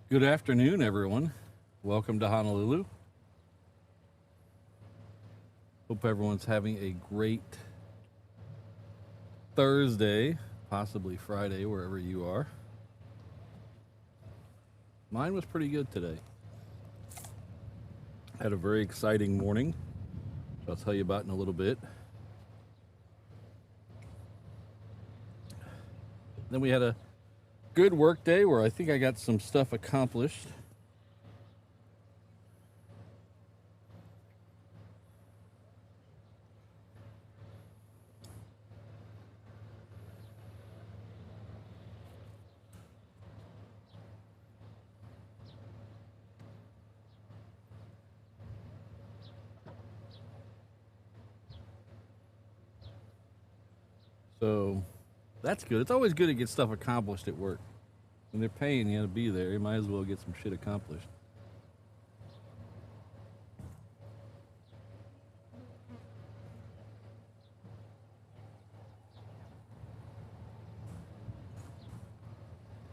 Good afternoon, everyone. Welcome to Honolulu. Hope everyone's having a great Thursday, possibly Friday, wherever you are. Mine was pretty good today. Had a very exciting morning, which I'll tell you about in a little bit. Then we had a good work day where I think I got some stuff accomplished. So that's good. It's always good to get stuff accomplished at work. When they're paying you to be there, you might as well get some shit accomplished.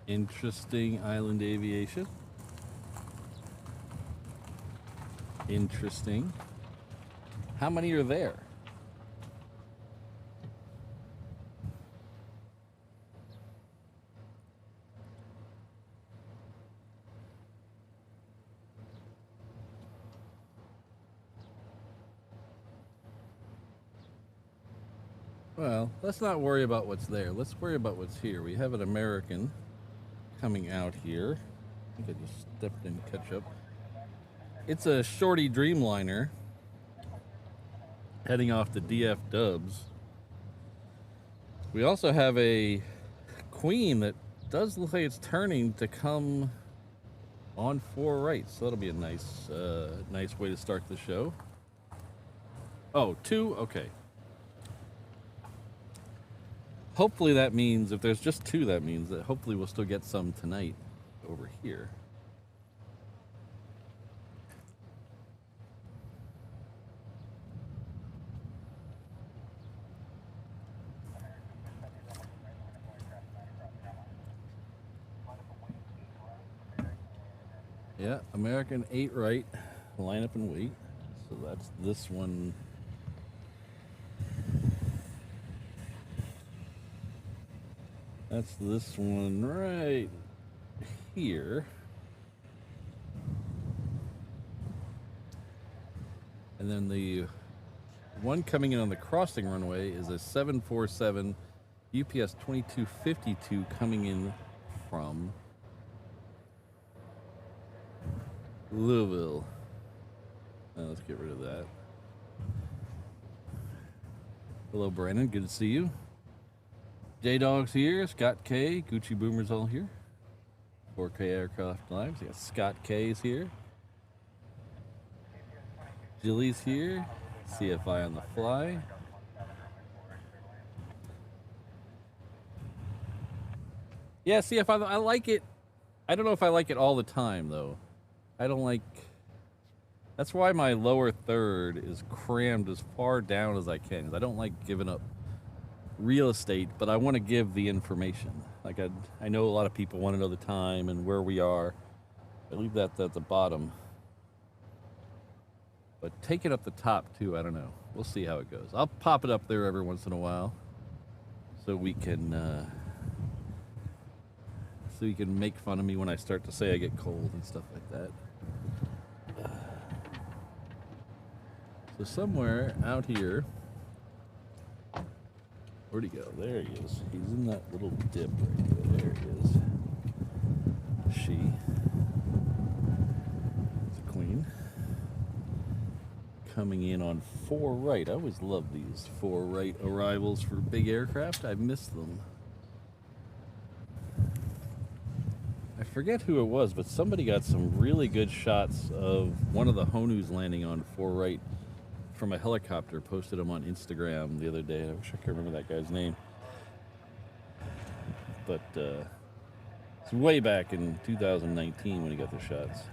Interesting island aviation. Interesting. How many are there? Well, let's not worry about what's there. Let's worry about what's here. We have an American coming out here. I think I just stepped in to catch up. It's a shorty Dreamliner heading off the DF Dubs. We also have a Queen that does look like it's turning to come on 4 right. So that'll be a nice way to start the show. Oh, 2? Okay. Hopefully that means, if there's just 2, that means that hopefully we'll still get some tonight over here. Yeah, American 8 right, line up and wait. So that's this one. That's this one right here. And then the one coming in on the crossing runway is a 747 UPS 2252 coming in from Louisville. Let's get rid of that. Hello, Brandon. Good to see you. J-Dog's here, Scott K, Gucci Boomer's all here. 4K Aircraft Lives, we got Scott K's here. Jilly's here, CFI on the fly. Yeah, CFI, I like it. I don't know if I like it all the time, though. I don't like... That's why my lower third is crammed as far down as I can, because I don't like giving up real estate, but I want to give the information. Like I know a lot of people want to know the time and where we are. I leave that at the bottom. But take it up the top too, I don't know. We'll see how it goes. I'll pop it up there every once in a while so we can make fun of me when I start to say I get cold and stuff like that. So somewhere out here, where'd he go? There he is. He's in that little dip right there. There he is. She. It's a Queen. Coming in on 4 right. I always love these 4 right arrivals for big aircraft. I miss them. I forget who it was, but somebody got some really good shots of one of the Honus landing on 4 right from a helicopter. Posted them on Instagram the other day. I wish I could remember that guy's name. But it's way back in 2019 when he got the shots.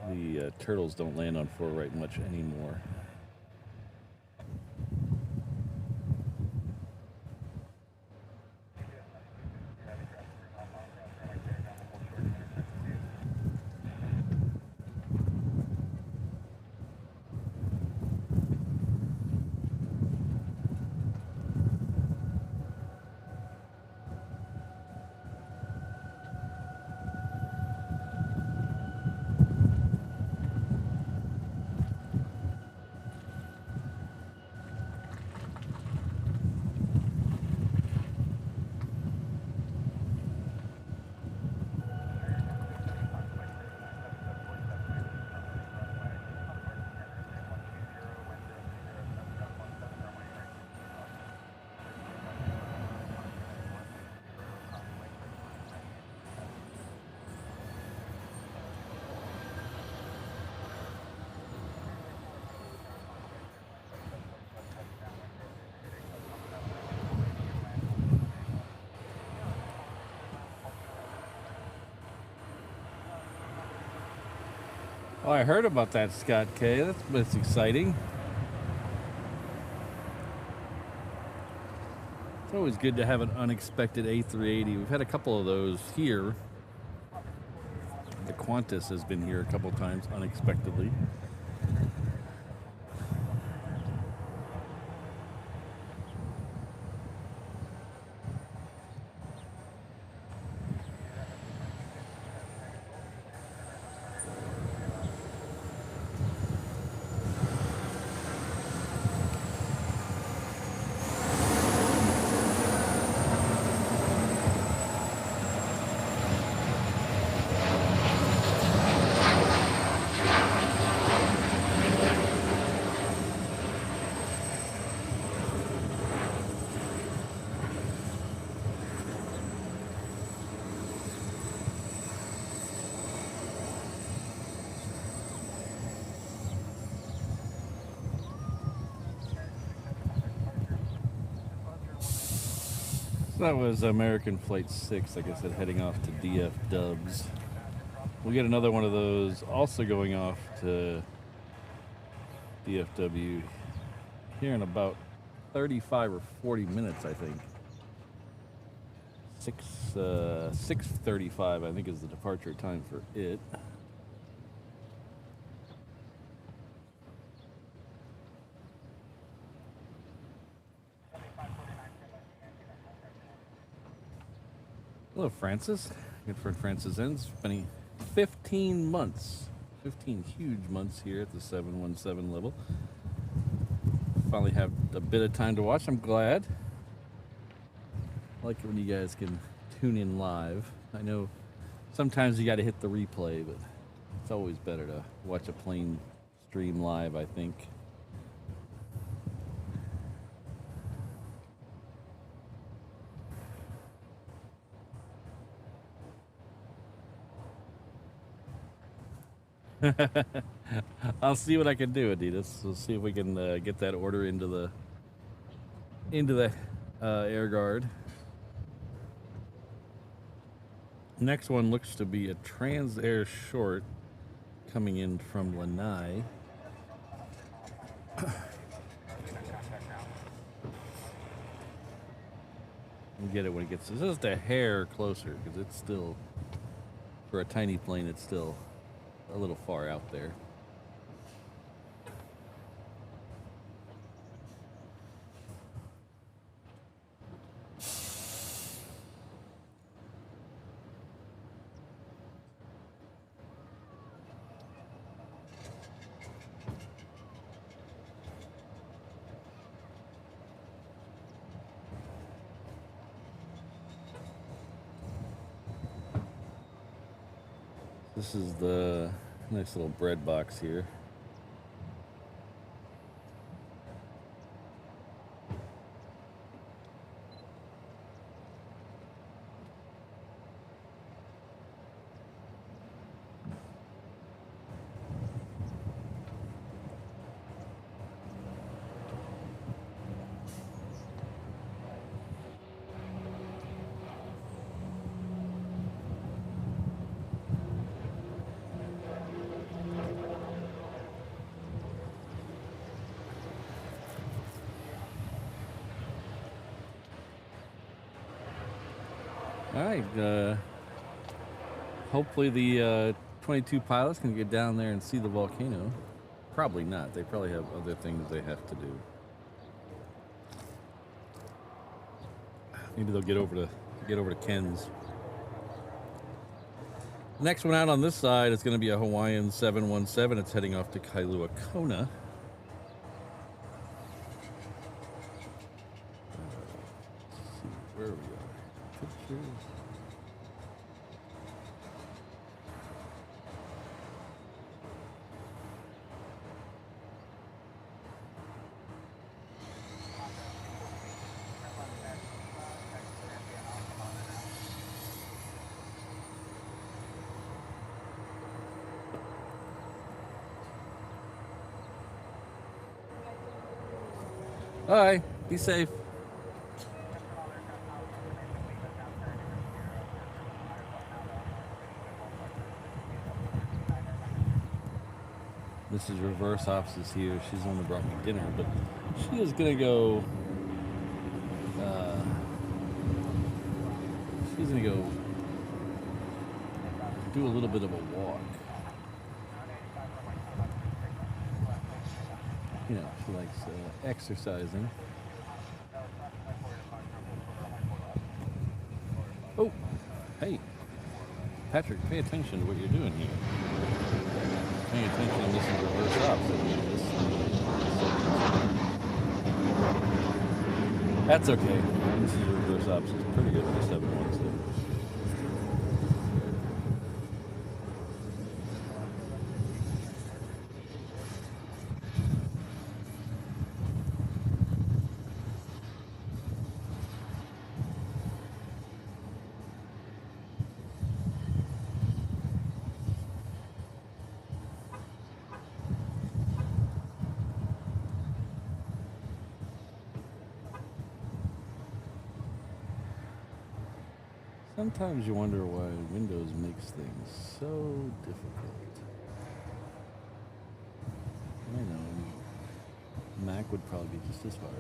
The turtles don't land on 4 right much anymore. Oh, I heard about that, Scott K. That's exciting. It's always good to have an unexpected A380. We've had a couple of those here. The Qantas has been here a couple times unexpectedly. That was American Flight 6, like I said, heading off to DF Dubs. We'll get another one of those also going off to DFW here in about 35 or 40 minutes, I think. 6:35, I think, is the departure time for it. Hello, Francis. Good friend Francis Ends. Spending 15 months, 15 huge months here at the 717 level. Finally have a bit of time to watch. I'm glad. I like it when you guys can tune in live. I know sometimes you got to hit the replay, but it's always better to watch a plane stream live, I think. I'll see what I can do, Adidas. We'll see if we can get that order into the air guard. Next one looks to be a Transair short coming in from Lanai. We'll get it when it gets just a hair closer, because it's still, for a tiny plane, it's still a little far out there. This is the nice little bread box here. All right, hopefully the 22 pilots can get down there and see the volcano. Probably not. They probably have other things they have to do. Maybe they'll get over to Ken's. Next one out on this side is going to be a Hawaiian 717. It's heading off to Kailua Kona. Let's see where we are. Pictures. Bye. Be safe. Mrs. Reverse Ops is here. She's the one that brought me dinner, but she is gonna go. She's gonna go do a little bit of a walk. You know, she likes exercising. Oh, hey, Patrick, pay attention to what you're doing here. Paying attention to Mrs. Reverse Ops. That's okay. Mrs. Reverse Ops is pretty good for 717. Sometimes you wonder why Windows makes things so difficult. I know, Mac would probably be just as hard.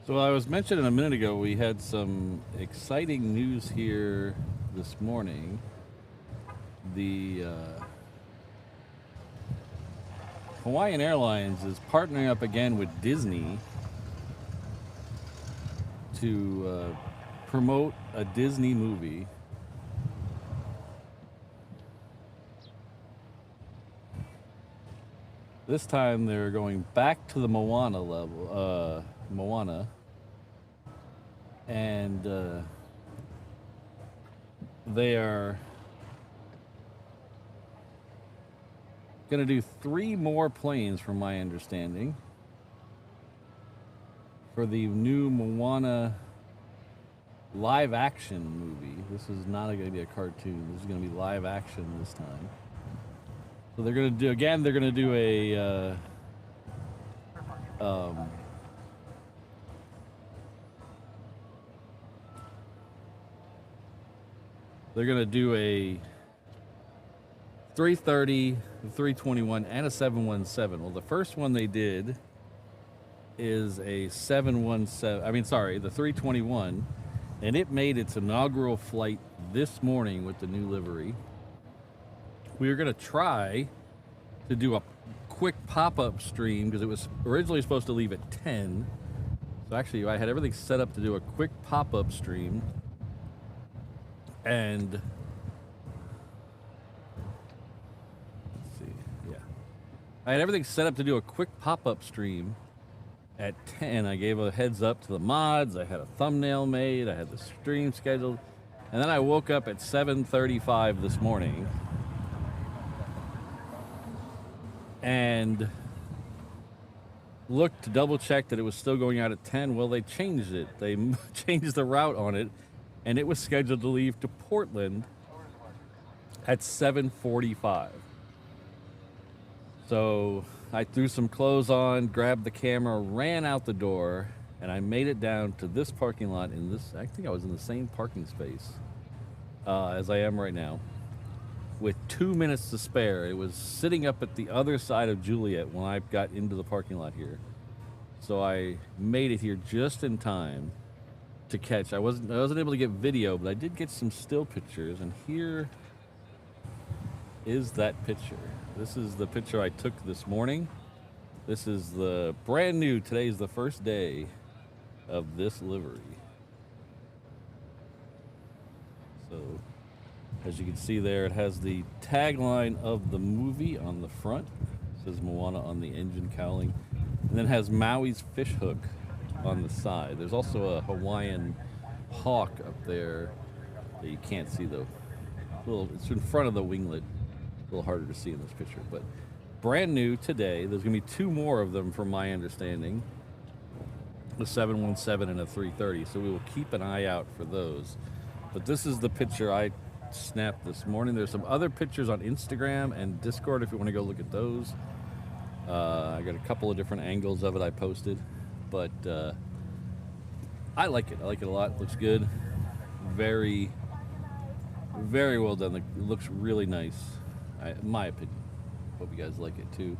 So I was mentioning a minute ago, we had some exciting news here this morning. The Hawaiian Airlines is partnering up again with Disney to promote a Disney movie. This time they're going back to the Moana level, Moana. And they are going to do 3 more planes, from my understanding, for the new Moana live action movie. This is not going to be a cartoon. This is going to be live action this time. So they're going to do, again, they're going to do a they're going to do a 330, 321, and a 717. Well, the first one they did is a 717, the 321, and it made its inaugural flight this morning with the new livery. We were going to try to do a quick pop-up stream because it was originally supposed to leave at 10. So actually, I had everything set up to do a quick pop-up stream. And let's see, yeah, I had everything set up to do a quick pop-up stream at 10. I gave a heads up to the mods. I had a thumbnail made. I had the stream scheduled, and then I woke up at 7:35 this morning and looked to double check that it was still going out at 10. Well, they changed it. They changed the route on it. And it was scheduled to leave to Portland at 7:45. So I threw some clothes on, grabbed the camera, ran out the door, and I made it down to this parking lot in this, I think I was in the same parking space as I am right now, with 2 minutes to spare. It was sitting up at the other side of Juliet when I got into the parking lot here. So I made it here just in time to catch. I wasn't able to get video, but I did get some still pictures, and here is that picture. This is the picture I took this morning. This is the brand new, today's the first day of this livery. So as you can see there, it has the tagline of the movie on the front. It says Moana on the engine cowling, and then it has Maui's fish hook on the side. There's also a Hawaiian hawk up there that you can't see though. It's in front of the winglet. A little harder to see in this picture, but brand new today. There's gonna be 2 more of them from my understanding. The 717 and a 330. So we will keep an eye out for those. But this is the picture I snapped this morning. There's some other pictures on Instagram and Discord if you want to go look at those. I got a couple of different angles of it I posted, but I like it. I like it a lot. It looks good. Very, very well done. It looks really nice, in my opinion. Hope you guys like it too.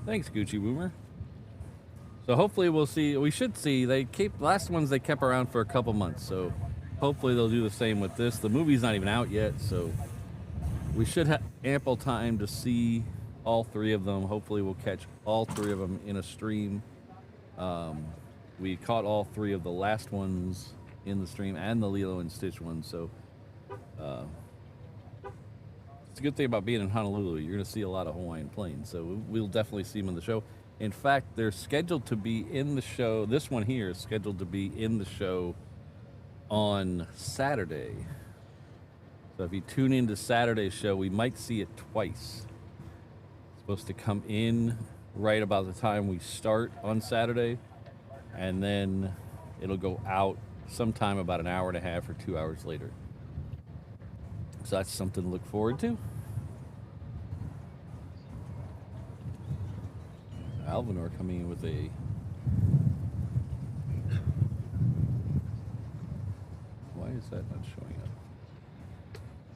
Thanks, Gucci Boomer. So hopefully we'll see. We should see. Last ones they kept around for a couple months. So hopefully they'll do the same with this. The movie's not even out yet, so we should have ample time to see all three of them. Hopefully we'll catch all three of them in a stream. We caught all three of the last ones in the stream and the Lilo and Stitch one. So it's a good thing about being in Honolulu. You're going to see a lot of Hawaiian planes, so we'll definitely see them in the show. In fact, they're scheduled to be in the show. This one here is scheduled to be in the show on Saturday. So if you tune into Saturday's show, we might see it twice. It's supposed to come in right about the time we start on Saturday, and then it'll go out sometime about an hour and a half or 2 hours later. So that's something to look forward to. Alvinor coming in with a why is that not showing up?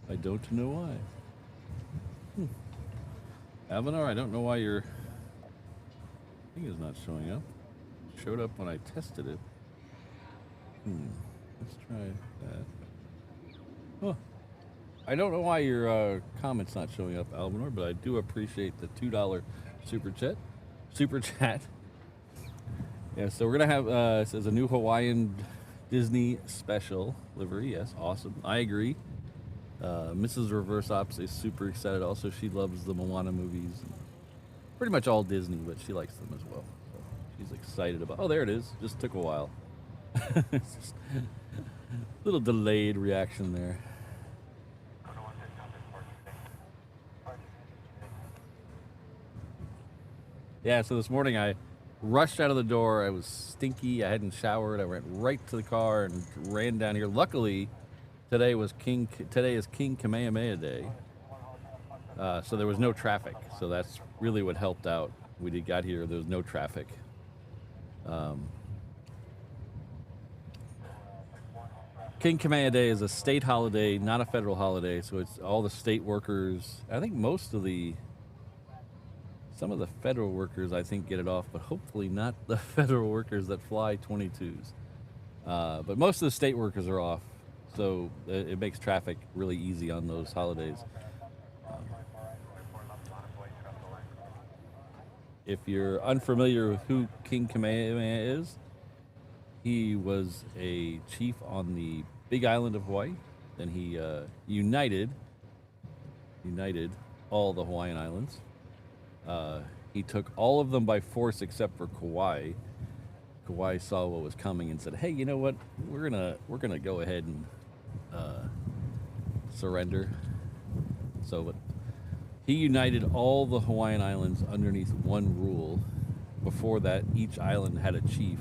I don't know why. Alvinor, I don't know why your thing is not showing up. It showed up when I tested it. Let's try that. Oh, I don't know why your comment's not showing up, Alvinor, but I do appreciate the $2 super chat. Yeah, so we're gonna have it says a new Hawaiian Disney special livery. Yes, awesome. I agree. Mrs. Reverse Ops is super excited. Also, she loves the Moana movies, pretty much all Disney, but she likes them as well. So she's excited about. Oh, there it is. Just took a while. Just a little delayed reaction there. Yeah, so this morning I rushed out of the door. I was stinky. I hadn't showered. I went right to the car and ran down here. Luckily, today is King Kamehameha Day, so there was no traffic. So that's really what helped out. We got here. There was no traffic. King Kamehameha Day is a state holiday, not a federal holiday. So it's all the state workers. I think some of the federal workers, I think, get it off, but hopefully not the federal workers that fly 22s. But most of the state workers are off, so it makes traffic really easy on those holidays. If you're unfamiliar with who King Kamehameha is, he was a chief on the Big Island of Hawaii. Then he united all the Hawaiian Islands. He took all of them by force except for Kauai. Kauai saw what was coming and said, "Hey, you know what? We're gonna go ahead and surrender." So, but he united all the Hawaiian Islands underneath one rule. Before that, each island had a chief.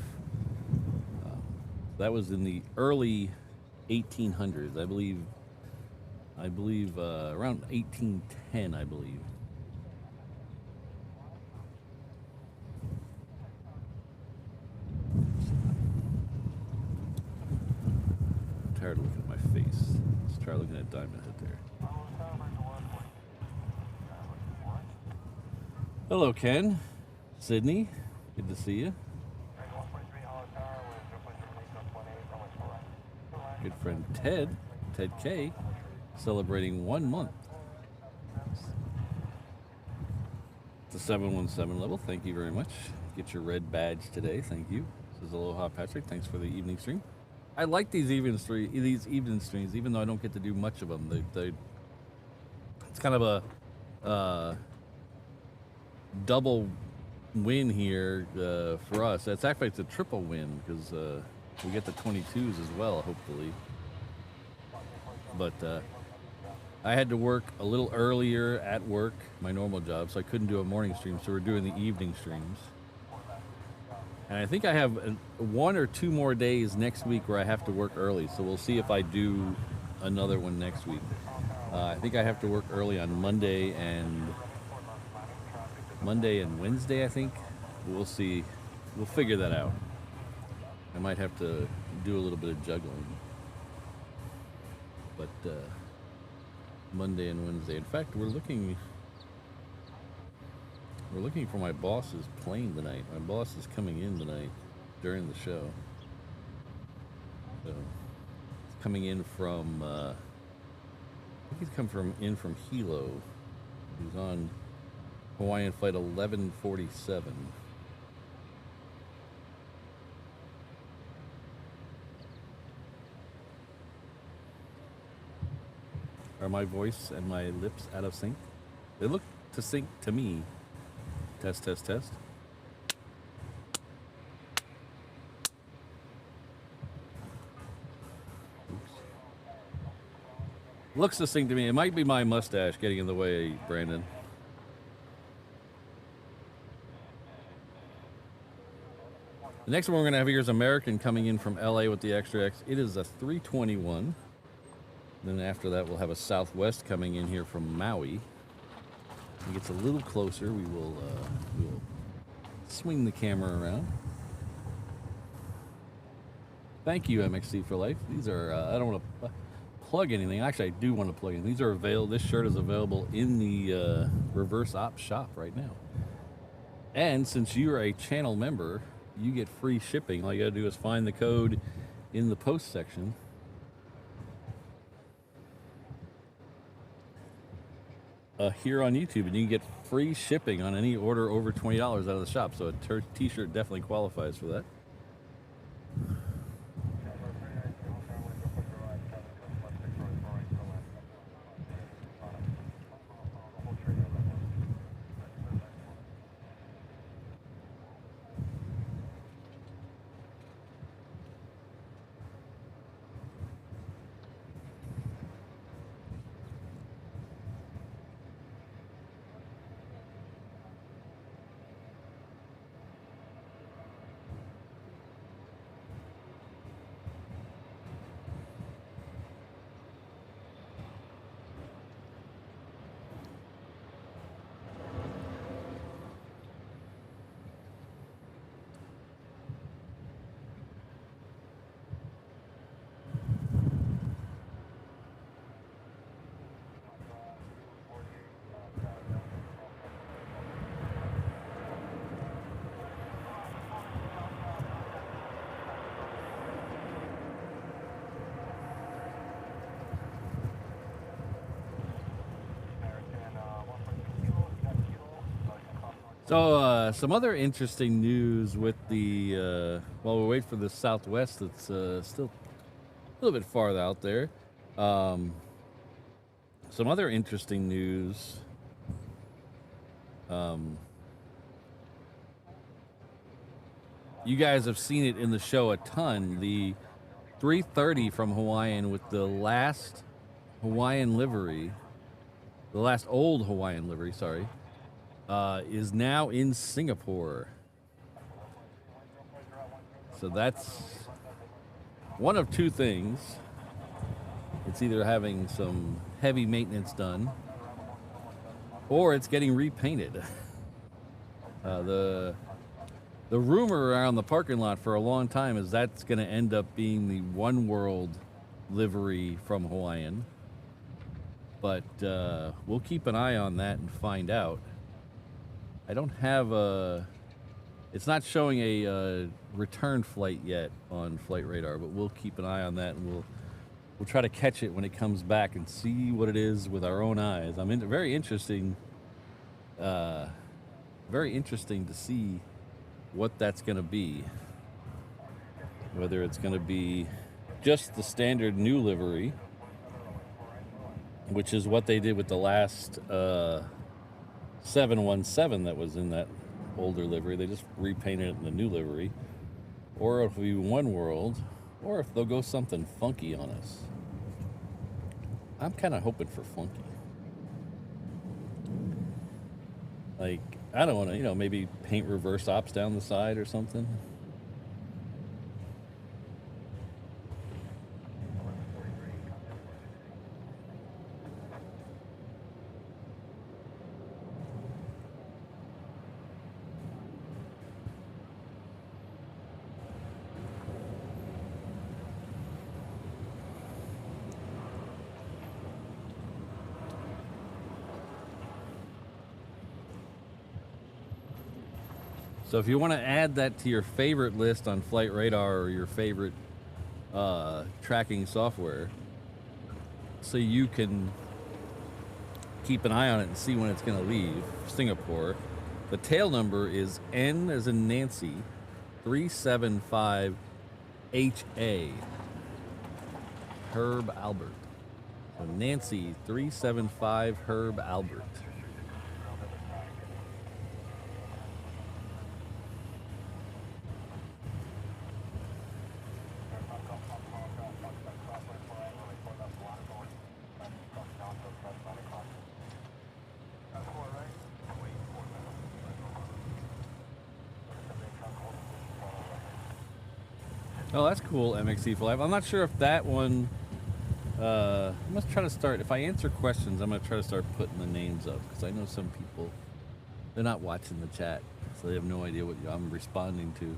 That was in the early 1800s, I believe. Around 1810, I believe. I'm tired of looking at my face. Let's try looking at Diamond Head there. Hello, Ken. Sydney. Good to see you. Good friend Ted K, celebrating 1 month. It's a 717 level. Thank you very much. Get your red badge today. Thank you. This is Aloha Patrick. Thanks for the evening stream. I like these evening streams, even though I don't get to do much of them. It's kind of a double win here for us. It's a triple win because we get the 22s as well, hopefully. But I had to work a little earlier at work, my normal job, so I couldn't do a morning stream, so we're doing the evening streams. And I think I have 1 or 2 more days next week where I have to work early, so we'll see if I do another one next week. I think I have to work early on Monday and Wednesday, I think. We'll see. We'll figure that out. I might have to do a little bit of juggling. But Monday and Wednesday. In fact, we're looking for my boss's plane tonight. My boss is coming in tonight during the show. So he's coming in from I think he's come in from Hilo. He's on Hawaiian flight 1147. Are my voice and my lips out of sync? They look to sync to me. Test, test, test. Oops. Looks to sync to me. It might be my mustache getting in the way, Brandon. The next one we're going to have here is American coming in from LA with the Extra X. It is a 321. Then after that, we'll have a Southwest coming in here from Maui. When it gets a little closer, we will swing the camera around. Thank you, MXC for Life. These are, I don't want to plug anything. Actually, I do want to plug in. These are available. This shirt is available in the Reverse Op shop right now. And since you're a channel member, you get free shipping. All you got to do is find the code in the post section. Here on YouTube, and you can get free shipping on any order over $20 out of the shop. So a t-shirt definitely qualifies for that. So some other interesting news with the, while we wait for the Southwest, that's still a little bit farther out there. Some other interesting news. You guys have seen it in the show a ton. The 330 from Hawaiian with the last Hawaiian livery, the last old Hawaiian livery, sorry, is now in Singapore. So that's one of two things. It's either having some heavy maintenance done, or it's getting repainted. The rumor around the parking lot for a long time is that's going to end up being the One World livery from Hawaiian. But we'll keep an eye on that and find out. I don't have a... It's not showing a return flight yet on Flight Radar, but we'll keep an eye on that, and we'll try to catch it when it comes back and see what it is with our own eyes. Very interesting to see what that's going to be. Whether it's going to be just the standard new livery, which is what they did with the last 717 that was in that older livery. They just repainted it in the new livery. Or if it'll be One World, or if they'll go something funky on us. I'm kind of hoping for Flunky. Like, I don't want to, you know, maybe paint reverse ops down the side or something. So if you want to add that to your favorite list on Flight Radar or your favorite tracking software, so you can keep an eye on it and see when it's going to leave Singapore, the tail number is N as in Nancy 375 HA. Herb Albert. So Nancy 375 Herb Albert. Oh, that's cool, MXC5. I'm not sure if that one... I must try to start... If I answer questions, I'm going to try to start putting the names up. Because I know some people, they're not watching the chat. So they have no idea what I'm responding to.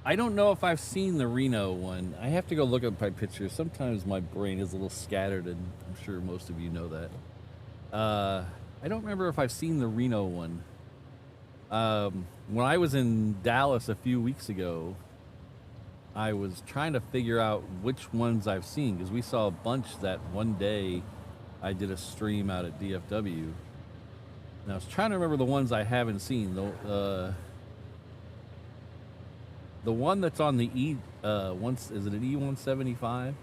I don't know if I've seen the Reno one. I have to go look at my pictures. Sometimes my brain is a little scattered, and I'm sure most of you know that. I don't remember if I've seen the Reno one. When I was in Dallas a few weeks ago, I was trying to figure out which ones I've seen, because we saw a bunch that one day I did a stream out at DFW. And I was trying to remember the ones I haven't seen. The one that's on the is it an E175?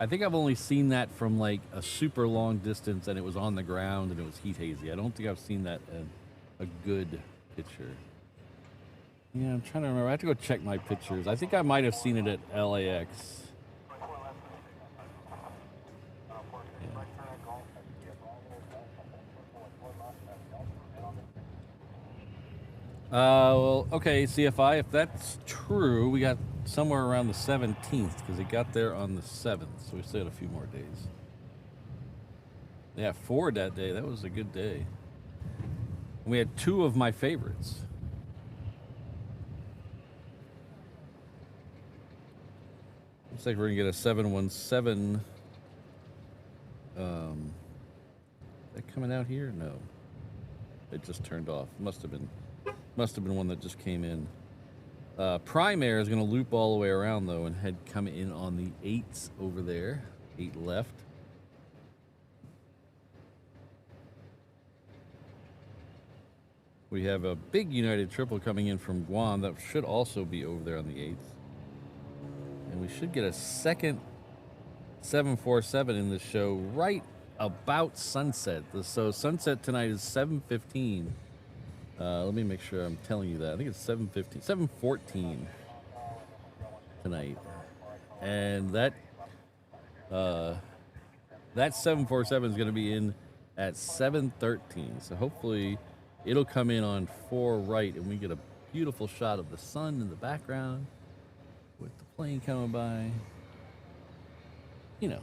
I think I've only seen that from like a super long distance, and it was on the ground and it was heat hazy. I don't think I've seen that in a good picture. Yeah, I'm trying to remember. I have to go check my pictures. I think I might have seen it at LAX. Yeah. Well, okay, CFI, if that's true, we got somewhere around the 17th, because it got there on the 7th, so we still had a few more days. Yeah, Ford that day. That was a good day. We had two of my favorites. Looks like we're gonna get a 717. Is that coming out here? No. It just turned off. Must have been one that just came in. Prime Air is gonna loop all the way around though and come in on the 8s over there. 8 left. We have a big United triple coming in from Guam that should also be over there on the 8th. And we should get a second 747 in the show right about sunset. So sunset tonight is 7:15. Let me make sure I'm telling you that. I think it's 7:15, 7:14 tonight. And that 747 is going to be in at 7:13. So hopefully it'll come in on 4 right, and we get a beautiful shot of the sun in the background with the plane coming by. You know.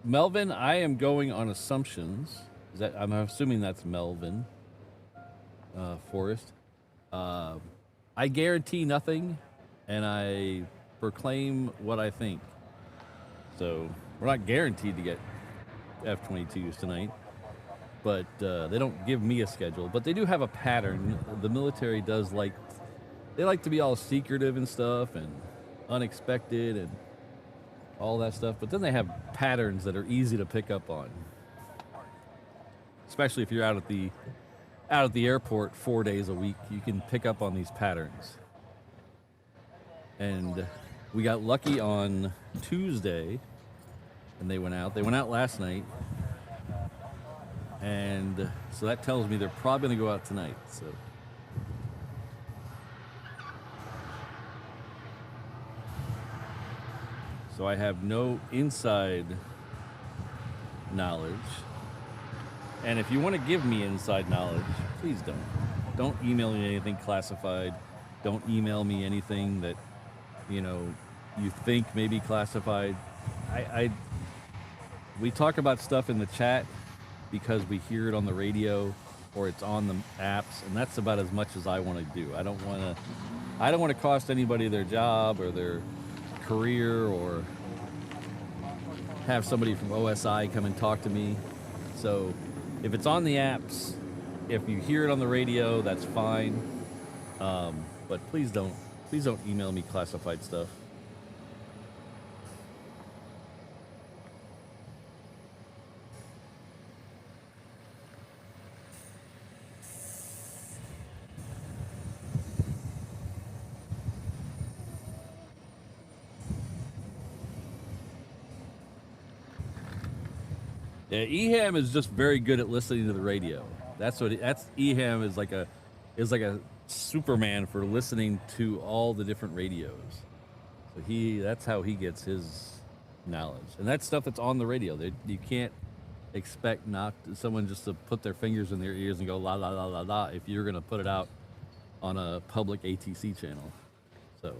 Melvin, I am going on assumptions. I'm assuming that's Melvin Forrest. I guarantee nothing, and I proclaim what I think. So we're not guaranteed to get F-22s tonight, but they don't give me a schedule. But they do have a pattern. The military does they like to be all secretive and stuff and unexpected and all that stuff. But then they have patterns that are easy to pick up on, especially if you're out at the out at the airport 4 days a week, you can pick up on these patterns. And we got lucky on Tuesday, and they went out. They went out last night. And so that tells me they're probably going to go out tonight. So I have no inside knowledge. And if you want to give me inside knowledge, please don't. Don't email me anything classified. Don't email me anything that, you know, you think may be classified. We talk about stuff in the chat because we hear it on the radio or it's on the apps, and that's about as much as I want to do. I don't want to cost anybody their job or their career or have somebody from OSI come and talk to me. So if it's on the apps, if you hear it on the radio, that's fine. But please don't email me classified stuff. Yeah, EHAM is just very good at listening to the radio. EHAM is like a Superman for listening to all the different radios. So that's how he gets his knowledge. And that's stuff that's on the radio. You can't expect someone just to put their fingers in their ears and go la la la la la if you're gonna put it out on a public ATC channel. So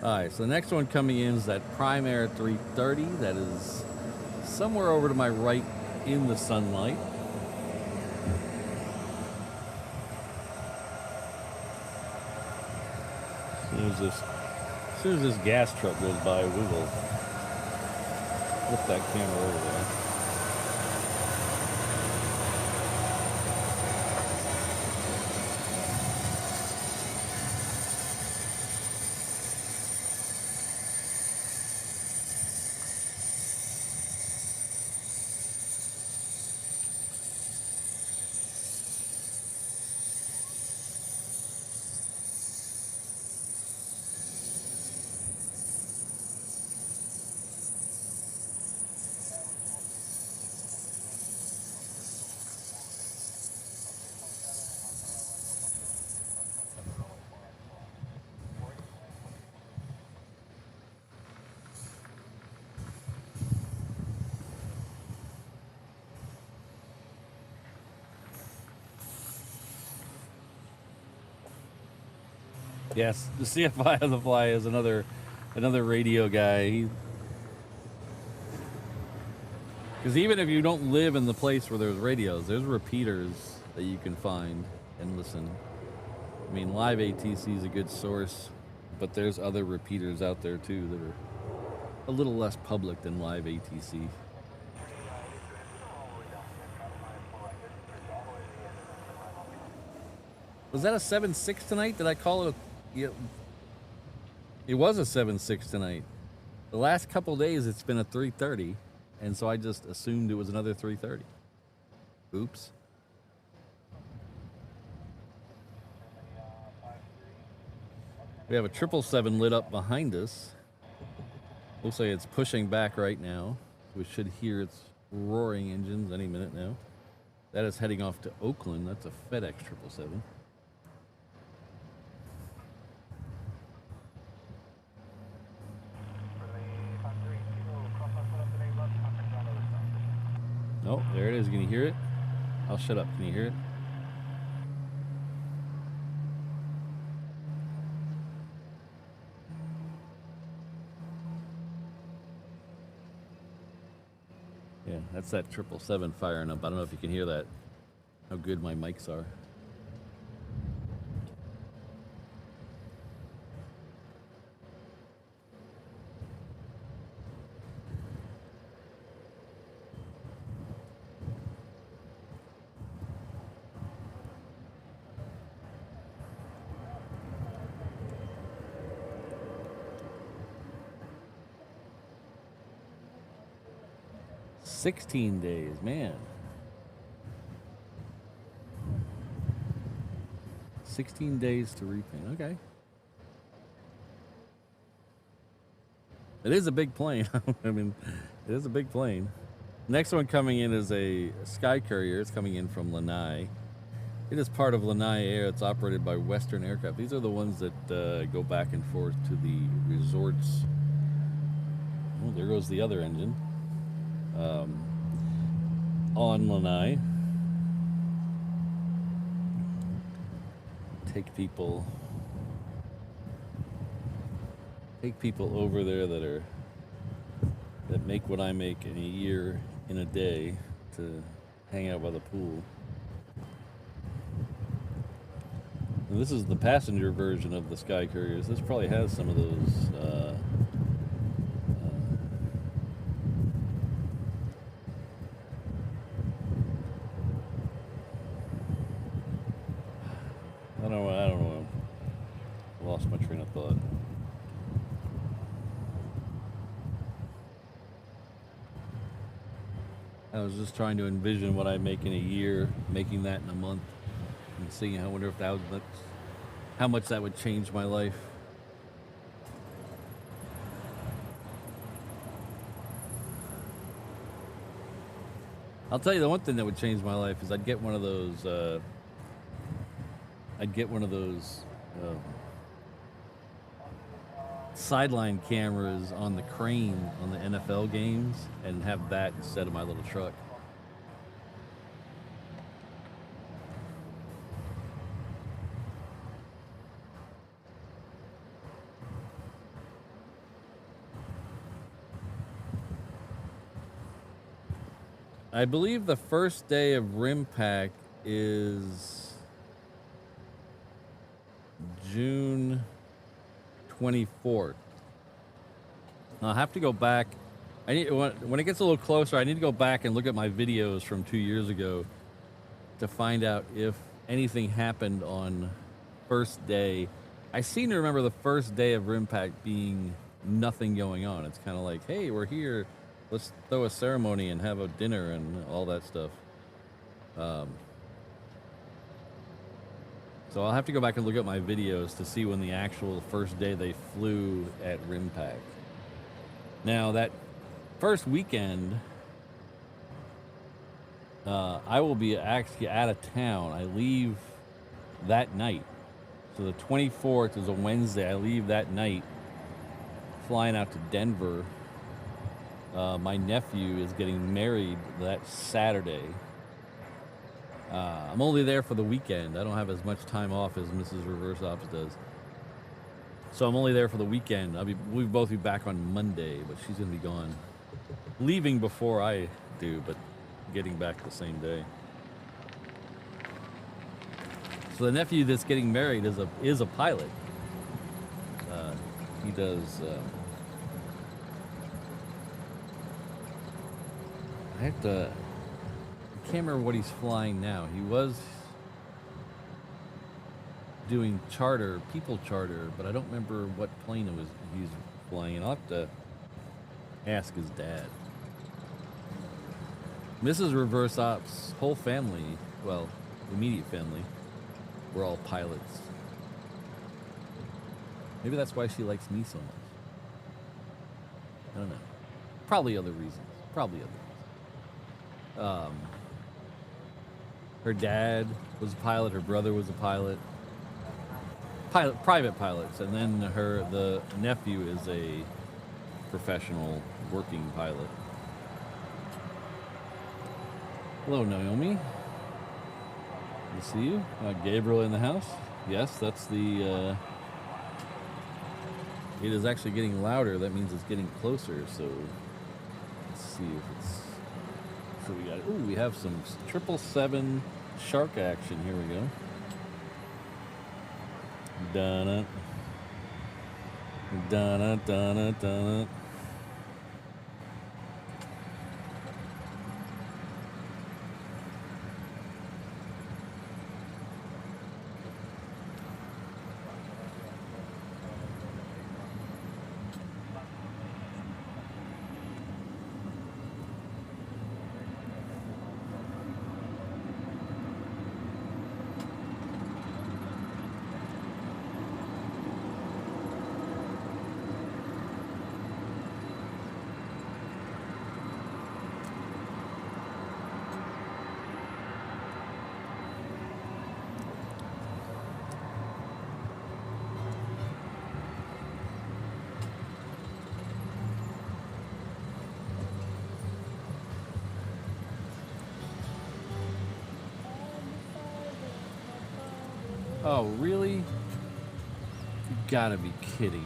all right, so the next one coming in is that Prime Air 330 that is somewhere over to my right in the sunlight. As soon as this gas truck goes by, we will flip that camera over there. Yes, the CFI on the fly is another radio guy. Because even if you don't live in the place where there's radios, there's repeaters that you can find and listen. I mean, live ATC is a good source, but there's other repeaters out there too that are a little less public than live ATC. Was that a 7.6 tonight? Did I call it it was a 7.6 tonight. The last couple days it's been a 3.30, and so I just assumed it was another 3.30. Oops. We have a 777 lit up behind us. Looks like it's pushing back right now. We should hear its roaring engines any minute now. That is heading off to Oakland. That's a FedEx 777. Oh, there it is. Can you hear it? I'll shut up. Can you hear it? Yeah, that's that 777 firing up. I don't know if you can hear that. How good my mics are. 16 days, man. 16 days to repaint. Okay. It is a big plane. I mean, it is a big plane. Next one coming in is a Sky Courier. It's coming in from Lanai. It is part of Lanai Air. It's operated by Western Aircraft. These are the ones that go back and forth to the resorts. Oh, there goes the other engine. On Lanai. Take people over there that make what I make in a year in a day to hang out by the pool. And this is the passenger version of the Sky Couriers. This probably has some of those I don't know. I lost my train of thought. I was just trying to envision what I make in a year, making that in a month, and seeing how how much that would change my life. I'll tell you the one thing that would change my life is I'd get one of those. Sideline cameras on the crane on the NFL games and have that instead of my little truck. I believe the first day of RIMPAC is June 24th. I'll have to go back. When it gets a little closer, I need to go back and look at my videos from 2 years ago to find out if anything happened on first day. I seem to remember the first day of RIMPAC being nothing going on. It's kind of like, hey, we're here. Let's throw a ceremony and have a dinner and all that stuff. So I'll have to go back and look at my videos to see when the actual first day they flew at RIMPAC. Now, that first weekend, I will be actually out of town. I leave that night. So the 24th is a Wednesday. I leave that night, flying out to Denver. My nephew is getting married that Saturday. I'm only there for the weekend. I don't have as much time off as Mrs. Reverse Ops does. So I'm only there for the weekend. We'll both be back on Monday, but she's going to be gone. Leaving before I do, but getting back the same day. So the nephew that's getting married is a pilot. He does... I can't remember what he's flying now. He was doing people charter, but I don't remember what plane he's flying. And I'll have to ask his dad. Mrs. Reverse Ops' whole family, well, immediate family, were all pilots. Maybe that's why she likes me so much. I don't know. Probably other reasons. Her dad was a pilot. Her brother was a pilot. Private pilots, and then the nephew is a professional working pilot. Hello, Naomi. Good to see you. Gabriel in the house. Yes, that's the. It is actually getting louder. That means it's getting closer. So let's see if it's. So we got. Ooh, we have some 777 shark action. Here we go. Dun it. Dun it. Dun it. Dun it. Oh, really? You gotta be kidding me.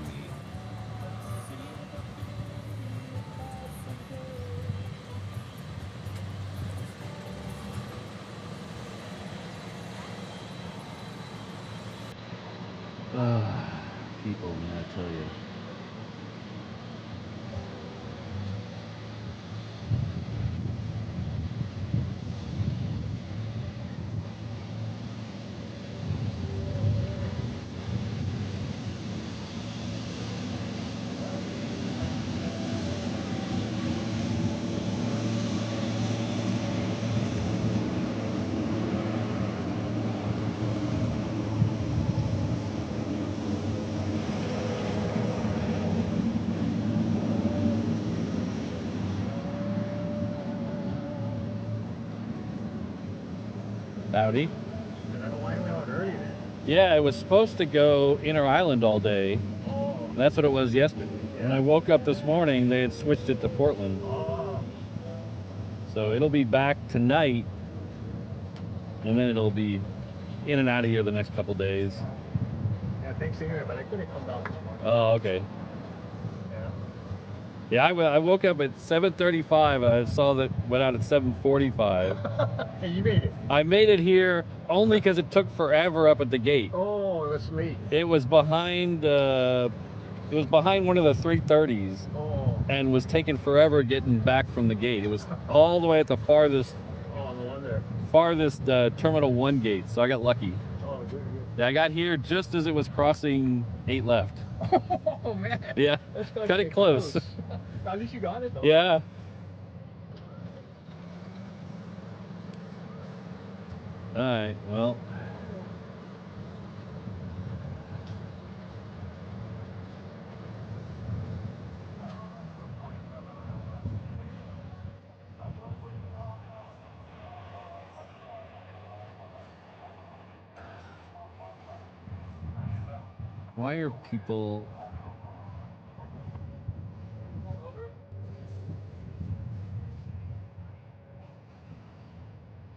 People, man, I tell you. Howdy. Yeah, it was supposed to go Inner Island all day. That's what it was yesterday. When I woke up this morning, they had switched it to Portland. So it'll be back tonight, and then it'll be in and out of here the next couple days. Yeah, thanks anyway, but I couldn't come down this morning. Oh, okay. Yeah, I woke up at 7:35. I saw that went out at 7:45. And you made it. I made it here only because it took forever up at the gate. Oh, that's late. It was behind. It was behind one of the 330s, and was taking forever getting back from the gate. It was all the way at the farthest. Oh, no wonder. Farthest Terminal 1 gate. So I got lucky. Oh, good, good. Yeah, I got here just as it was crossing 8 left. Oh man. Yeah. Cut it close. At least you got it though. Yeah. Alright, well. Why are people...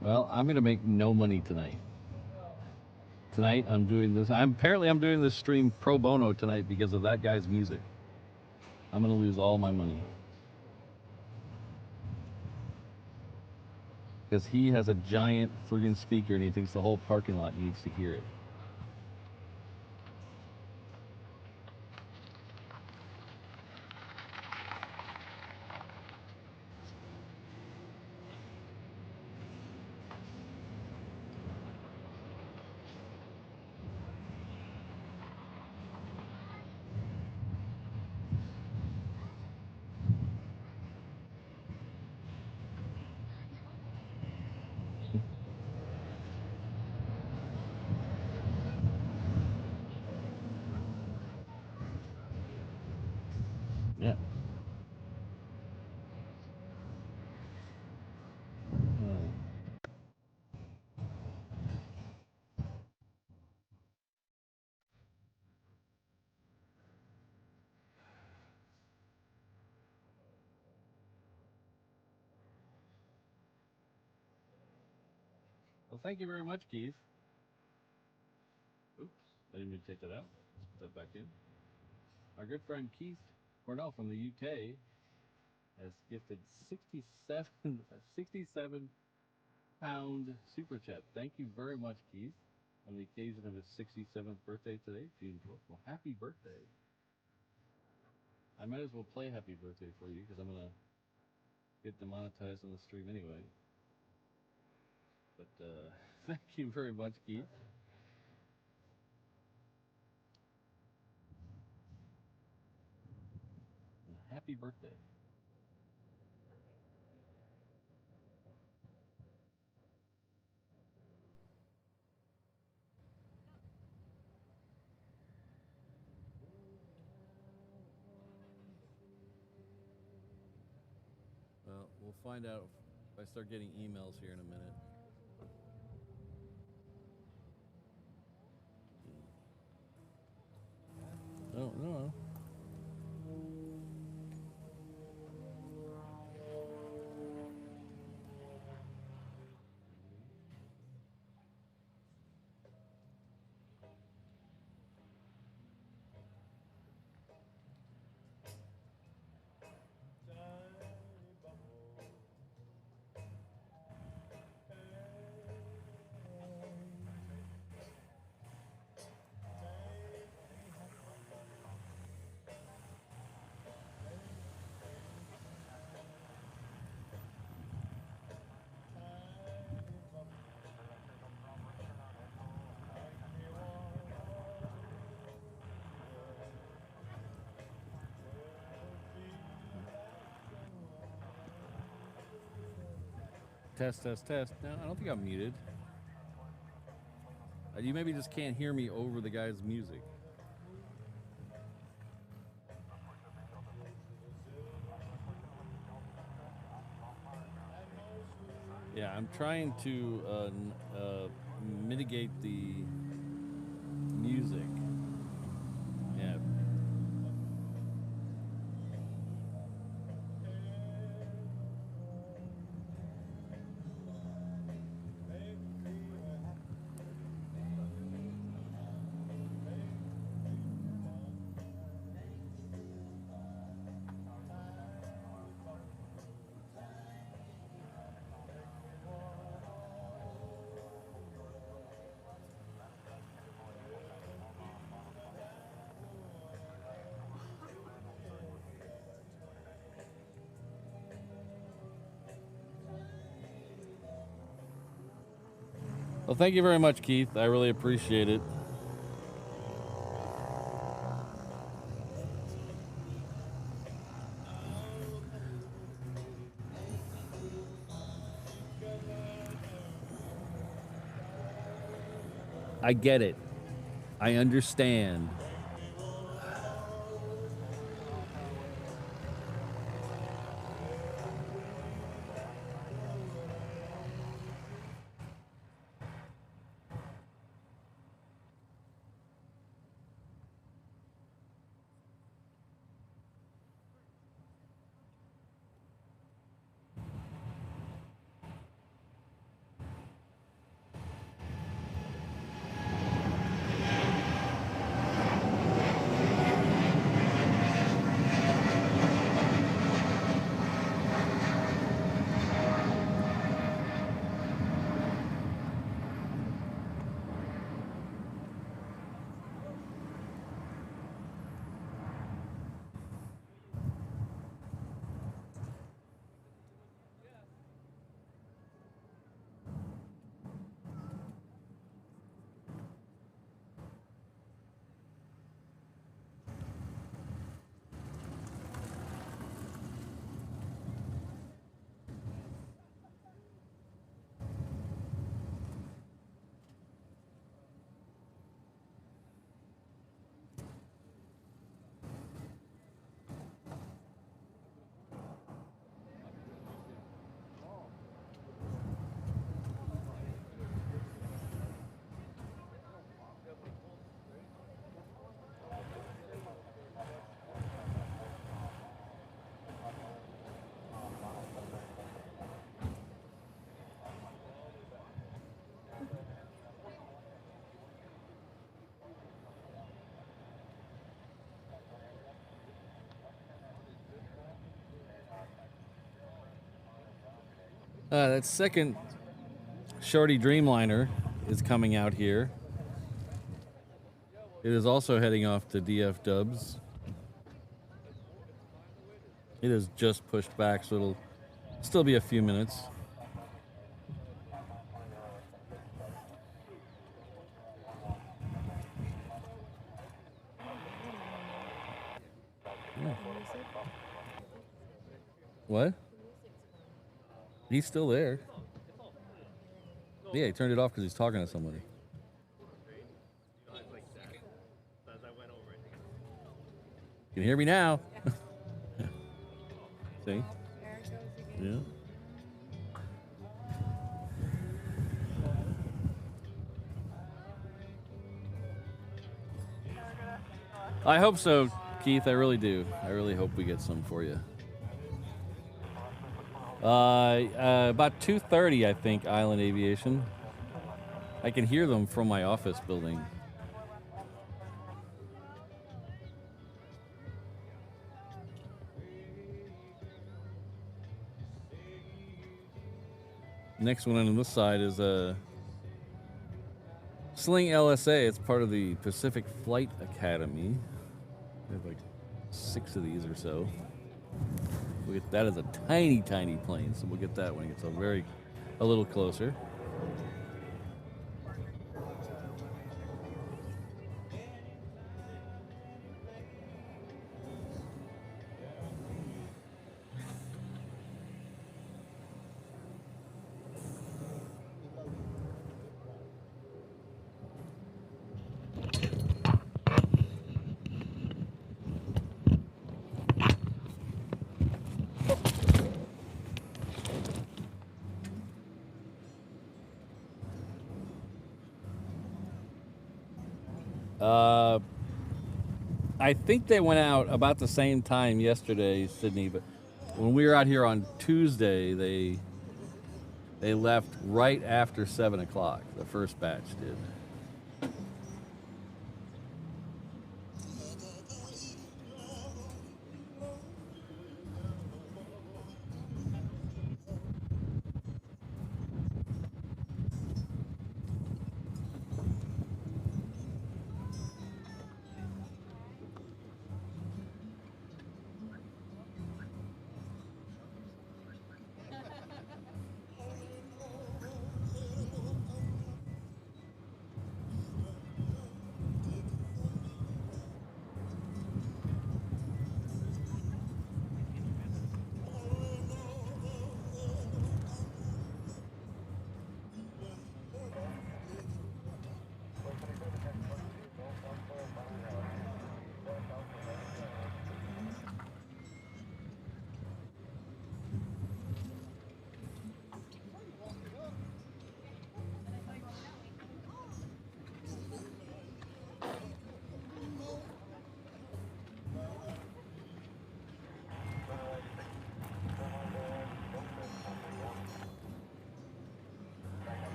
Well, I'm gonna make no money tonight. Tonight I'm doing this. Apparently I'm doing this stream pro bono tonight because of that guy's music. I'm gonna lose all my money. Because he has a giant friggin' speaker and he thinks the whole parking lot needs to hear it. Yeah. Well, thank you very much, Keith. Oops, I didn't mean to take that out. Put that back in. Our good friend Keith Cornell from the UK has gifted 67 £67 super chat. Thank you very much, Keith, on the occasion of his 67th birthday today, June 12th. Well, happy birthday. I might as well play happy birthday for you because I'm going to get demonetized on the stream anyway. But thank you very much, Keith. And happy birthday. Well, we'll find out if I start getting emails here in a minute. Oh, no. Test, test, test. No, I don't think I'm muted. You maybe just can't hear me over the guy's music. Yeah, I'm trying to mitigate the music. Yeah. Well, thank you very much, Keith. I really appreciate it. I get it. I understand. That second Shorty Dreamliner is coming out here. It is also heading off to DF Dubs. It is just pushed back, so it'll still be a few minutes. Yeah. What? He's still there. Yeah, he turned it off because he's talking to somebody. You can hear me now. See? Yeah. I hope so, Keith. I really do. I really hope we get some for you. About 2:30, I think, Island Aviation. I can hear them from my office building. Next one on this side is Sling LSA. It's part of the Pacific Flight Academy. We have like 6 of these or so. We'll get that as a tiny, tiny plane, so we'll get that when it gets a little closer. I think they went out about the same time yesterday, Sydney, but when we were out here on Tuesday, they left right after 7 o'clock. The first batch did.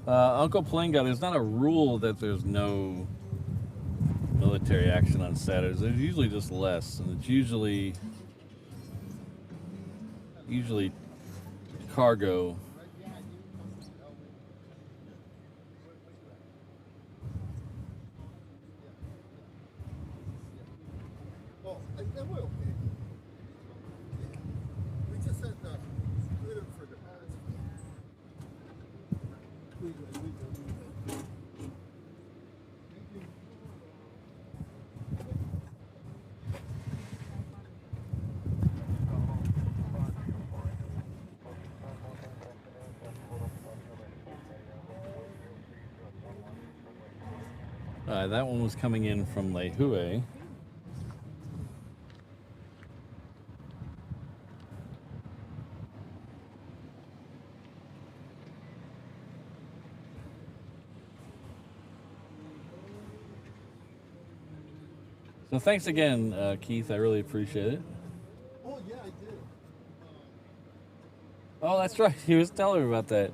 Uncle Plinga, there's not a rule that there's no military action on Saturdays. There's usually just less, and it's usually cargo. That one was coming in from Lehue. So thanks again, Keith. I really appreciate it. Oh, yeah, I did. Oh, that's right. He was telling me about that.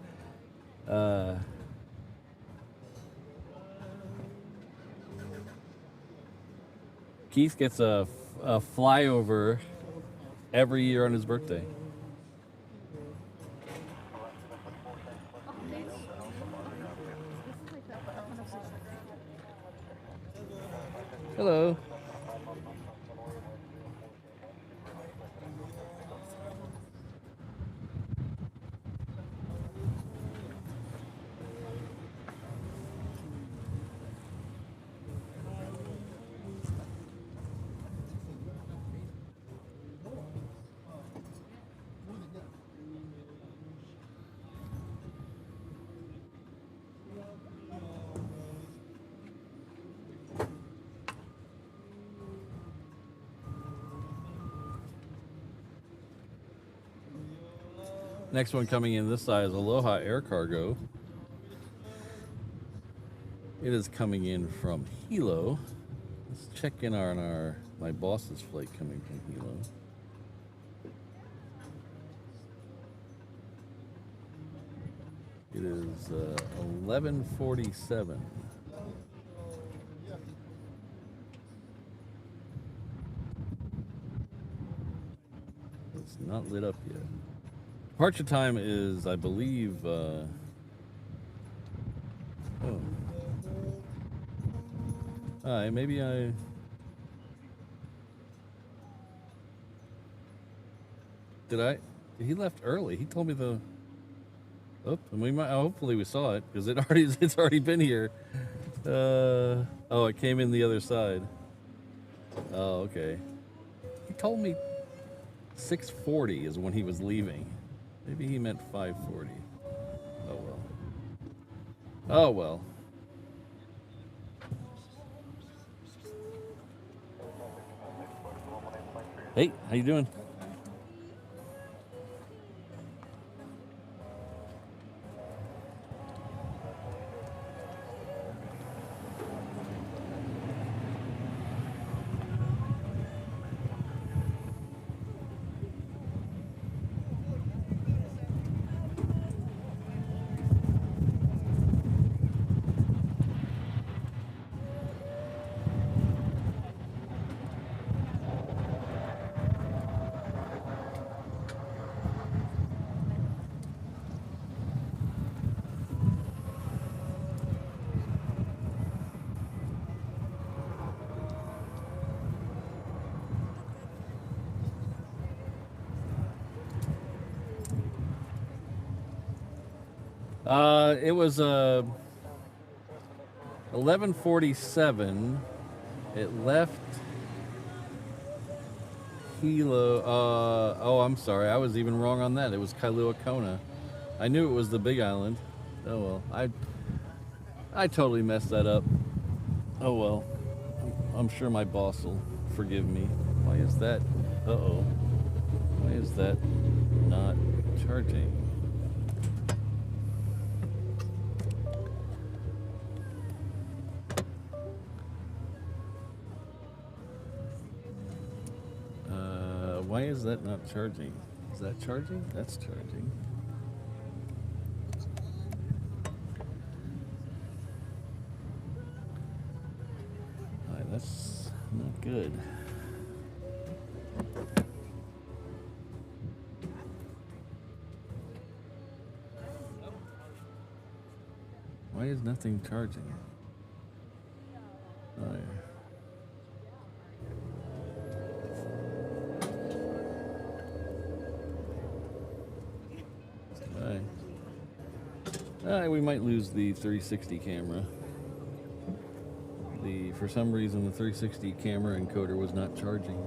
Keith gets a flyover every year on his birthday. Hello. Next one coming in this side is Aloha Air Cargo. It is coming in from Hilo. Let's check in on my boss's flight coming from Hilo. It is 11:47. It's not lit up yet. Departure time is, I believe, oh. Alright, maybe he left early. He told me and we might, hopefully we saw it, because it's already been here. Oh, it came in the other side. Oh, okay. He told me 6:40 is when he was leaving. Maybe he meant 5:40. Oh well. Oh well. Hey, how you doing? It was 11:47. It left Hilo. Oh, I'm sorry. I was even wrong on that. It was Kailua Kona. I knew it was the Big Island. Oh well. I totally messed that up. Oh well. I'm sure my boss will forgive me. Why is that? Uh-oh. Why is that not charging? Why is that not charging? Is that charging? That's charging. Alright, that's not good. Why is nothing charging? Oh, yeah. We might lose the 360 camera. For some reason, the 360 camera encoder was not charging.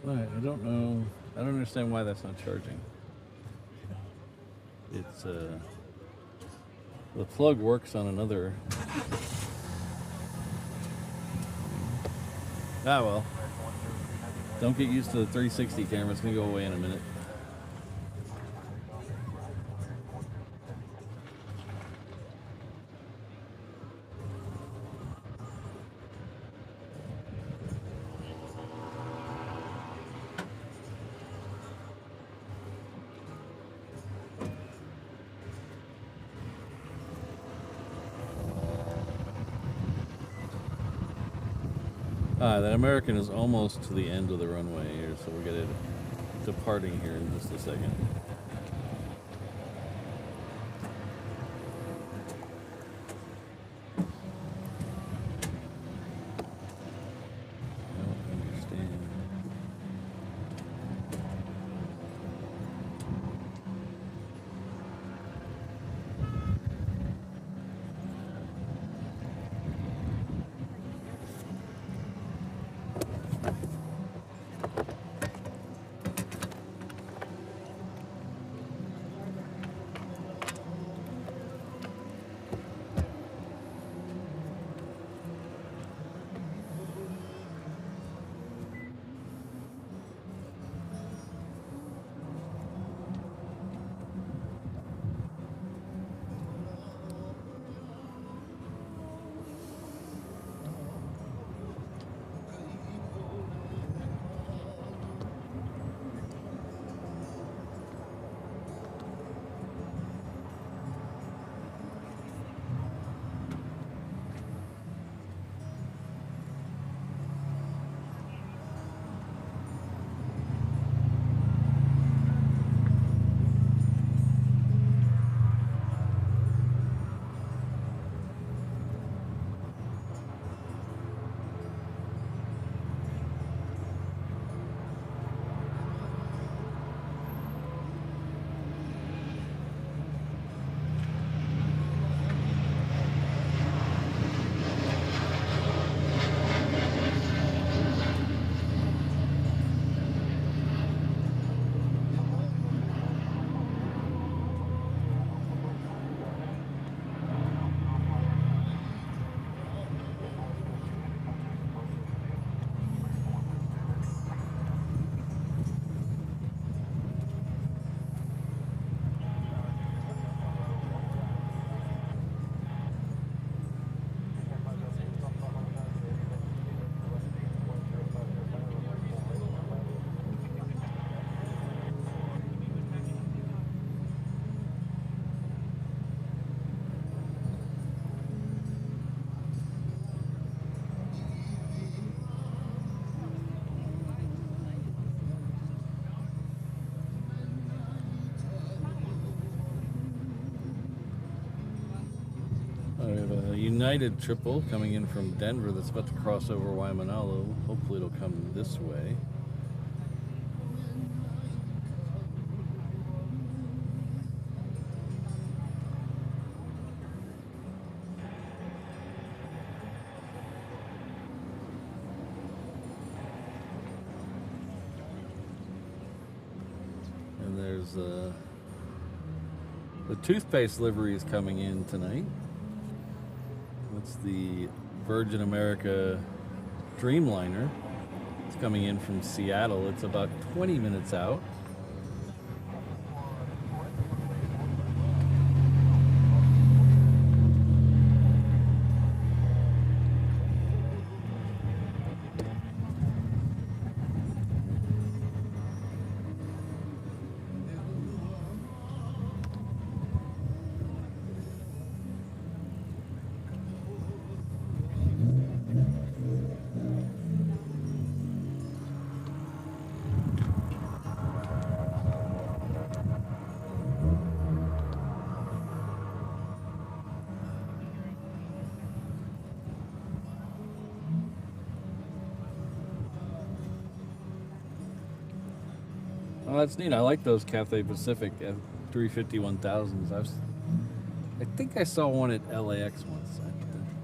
Right, I don't know. I don't understand why that's not charging. It's the plug works on another. Ah well. Don't get used to the 360 camera. It's gonna go away in a minute. That American is almost to the end of the runway here, so we'll get it departing here in just a second. I don't understand. United triple coming in from Denver that's about to cross over Waimanalo. Hopefully it'll come this way. And there's the toothpaste livery is coming in tonight. That's the Virgin America Dreamliner. It's coming in from Seattle. It's about 20 minutes out. Oh, that's neat. I like those Cathay Pacific F350-1000s. I think I saw one at LAX once.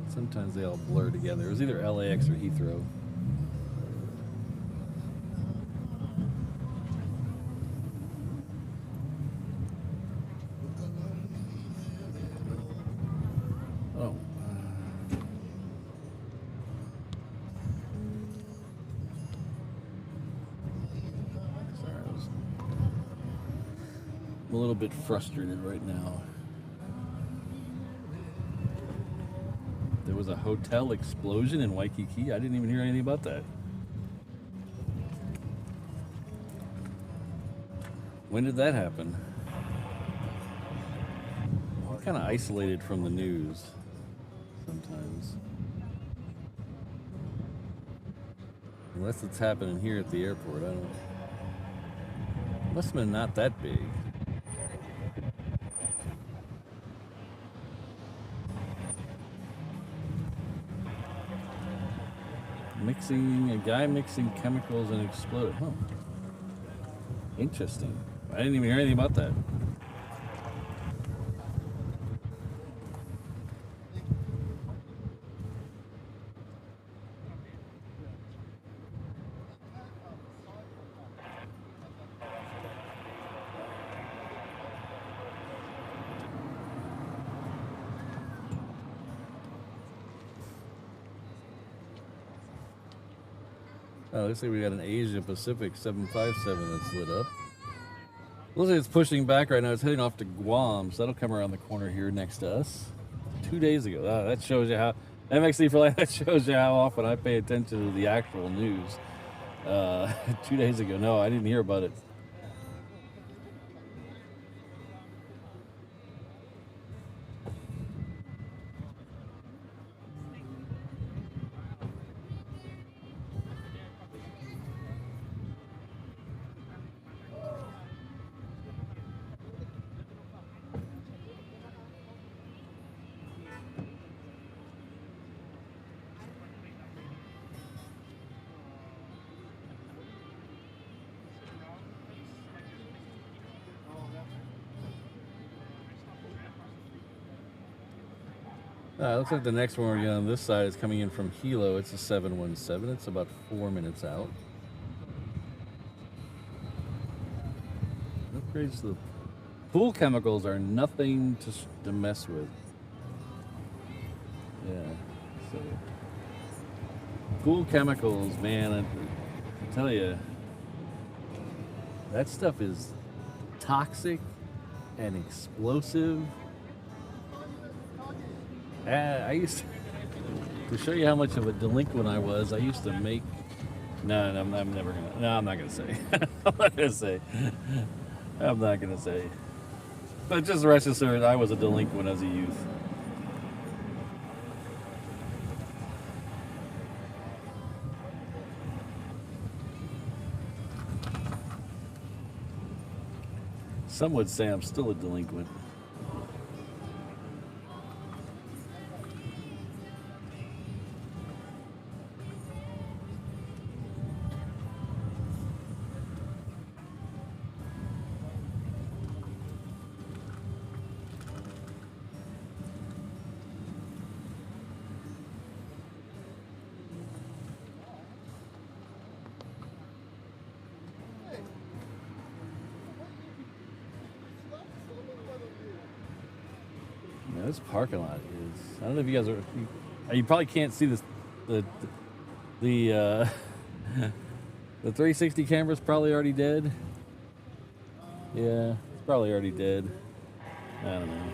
Sometimes they all blur together. It was either LAX or Heathrow. Oh. I'm a little bit frustrated right now. There was a hotel explosion in Waikiki. I didn't even hear anything about that. When did that happen? I'm kind of isolated from the news sometimes. Unless it's happening here at the airport, I don't know. Must have been not that big. A guy mixing chemicals and exploded. Huh. Interesting. I didn't even hear anything about that. Oh, looks like we got an Asia Pacific 757 that's lit up. Looks like it's pushing back right now. It's heading off to Guam, so that'll come around the corner here next to us. 2 days ago. That shows you how MXC for Life. That shows you how often I pay attention to the actual news. 2 days ago. No, I didn't hear about it. Looks like the next one we're getting on this side is coming in from Hilo. It's a 717. It's about 4 minutes out. Upgrades to the pool chemicals are nothing to mess with. Yeah. So pool chemicals, man, I tell you, that stuff is toxic and explosive. I used to show you how much of a delinquent I was. I used to make. No, I'm never gonna. No, I'm not gonna say. I'm not gonna say. I'm not gonna say. But just rest assured, I was a delinquent as a youth. Some would say I'm still a delinquent. This parking lot is. I don't know if you guys are. You probably can't see this. The the 360 camera's probably already dead. Yeah, it's probably already dead. I don't know.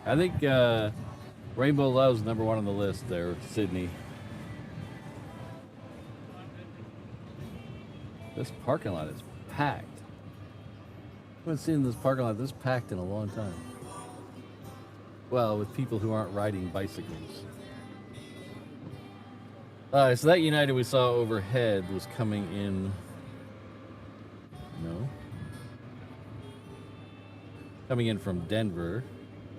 I think Rainbow Love's #1 on the list there, Sydney. This parking lot is packed. I haven't seen this parking lot this packed in a long time. Well, with people who aren't riding bicycles. So that United we saw overhead was coming in. No. Coming in from Denver.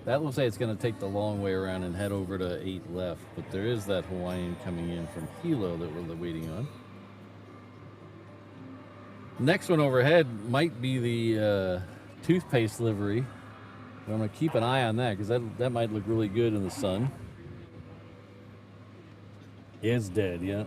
That looks like it's going to take the long way around and head over to 8 left, but there is that Hawaiian coming in from Hilo that we're waiting on. Next one overhead might be the toothpaste livery. But I'm going to keep an eye on that because that might look really good in the sun. It's dead, yeah.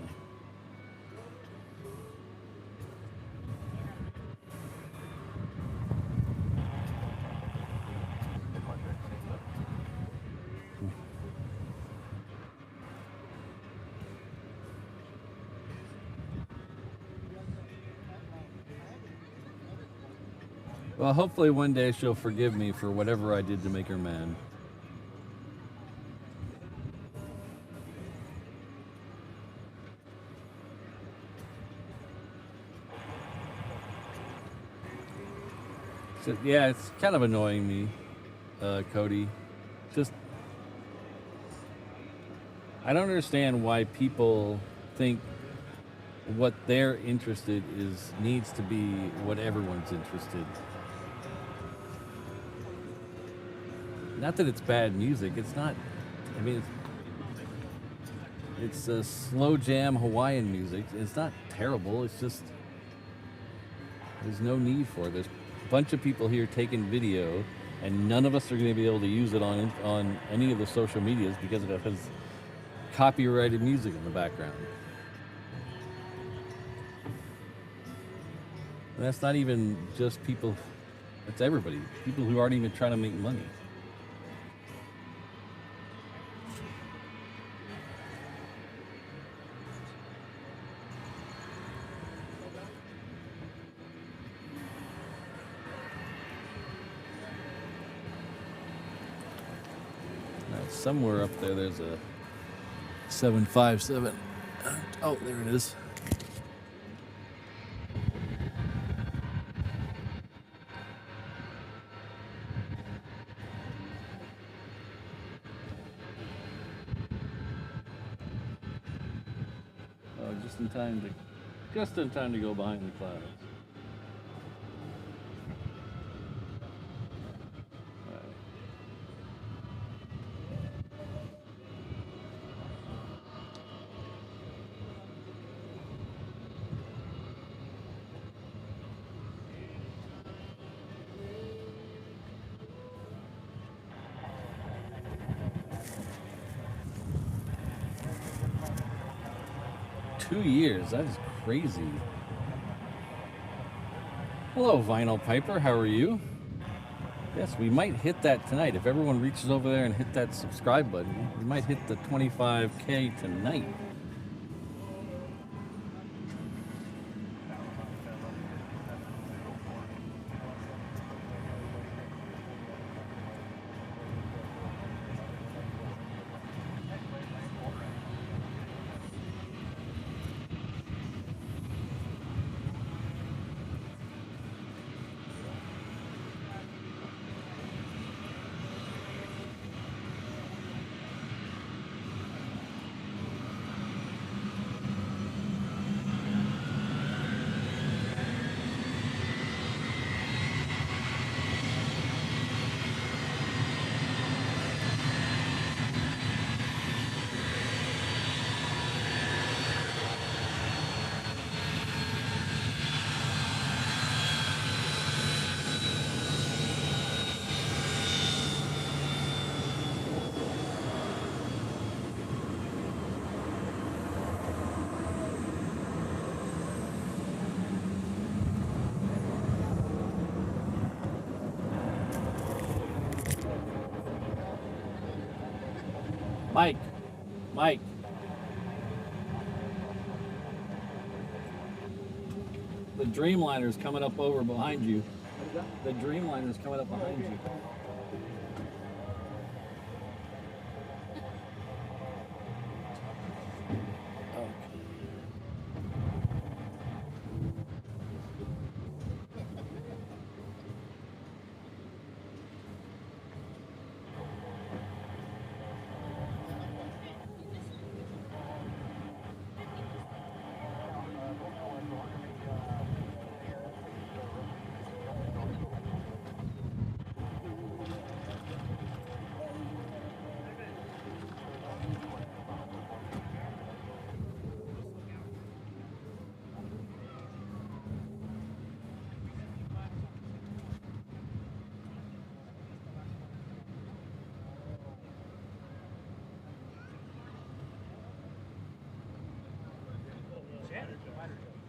Well, hopefully one day she'll forgive me for whatever I did to make her mad. So, yeah, it's kind of annoying me, Cody. Just, I don't understand why people think what they're interested is needs to be what everyone's interested. Not that it's bad music. It's not. I mean, it's a slow jam Hawaiian music. It's not terrible. It's just there's no need for it. There's a bunch of people here taking video, and none of us are going to be able to use it on any of the social medias because it has copyrighted music in the background. And that's not even just people. That's everybody. People who aren't even trying to make money. Somewhere up there, there's a 757. Oh, there it is. Oh, just in time to go behind the clouds. Two years, that is crazy. Hello, Vinyl Piper, how are you? Yes, we might hit that tonight. If everyone reaches over there and hit that subscribe button, we might hit the 25K tonight. Mike. Mike. The Dreamliner's coming up over behind you. The Dreamliner's coming up behind you.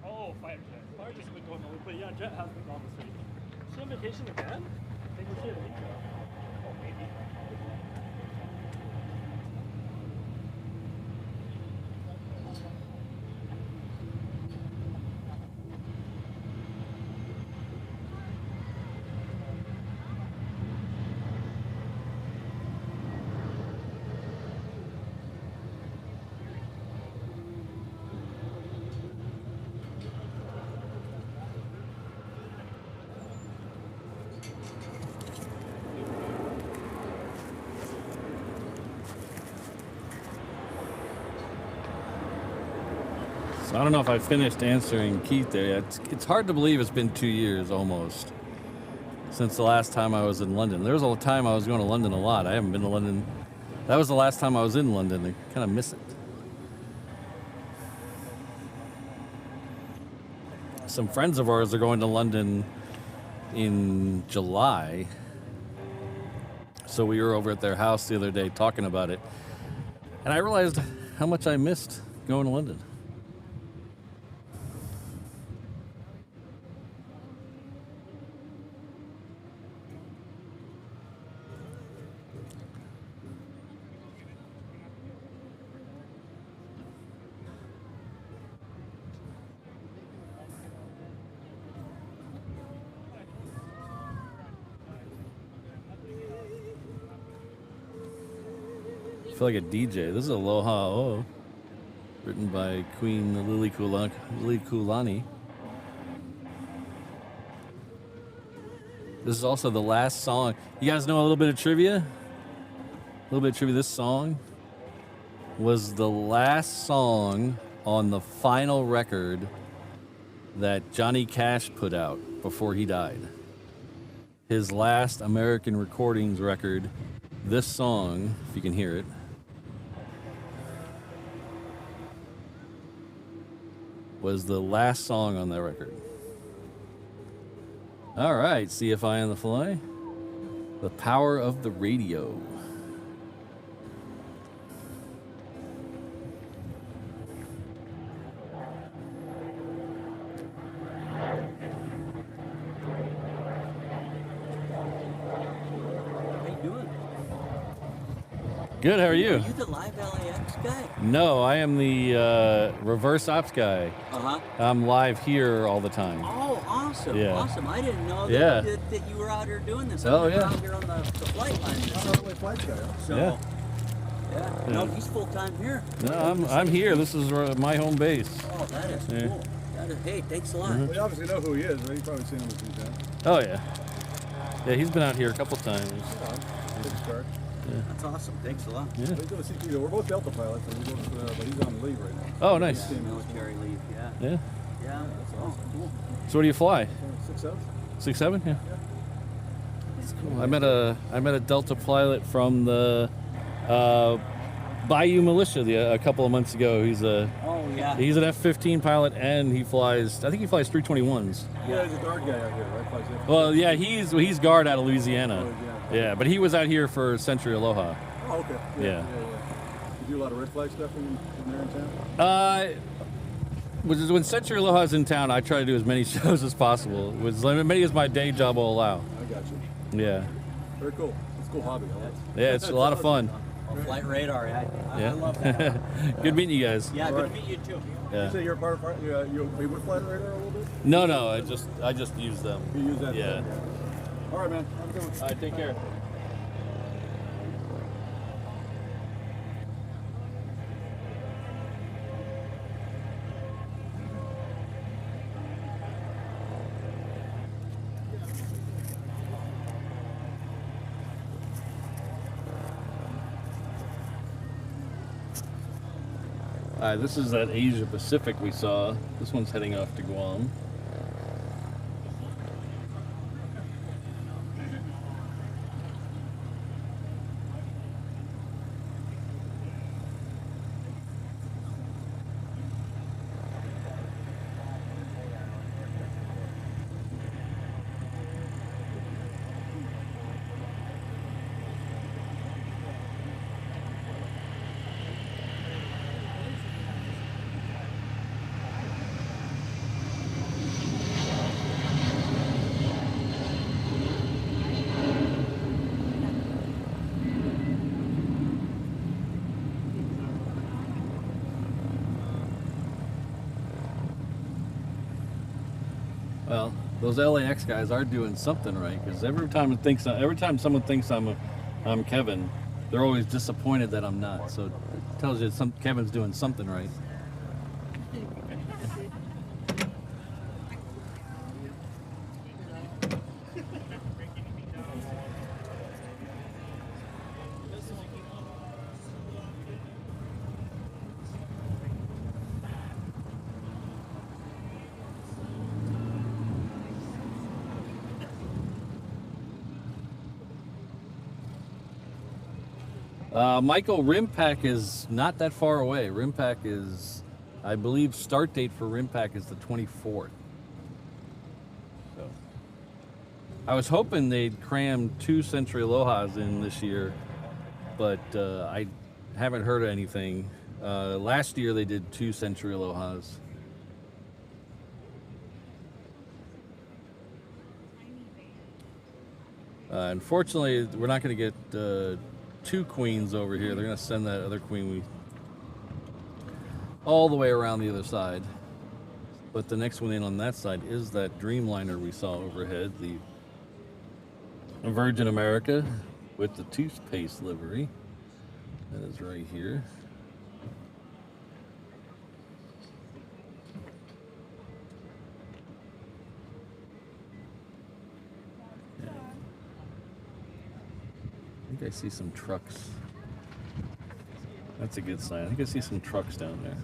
Oh, fighter jet. Fighter jet's been going on, but yeah, jet has been gone this week. Is she on vacation again? I think we're here. Oh, maybe. So I don't know if I finished answering Keith there. It's hard to believe it's been 2 years almost since the last time I was in London. There was a time I was going to London a lot. I haven't been to London. That was the last time I was in London. I kind of miss it. Some friends of ours are going to London in July. So we were over at their house the other day talking about it. And I realized how much I missed going to London. I feel like a DJ. This is Aloha O, written by Queen Lily Kulani. This is also the last song. You guys know a little bit of trivia? A little bit of trivia. This song was the last song on the final record that Johnny Cash put out before he died. His last American recordings record. This song, if you can hear it, was the last song on that record. All right, CFI on the fly. The power of the radio. Good, how are you? Are you the live LAX guy? No, I am the reverse ops guy. Uh-huh. I'm live here all the time. Oh, awesome. Yeah. Awesome. I didn't know Yeah. that you were out here doing this. Oh, I'm yeah. out here on the flight line. Flight guy. So, Yeah. yeah. No, he's full-time here. No, I'm here. This is my home base. Oh, that is Yeah. cool. That is, hey, thanks a lot. Well, you obviously know who he is, right? You've probably seen him a few times. Oh, yeah. Yeah, he's been out here a couple times. Good start. That's awesome. Thanks a lot. Yeah. He's doing CPO. We're both Delta pilots, and but he's on leave right now. Oh, nice. Military leave, yeah. Yeah. Yeah, that's awesome. Cool. So where do you fly? 6'7"? 6'7"? Yeah. That's cool. I met a Delta pilot from the Bayou Militia a couple of months ago. He's Oh, yeah. an F-15 pilot, and he flies. I think he flies 321s. Yeah, he's a guard guy out here, right? Flies F-15. Well, yeah, he's guard out of Louisiana. Oh, Yeah, but he was out here for Century Aloha. Oh, okay. Yeah. You do a lot of red flag stuff in there in town? When Century Aloha's in town, I try to do as many shows as possible, as many as my day job will allow. I got you. Yeah. Very cool. It's a cool hobby. I like it. Yeah, it's a lot of fun. Flight radar, I Yeah. love that. Good meeting you guys. Yeah, good Alright. to meet you too. Yeah. You say you're part of you'll be with Flight Radar a little bit? No, I just use them. You use that? Yeah. All right, man. Have a good one. All right, take care. This is that Asia Pacific we saw. This one's heading off to Guam. Well, those LAX guys are doing something right, because every time someone thinks I'm Kevin, they're always disappointed that I'm not. So it tells you Kevin's doing something right. Michael, RimPack is not that far away. RimPack is, I believe, start date for RimPack is the 24th. So, I was hoping they'd cram 2 Century Alohas in this year, but I haven't heard anything. Last year they did 2 Century Alohas. Unfortunately, we're not going to get 2 queens over here. They're going to send that other queen all the way around the other side. But the next one in on that side is that Dreamliner we saw overhead, the Virgin America with the toothpaste livery. That is right here. I think I see some trucks. That's a good sign. I think I see some trucks down there.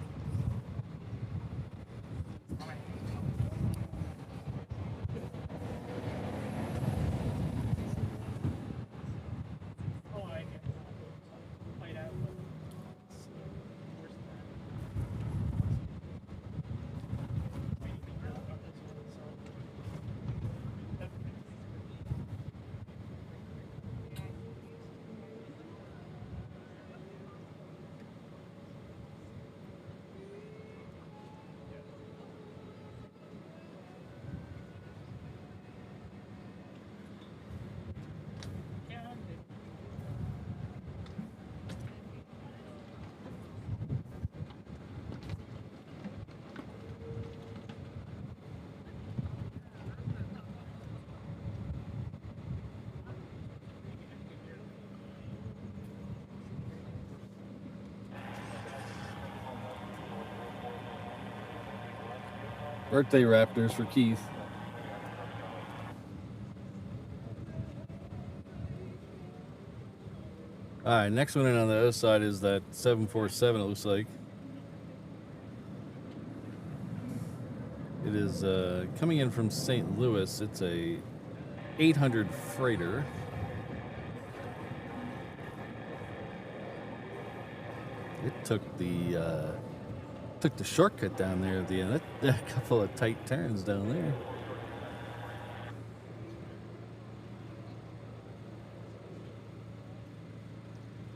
Birthday Raptors for Keith. All right, next one in on the other side is that 747, it looks like. It is coming in from St. Louis. It's a 800 freighter. It took the shortcut down there at the end. A couple of tight turns down there.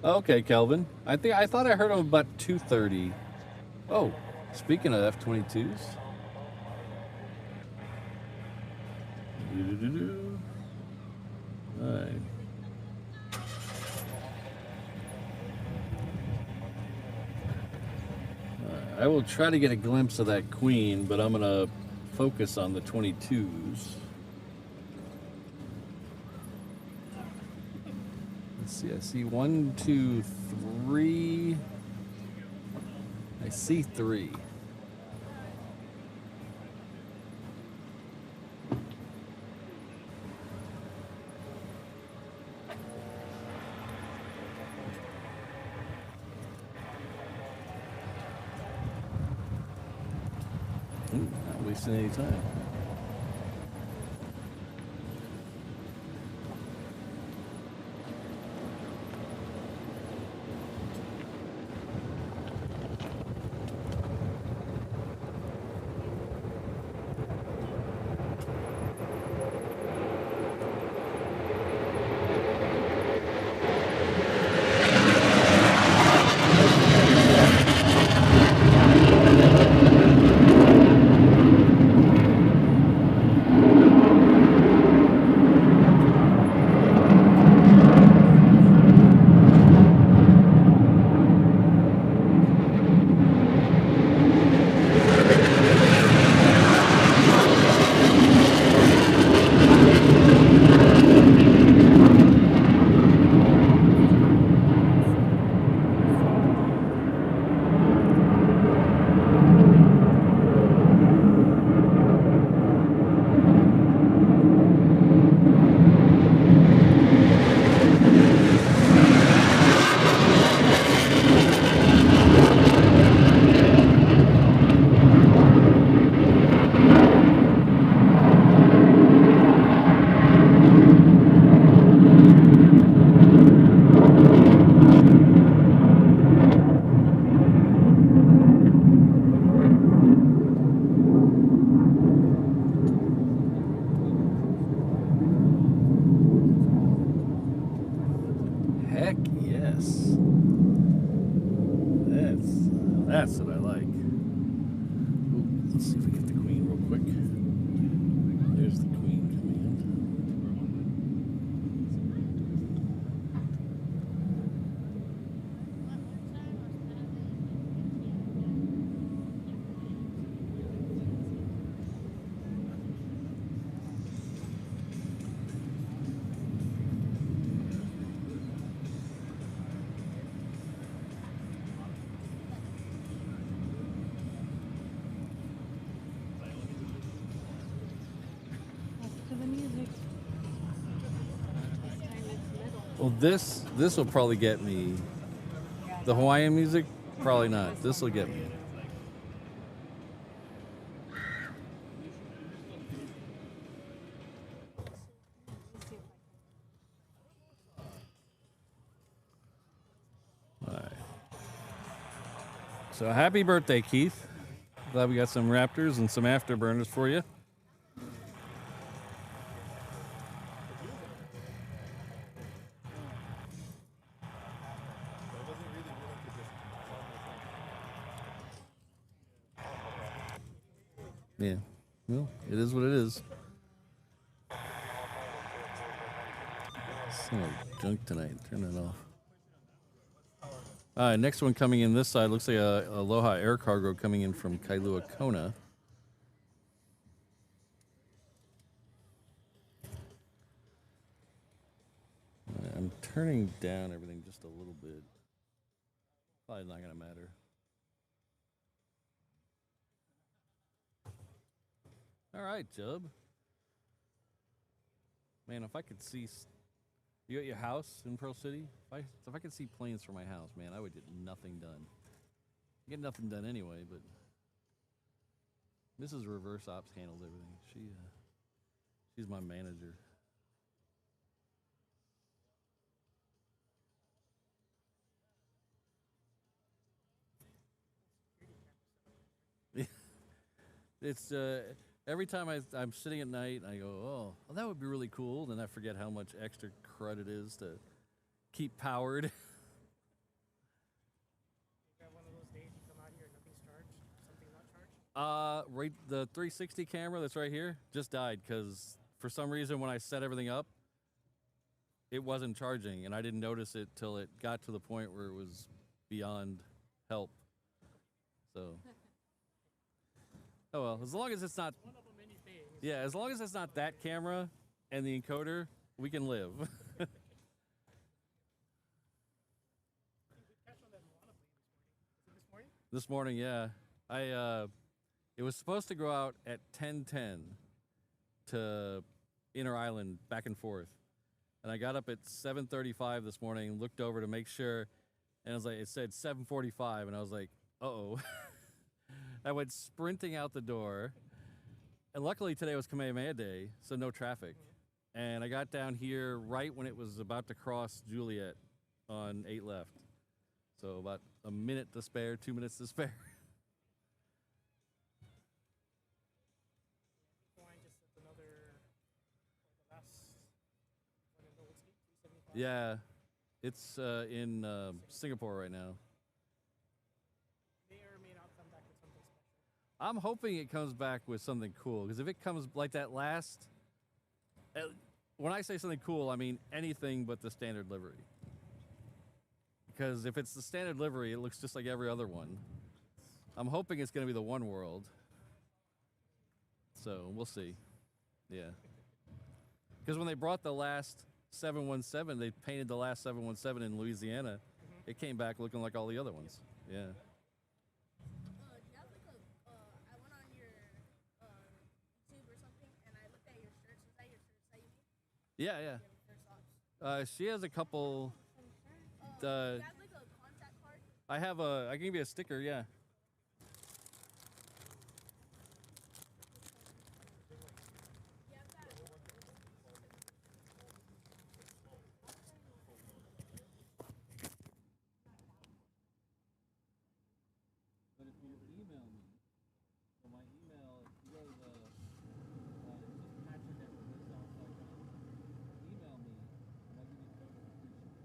Okay, Kelvin. I thought I heard him about 2:30. Oh, speaking of F-22s. All right. I will try to get a glimpse of that Queen, but I'm gonna focus on the 22s. Let's see, I see 1, 2, 3. I see 3. Not wasting any time. That's what I like. Ooh, let's see if we get the Queen real quick. There's the Queen coming in. Well, this will probably get me. The Hawaiian music, probably not. This will get me. All right. So happy birthday, Keith. Glad we got some Raptors and some afterburners for you. Yeah, well, it is what it is. So junk tonight. Turn it off. All right, next one coming in this side looks like a Aloha Air Cargo coming in from Kailua Kona. Right, I'm turning down everything just a little bit. Probably not gonna matter. All right, Jub. Man, if I could see, you at your house in Pearl City? If I could see planes from my house, man, I would get nothing done. Get nothing done anyway, but Mrs. Reverse Ops handles everything. She's my manager. It's every time I'm sitting at night and I go, oh, well, that would be really cool. Then I forget how much extra crud it is to keep powered. You got one of those days you come out here and nothing's charged? Something's not charged? Right, the 360 camera that's right here just died because for some reason when I set everything up, it wasn't charging, and I didn't notice it till it got to the point where it was beyond help. So, oh well, as long as it's not, One of the many things. yeah, as long as it's not that camera and the encoder, we can live. We catch one that Moana played this morning. Is it this morning? This morning, yeah, it was supposed to go out at 10:10 to Inner Island back and forth, and I got up at 7:35 this morning, looked over to make sure, and I was like, it said 7:45, and I was like, uh-oh. I went sprinting out the door, and luckily today was Kamehameha Day, so no traffic. And I got down here right when it was about to cross Juliet on 8 left. So about a minute to spare, 2 minutes to spare. Hawaiian just did another, the last one in the old skate, 375. Yeah, it's in Singapore right now. May or may not come back with something special. I'm hoping it comes back with something cool, because if it comes like that last, when I say something cool, I mean anything but the standard livery. Because if it's the standard livery, it looks just like every other one. I'm hoping it's going to be the One World. So we'll see. Yeah. Because when they brought the last 717, they painted the last 717 in Louisiana. It came back looking like all the other ones. Yeah. Do you have like I went on your YouTube or something and I looked at your shirts. Was that your shirts that you made? Yeah, yeah. You have your first socks. She has a couple. Do you have like a contact card? I can give you a sticker, yeah. You have that? But if you email me, so my email, if you go to the, just patrick@reverseops.com, email me, and I'll give you a code for free shipping.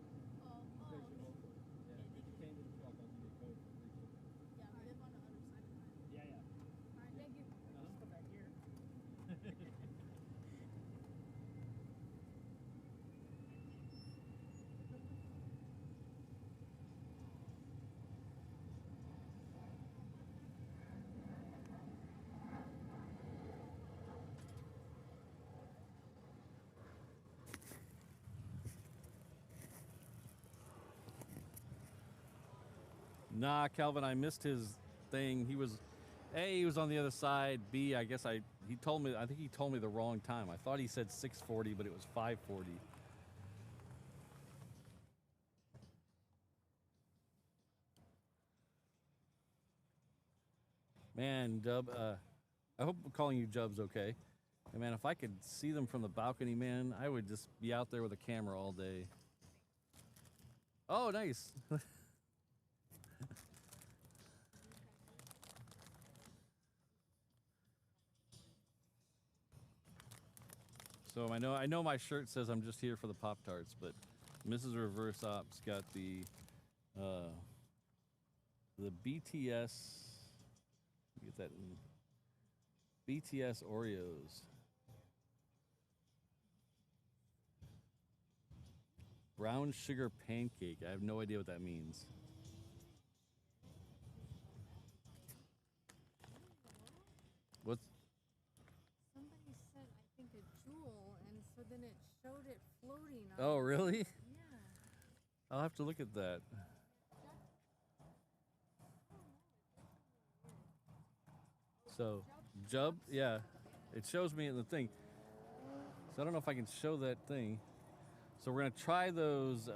Because you're local. Yeah, if you came to the truck, I'll give you a code for free shipping. Yeah, I live on the other side of mine. Yeah, yeah. Alright, thank you. Just come back here. Nah, Calvin, I missed his thing. He was, A, he was on the other side. B, I guess I think he told me the wrong time. I thought he said 6:40, but it was 5:40. Man, Dub, I hope calling you Jub's okay. And man, if I could see them from the balcony, man, I would just be out there with a camera all day. Oh, nice. So I know my shirt says I'm just here for the Pop-Tarts, but Mrs. Reverse Ops got the BTS. Get that in BTS Oreos. Brown sugar pancake. I have no idea what that means. What's Somebody said, I think, a jewel, and so then it showed it floating. Oh, really? Yeah. I'll have to look at that. So, Jub, yeah, it shows me in the thing. So I don't know if I can show that thing. So we're gonna try those.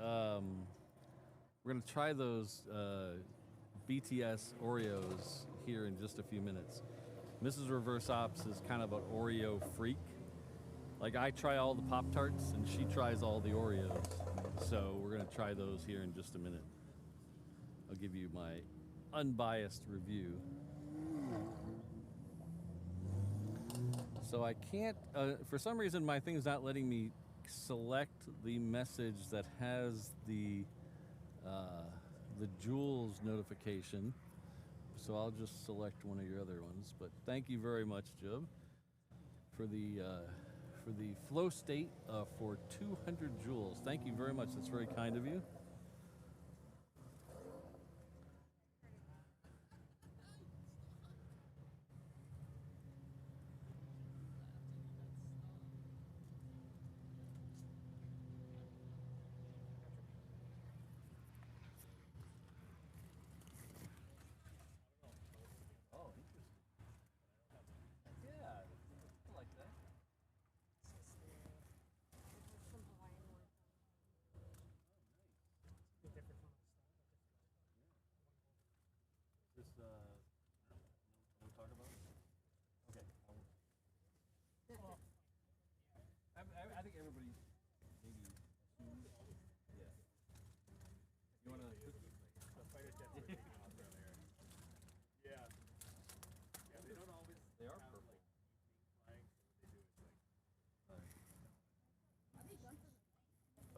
BTS Oreos here in just a few minutes. Mrs. Reverse Ops is kind of an Oreo freak. Like I try all the Pop-Tarts and she tries all the Oreos. So we're gonna try those here in just a minute. I'll give you my unbiased review. So I can't, for some reason my thing's not letting me select the message that has the Jules notification. So I'll just select one of your other ones. But thank you very much, Jub, for the flow state for 200 joules. Thank you very much. That's very kind of you.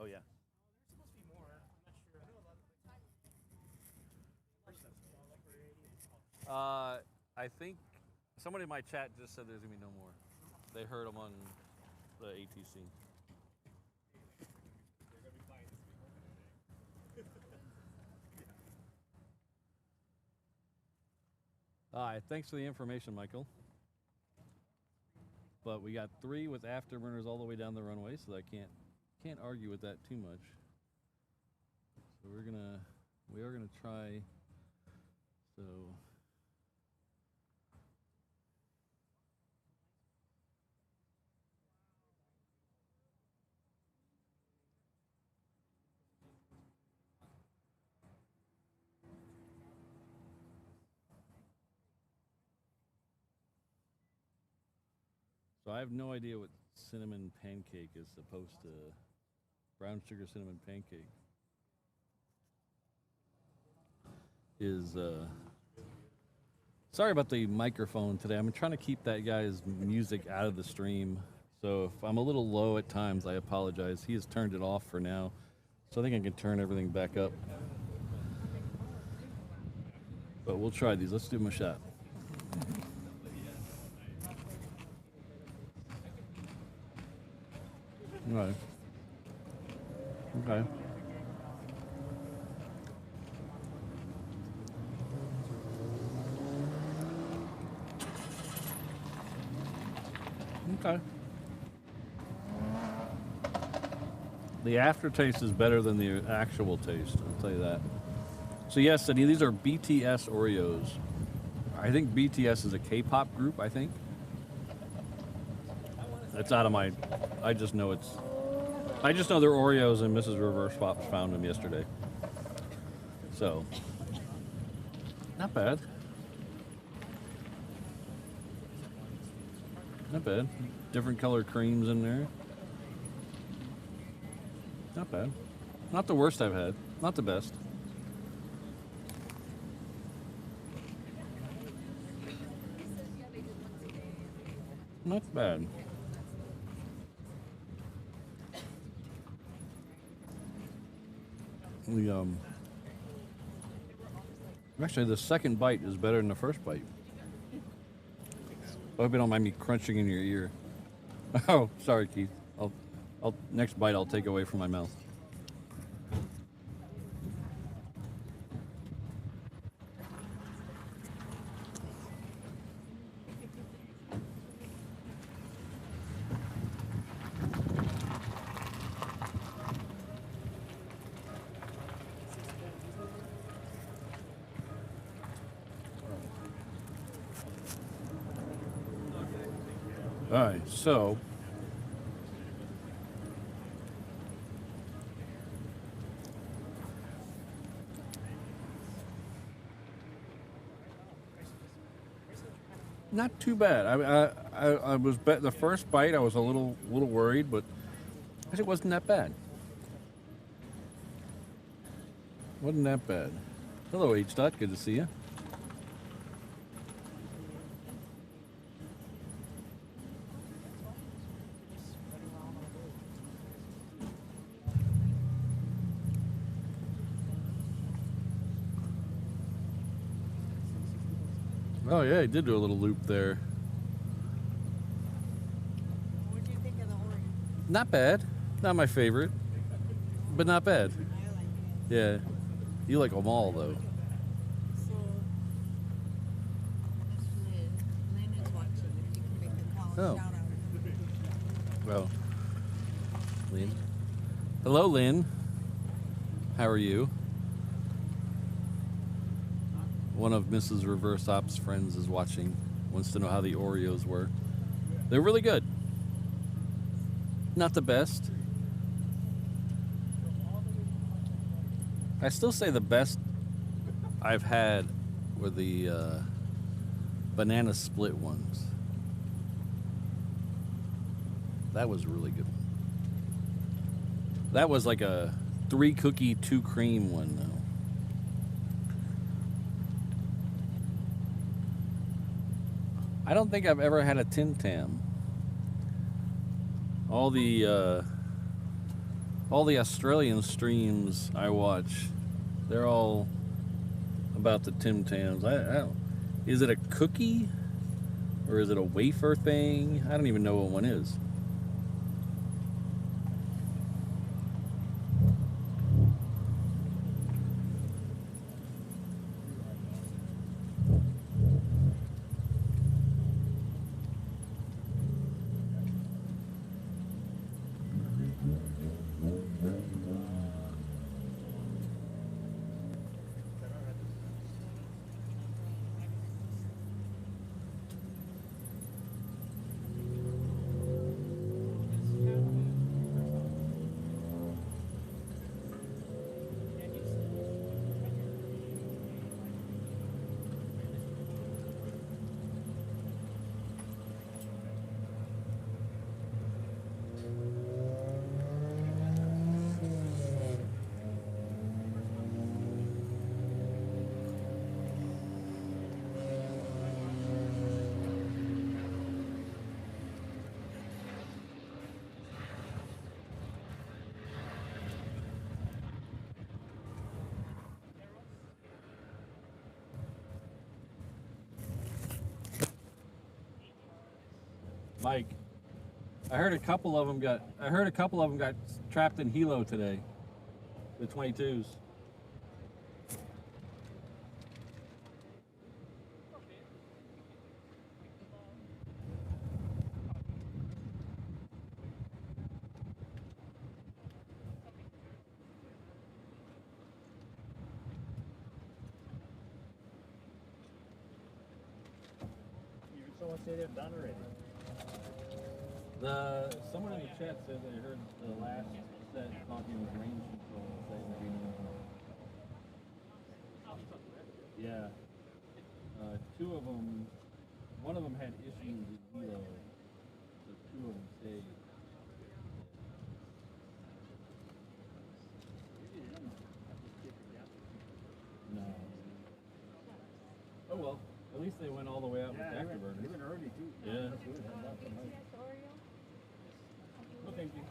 Oh yeah. There's supposed to be more. I'm not sure. I know a lot of I think somebody in my chat just said there's gonna be no more. They heard them on the ATC. All right, thanks for the information, Michael. But we got 3 with afterburners all the way down the runway, so I can't argue with that too much. So we are gonna try. So. So I have no idea what cinnamon pancake is supposed to, brown sugar cinnamon pancake is, sorry about the microphone today. I'm trying to keep that guy's music out of the stream. So if I'm a little low at times, I apologize. He has turned it off for now. So I think I can turn everything back up. But we'll try these. Let's do them a shot. Right. Okay. Okay. The aftertaste is better than the actual taste, I'll tell you that. So yes, Cindy, these are BTS Oreos. I think BTS is a K-pop group, I think. It's out of my, I just know they're Oreos and Mrs. Reverse Pops found them yesterday. So, not bad. Not bad. Different color creams in there. Not bad. Not the worst I've had. Not the best. Not bad. Actually, the second bite is better than the first bite. I hope you don't mind me crunching in your ear. Oh, sorry, Keith. I'll next bite I'll take away from my mouth. All right, so not too bad. I was the first bite I was a little worried, but it wasn't that bad. Wasn't that bad. Hello, H. Dot. Good to see you. Oh yeah, he did do a little loop there. What do you think of the Oreo? Not bad. Not my favorite, but not bad. I like it. Yeah. You like them all though. So, Lynn is watching. If you can make the call, Oh. shout out. Well, Lynn. Hello, Lynn. How are you? One of Mrs. Reverse Ops' friends is watching. Wants to know how the Oreos were. They're really good. Not the best. I still say the best I've had were the banana split ones. That was a really good one. That was like a 3 cookie, 2 cream one though. I don't think I've ever had a Tim Tam. All the all the Australian streams I watch, they're all about the Tim Tams. I don't, is it a cookie or is it a wafer thing? I don't even know what one is. Mike, I heard a couple of them got trapped in helo today. The 22s. Someone say they're done already. Someone in the chat said they heard the last set talking with range control. Yeah. Two of them, one of them had issues with helo, so two of them stayed. No. Oh well, at least they went all the way out with afterburners. They went early too. Yeah. That's good. Oh, thank you.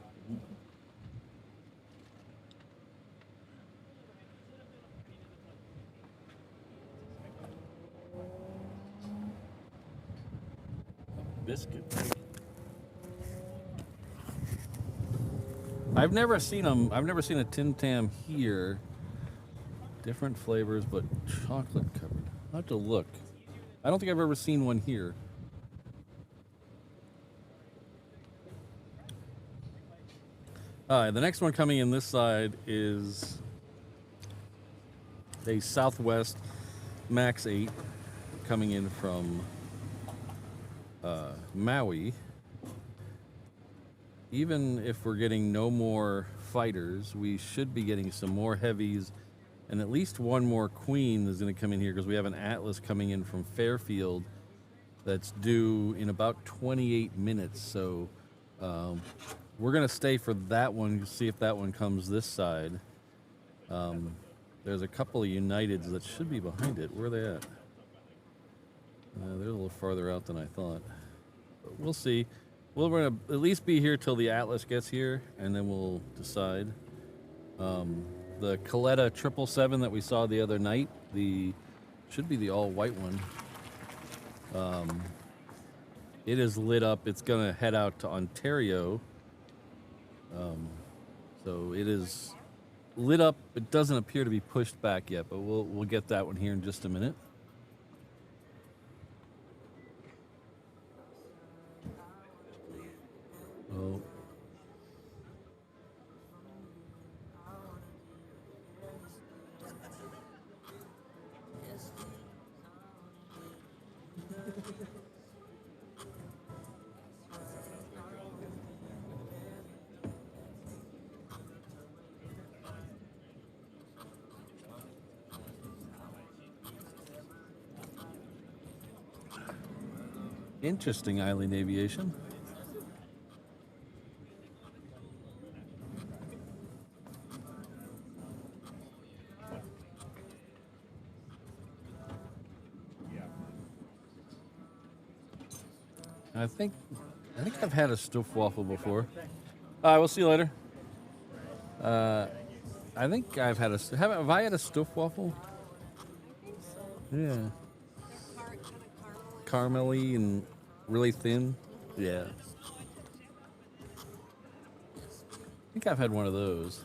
Biscuit. I've never seen them. I've never seen a Tim Tam here. Different flavors, but chocolate covered. I'll have to look. I don't think I've ever seen one here. The next one coming in this side is a Southwest Max 8 coming in from Maui. Even if we're getting no more fighters, we should be getting some more heavies and at least one more Queen is going to come in here because we have an Atlas coming in from Fairfield that's due in about 28 minutes. So we're going to stay for that one, see if that one comes this side. There's a couple of Uniteds that should be behind it. Where are they at? They're a little farther out than I thought. But we'll see. We're going to at least be here till the Atlas gets here, and then we'll decide. The Coletta 777 that we saw the other night, should be the all-white one. It is lit up. It's going to head out to Ontario. So it is lit up. It doesn't appear to be pushed back yet, but we'll get that one here in just a minute. Oh. Interesting, Eileen Aviation. I think I've had a Stoufwafel before. All right, we'll see you later. I think I've had have I had a stuffed waffle? I think so. Yeah. They're kind of caramel. Caramely and really thin. Yeah. I think I've had one of those.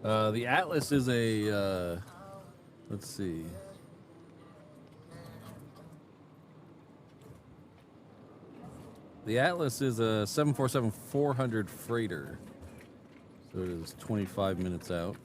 The Atlas is a, let's see. The Atlas is a 747-400 freighter. So it is 25 minutes out.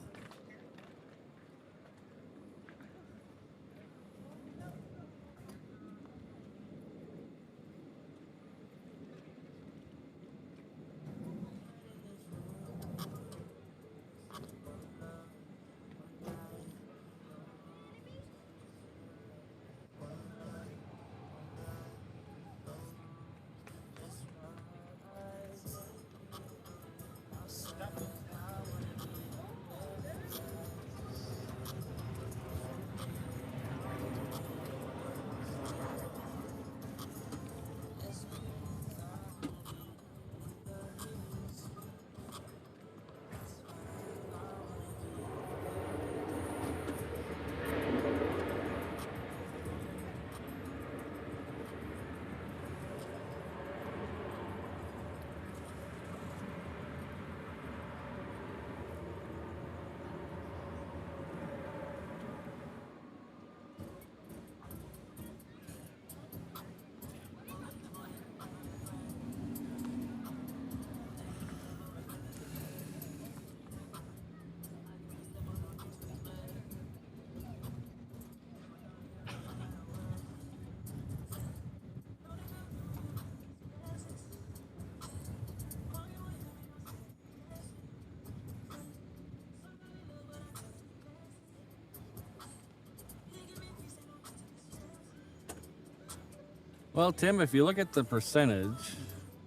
Well, Tim, if you look at the percentage,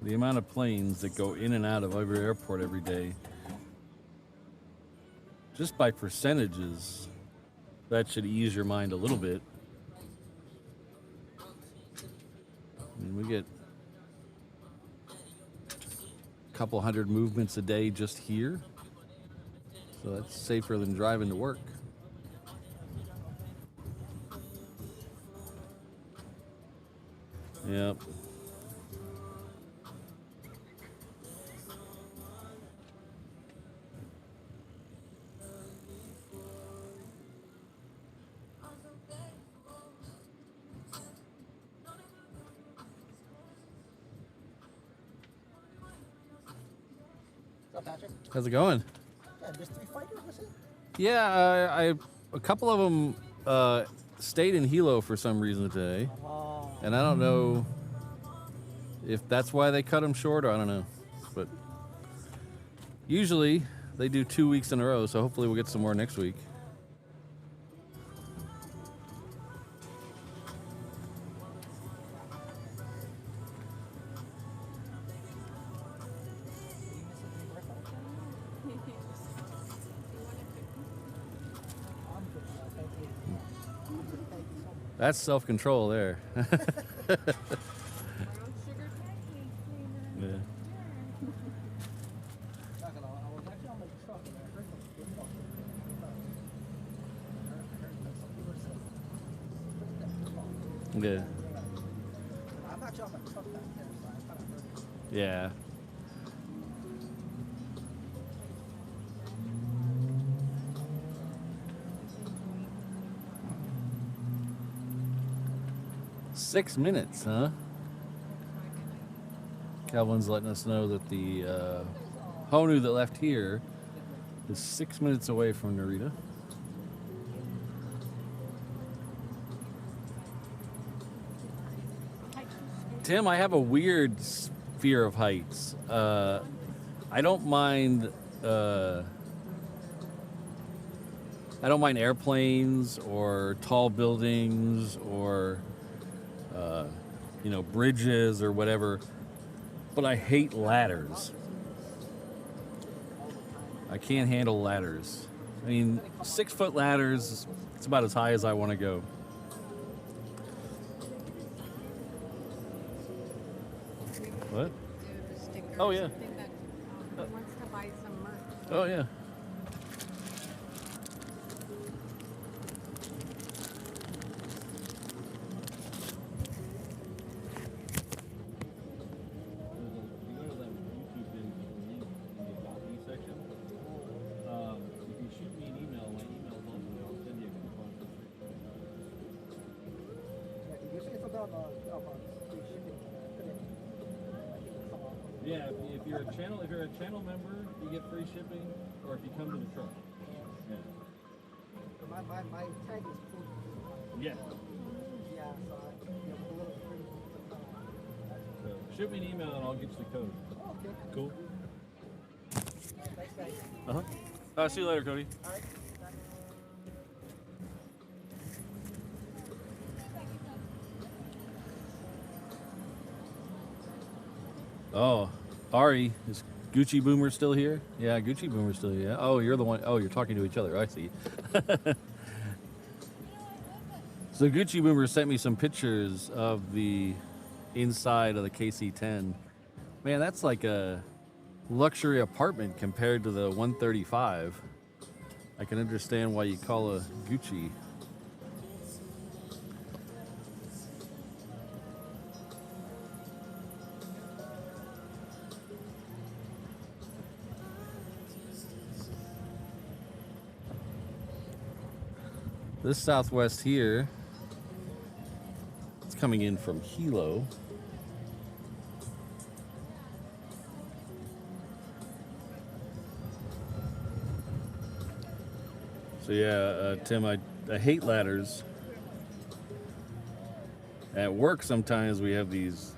the amount of planes that go in and out of every airport every day, just by percentages, that should ease your mind a little bit. I mean, we get a couple hundred movements a day just here, so that's safer than driving to work. Yep. What's up, Patrick? How's it going? Yeah, just 3 fighters, was it? Yeah, a couple of them stayed in Hilo for some reason today. And I don't know if that's why they cut them short, or I don't know. But usually they do 2 weeks in a row, so hopefully we'll get some more next week. That's self-control there. Brown sugar pancake cleaner. Yeah. Not gonna lie, I was actually on my truck and I heard some good fucking Yeah. I'm actually on my truck back there, so I kind of heard it. Yeah. Six minutes, huh? Calvin's letting us know that the Honu that left here is 6 minutes away from Narita. Tim, I have a weird fear of heights. I don't mind airplanes or tall buildings or bridges or whatever, but I hate ladders. I can't handle ladders. I mean, 6-foot ladders, it's about as high as I want to go. What? Oh, yeah. Something that he wants to buy buy some merch. Oh yeah. Yeah, if you're a channel member, you get free shipping, or if you come to the truck. Yeah. My tag is full. Yeah. Yeah, so a little free. So shoot me an email and I'll get you the code. Oh, okay. Cool. Thanks, guys. See you later, Cody. All right. Oh, Ari, is Gucci Boomer still here? Yeah, Gucci Boomer's still here. Oh, you're the one. Oh, you're talking to each other. I see. So Gucci Boomer sent me some pictures of the inside of the KC-10. Man, that's like a luxury apartment compared to the 135. I can understand why you call a Gucci. This Southwest here, it's coming in from Hilo. So yeah, Tim, I hate ladders. At work sometimes we have these,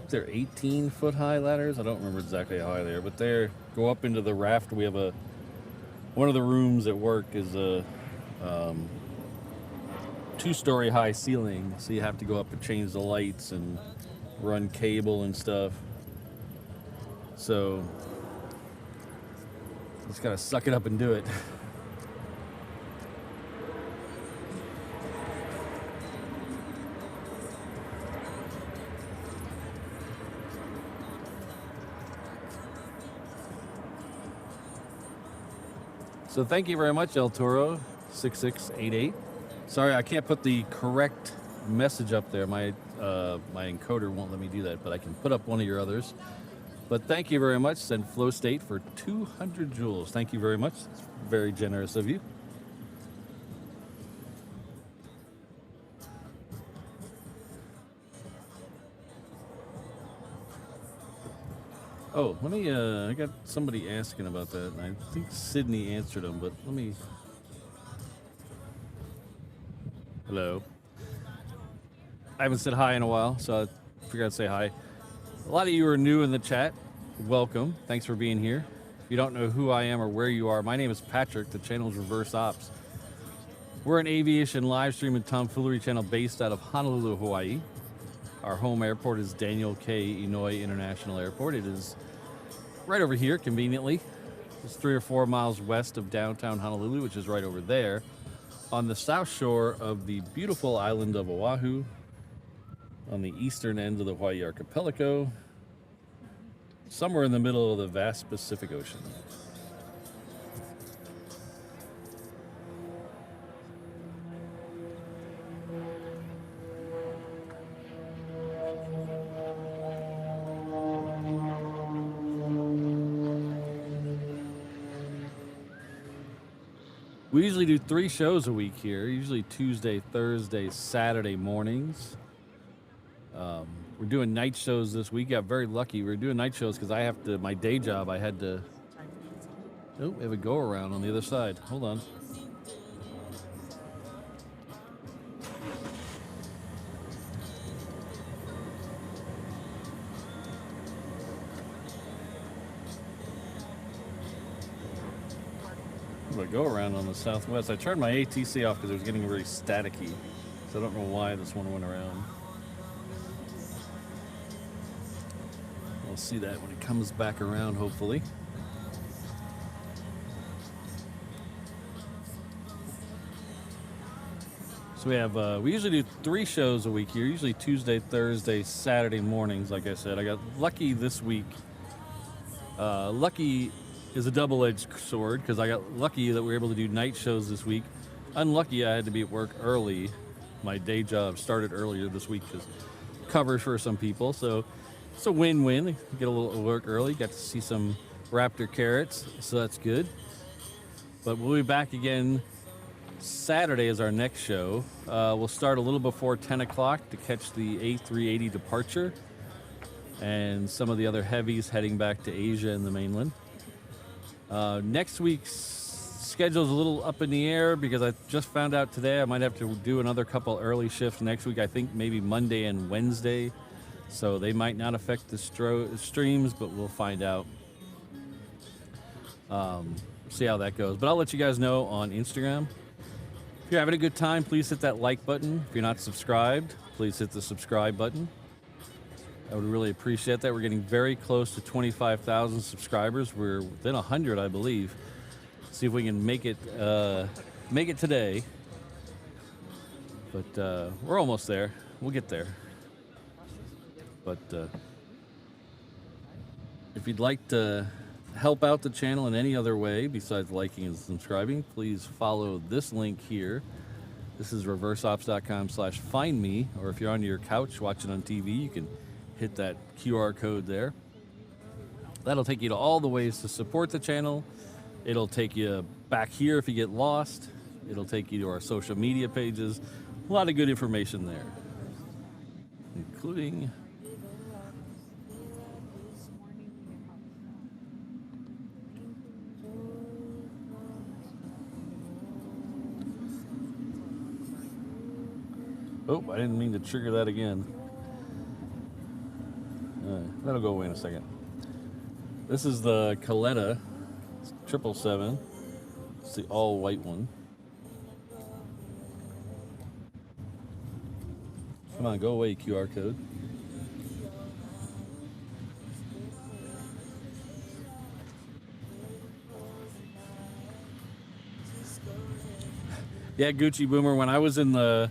they're 18-foot high ladders. I don't remember exactly how high they are, but they go up into the raft. We have one of the rooms at work is a 2-story high ceiling, so you have to go up and change the lights and run cable and stuff. So just gotta suck it up and do it. So thank you very much, El Toro 6688. Sorry, I can't put the correct message up there. My encoder won't let me do that, but I can put up one of your others. But thank you very much, and Flow State for 200 joules. Thank you very much. It's very generous of you. Oh, let me, I got somebody asking about that, and I think Sydney answered them, but let me... Hello. I haven't said hi in a while, so I figured I'd say hi. A lot of you are new in the chat. Welcome. Thanks for being here. If you don't know who I am or where you are, my name is Patrick. The channel is Reverse Ops. We're an aviation live stream and tomfoolery channel based out of Honolulu, Hawaii. Our home airport is Daniel K. Inouye International Airport. It is right over here, conveniently. It's 3 or 4 miles west of downtown Honolulu, which is right over there, on the south shore of the beautiful island of Oahu, on the eastern end of the Hawaii archipelago, somewhere in the middle of the vast Pacific Ocean. We usually do 3 shows a week here, usually Tuesday, Thursday, Saturday mornings. We're doing night shows this week. Got very lucky. We're doing night shows because I have to, my day job, I had to, oh, we have a go around on the other side. Hold on. Go around on the Southwest. I turned my ATC off because it was getting really staticky, so I don't know why this one went around. We'll see that when it comes back around, hopefully. So we have we usually do 3 shows a week here, usually Tuesday, Thursday, Saturday mornings. Like I said, I got lucky this week Lucky is a double-edged sword because I got lucky that we were able to do night shows this week. Unlucky I had to be at work early. My day job started earlier this week because covers for some people. So it's a win-win. Get a little work early. Got to see some raptor carrots, so that's good. But we'll be back again Saturday is our next show. We'll start a little before 10 o'clock to catch the A380 departure and some of the other heavies heading back to Asia and the mainland. Next week's schedule is a little up in the air because I just found out today I might have to do another couple early shifts next week. I think maybe Monday and Wednesday. So they might not affect the streams, but we'll find out. See how that goes. But I'll let you guys know on Instagram. If you're having a good time, please hit that like button. If you're not subscribed, please hit the subscribe button. I would really appreciate that. We're getting very close to 25,000 subscribers. We're within 100, I believe. See if we can make it today. But we're almost there. We'll get there. But if you'd like to help out the channel in any other way besides liking and subscribing, please follow this link here. This is reverseops.com/findme, or if you're on your couch watching on TV, you can hit that QR code there. That'll take you to all the ways to support the channel. It'll take you back here if you get lost. It'll take you to our social media pages. A lot of good information there, including oh, I didn't mean to trigger that again. That'll go away in a second. This is the Coletta 777. It's the all white one. Come on, go away, QR code. Yeah, Gucci Boomer, when I was in the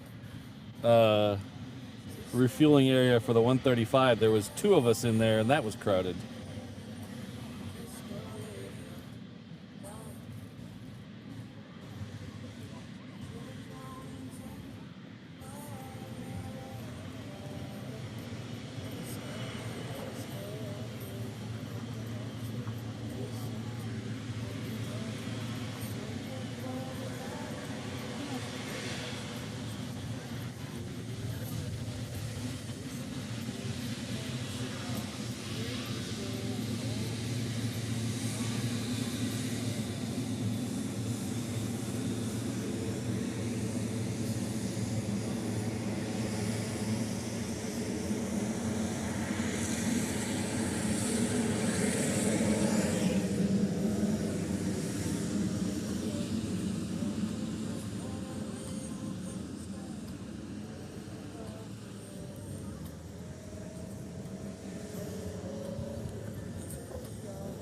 refueling area for the 135, there was 2 of us in there and that was crowded.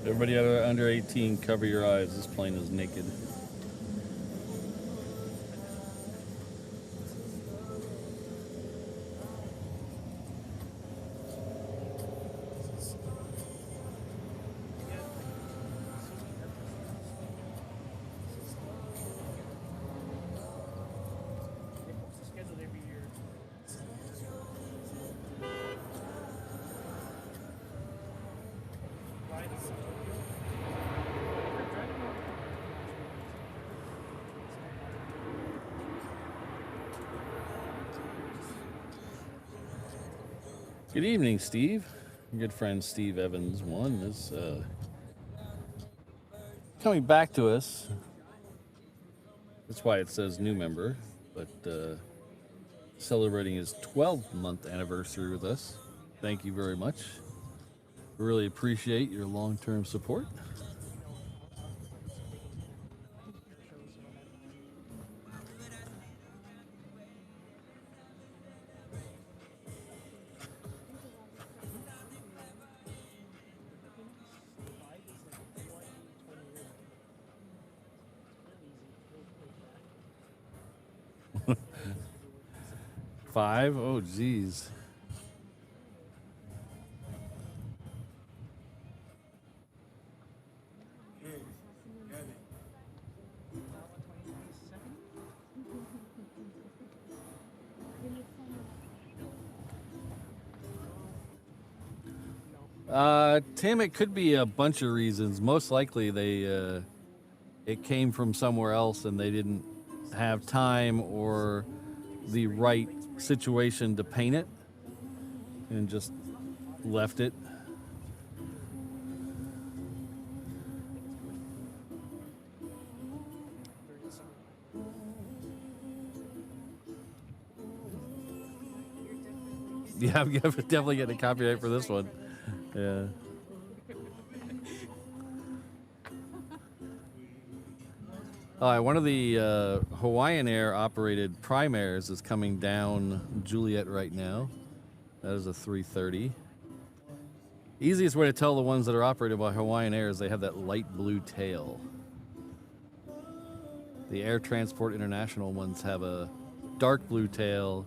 Everybody under 18, cover your eyes. This plane is naked. Good evening, Steve. Good friend Steve Evans one is coming back to us. That's why it says new member, but celebrating his 12-month anniversary with us. Thank you very much. We really appreciate your long-term support. Five? Oh, geez. Tim, it could be a bunch of reasons. Most likely it came from somewhere else and they didn't have time or the right situation to paint it and just left it. Yeah, I'm definitely getting a copyright for this one. Yeah. One of the Hawaiian Air operated Primairs is coming down Juliet right now. That is a 330. Easiest way to tell the ones that are operated by Hawaiian Air is they have that light blue tail. The Air Transport International ones have a dark blue tail.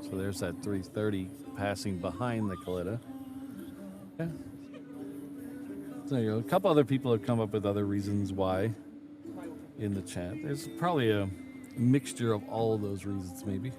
So there's that 330 passing behind the Kalita. Yeah. So there you go. A couple other people have come up with other reasons why in the chat. There's probably a mixture of all of those reasons, maybe.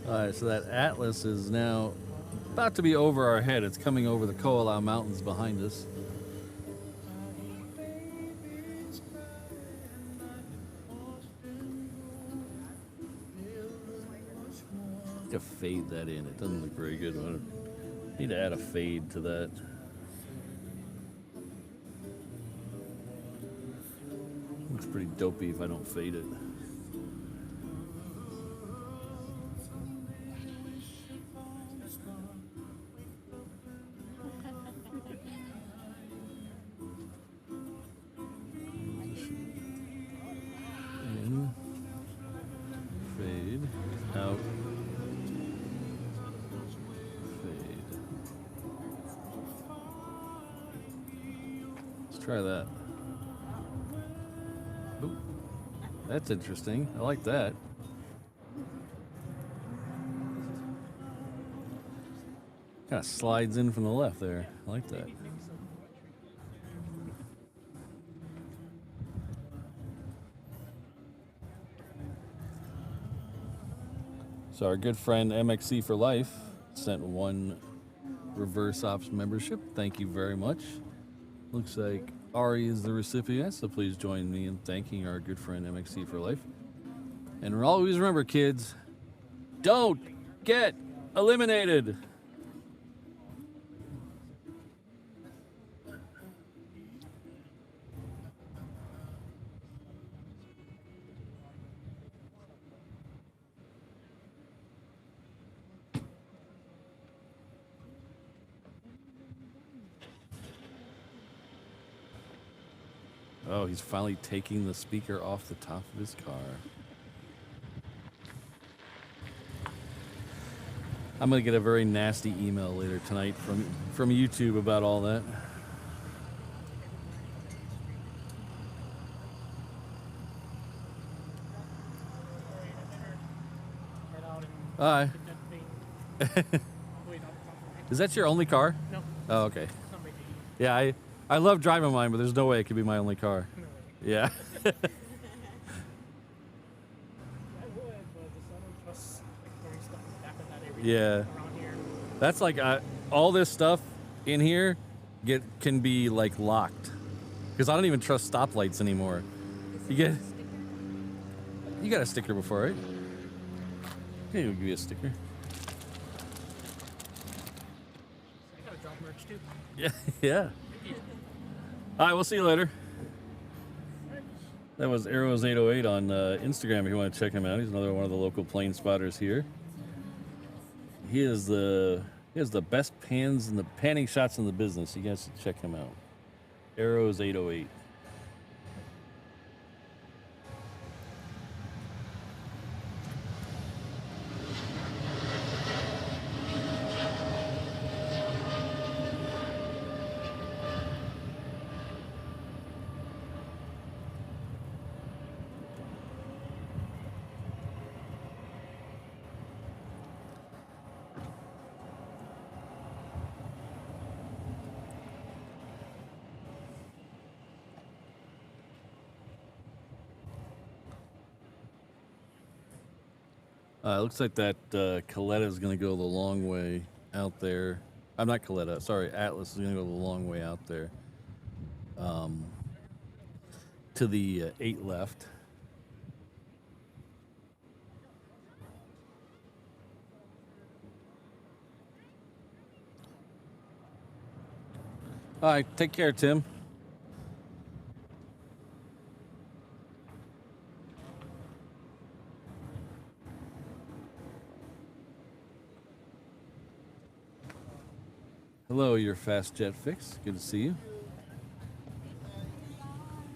All right, so that Atlas is now about to be over our head. It's coming over the Ko'olau Mountains behind us. To fade that in. It doesn't look very good. I need to add a fade to that. Looks pretty dopey if I don't fade it. In, fade, out. Try that. Ooh, that's interesting. I like that. Kind of slides in from the left there. I like that. So our good friend MXC for Life sent one reverse ops membership. Thank you very much. Looks like Ari is the recipient, so please join me in thanking our good friend MXC for Life. And always remember, kids, don't get eliminated. Oh, he's finally taking the speaker off the top of his car. I'm gonna get a very nasty email later tonight from YouTube about all that. Head out and Hi. get that thing. Wait, not Is that your only car? No, Oh, okay. it's not my baby. Yeah, I love driving mine, but there's no way it could be my only car. No way. Yeah. I would, but just I don't trust like, throwing stuff in the back of that area. Yeah. Around here. That's like all this stuff in here can be like locked because I don't even trust stoplights anymore. You got a sticker before, right? Yeah, we'll give you a sticker. I gotta drop merch too. Yeah, yeah. All right, we'll see you later. That was Arrows808 on Instagram if you want to check him out. He's another one of the local plane spotters here. He has the best panning shots in the business. You guys should check him out. Arrows808. It looks like that Coletta is going to go the long way out there. I'm not Coletta, sorry. Atlas is going to go the long way out there. To the 8 left. All right, take care, Tim. Hello, your fast jet fix. Good to see you.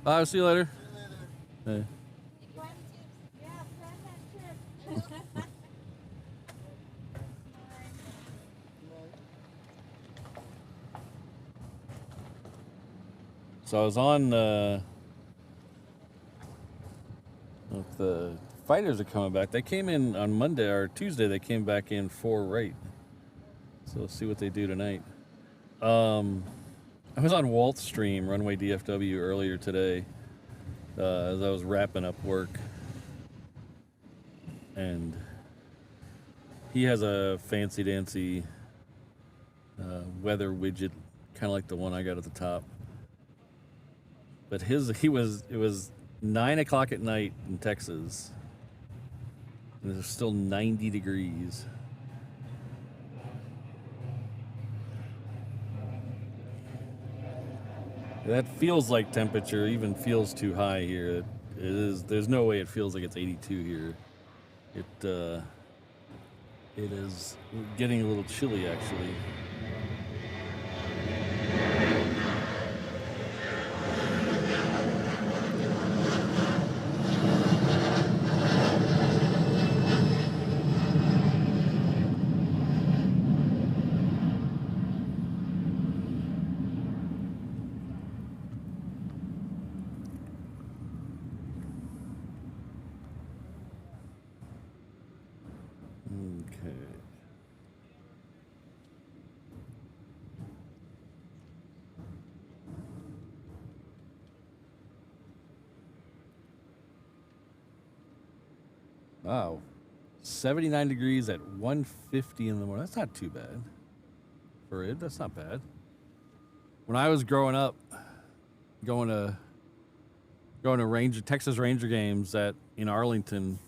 I'll see you later. Hey. So I was on the fighters are coming back. They came in on Monday or Tuesday. They came back in 4 right. So let's see what they do tonight. I was on Walt's stream, Runway DFW, earlier today as I was wrapping up work. And he has a fancy-dancy weather widget, kind of like the one I got at the top. But it was 9 o'clock at night in Texas, and there's still 90 degrees. That feels like temperature, even feels too high here. It is. There's no way it feels like it's 82 here. It is getting a little chilly, actually. Wow, 79 degrees at 1:50 in the morning. That's not too bad for it. That's not bad. When I was growing up, going to Texas Ranger games in Arlington.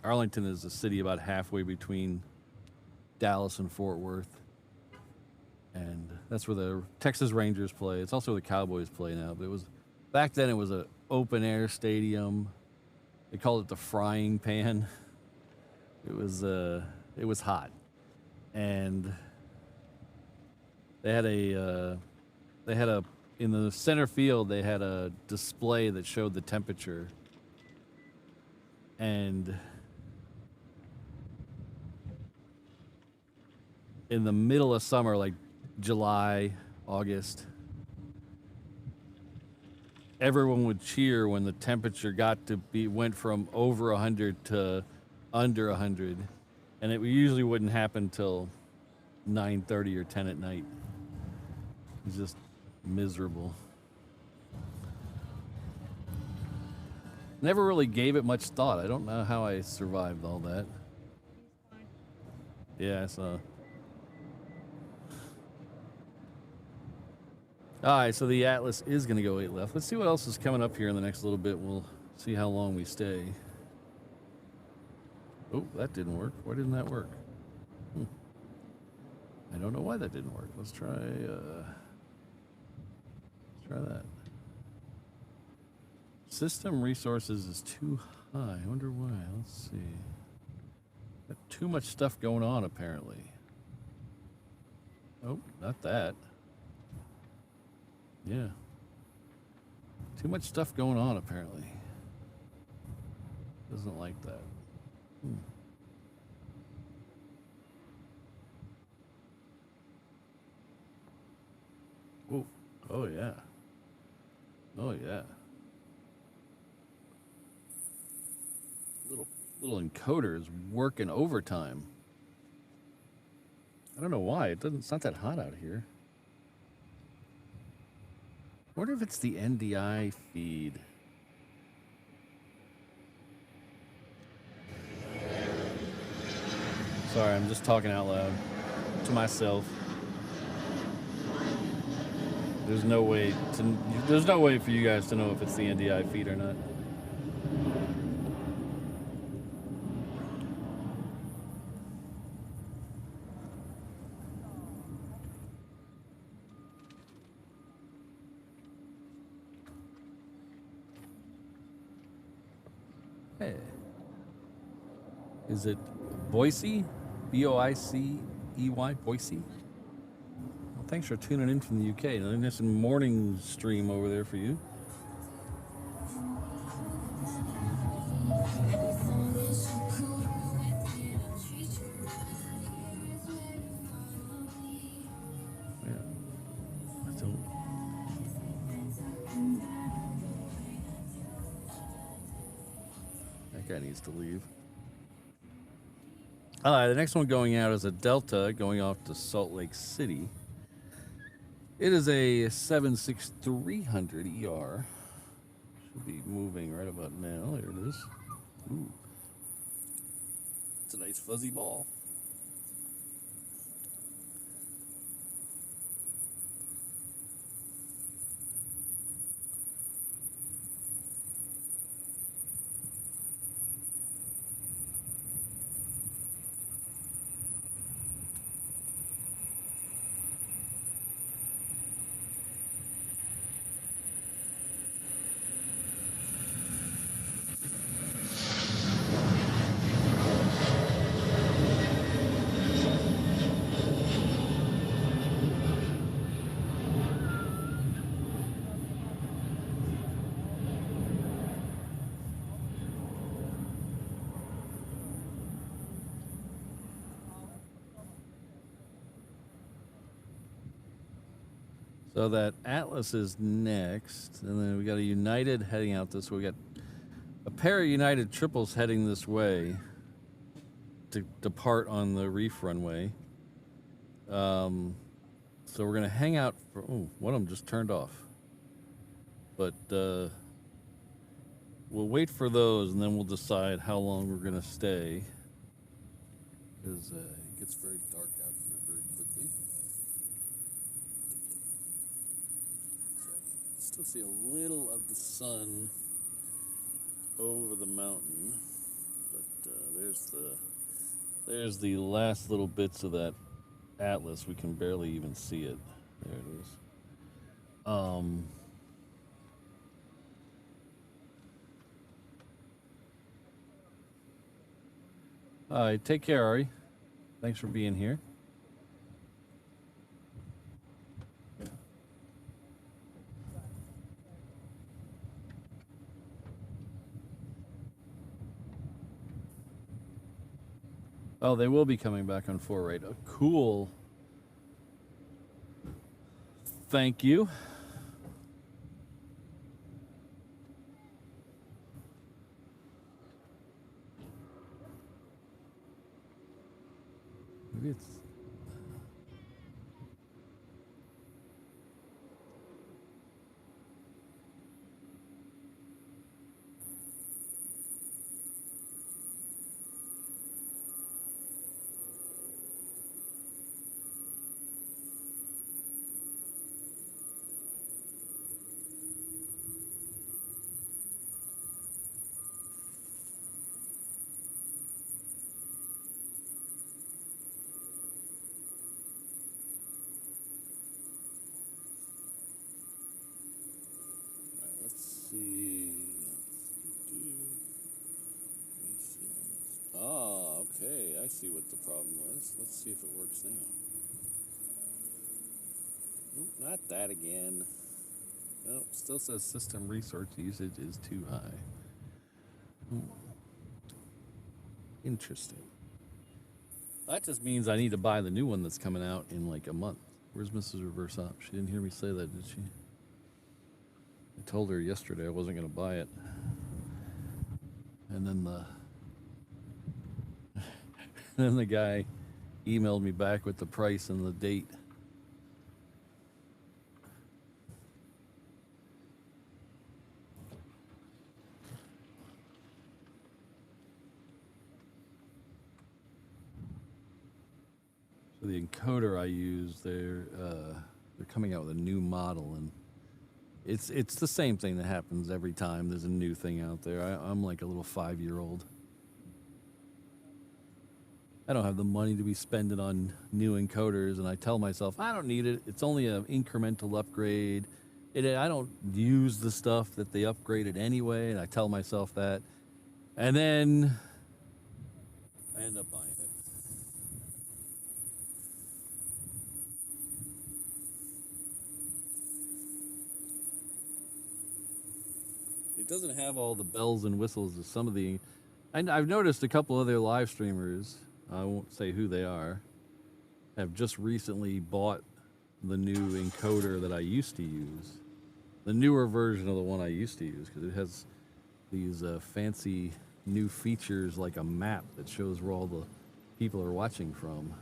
Arlington is a city about halfway between Dallas and Fort Worth, and that's where the Texas Rangers play. It's also where the Cowboys play now. But back then it was an open air stadium. They called it the frying pan. It was hot, and they had a in the center field, they had a display that showed the temperature. And in the middle of summer, like July, August, everyone would cheer when the temperature went from over 100 to under 100, and it usually wouldn't happen till 9:30 or 10 at night. It's just miserable. Never really gave it much thought. I don't know how I survived all that. Yeah, I saw. All right, so the Atlas is going to go 8 left. Let's see what else is coming up here in the next little bit. We'll see how long we stay. Oh, that didn't work. Why didn't that work? I don't know why that didn't work. Let's try that. System resources is too high. I wonder why. Let's see. Got too much stuff going on, apparently. Oh, not that. Yeah. Too much stuff going on, apparently. Doesn't like that. Oh, oh yeah. Oh yeah. Little encoder is working overtime. I don't know why. It's not that hot out here. I wonder if it's the NDI feed. Sorry, I'm just talking out loud to myself. There's no way for you guys to know if it's the NDI feed or not. Hey. Is it Boise? B-O-I-C-E-Y? Boise? Well, thanks for tuning in from the UK. There's some morning stream over there for you. That guy needs to leave. The next one going out is a Delta going off to Salt Lake City. It is a 76300 ER. Should be moving right about now. There it is. Ooh. It's a nice fuzzy ball. So that Atlas is next, and then we got a United heading out this way. We got a pair of United triples heading this way to depart on the reef runway. So we're gonna hang out for. Oh, one of them just turned off. But we'll wait for those, and then we'll decide how long we're gonna stay. Because it gets very dark out here very quickly. Still see a little of the sun over the mountain, but there's the last little bits of that Atlas. We can barely even see it. There it is. All right, take care, Ari. Thanks for being here. Oh, they will be coming back on 4, right? Oh, cool. Thank you. Maybe it's... Ah, okay. I see what the problem was. Let's see if it works now. Nope, not that again. Nope, still says system resource usage is too high. Interesting. That just means I need to buy the new one that's coming out in like a month. Where's Mrs. Reverse Op? She didn't hear me say that, did she? I told her yesterday I wasn't going to buy it. And then the guy emailed me back with the price and the date. So the encoder I use, they're coming out with a new model, and it's the same thing that happens every time there's a new thing out there. I'm like a little 5-year-old. I don't have the money to be spending on new encoders, and I tell myself I don't need it. It's only an incremental upgrade. I don't use the stuff that they upgraded anyway, and I tell myself that. And then I end up buying it. It doesn't have all the bells and whistles of some of the... And I've noticed a couple other live streamers, I won't say who they are, have just recently bought the new encoder that I used to use. The newer version of the one I used to use, because it has these fancy new features like a map that shows where all the people are watching from.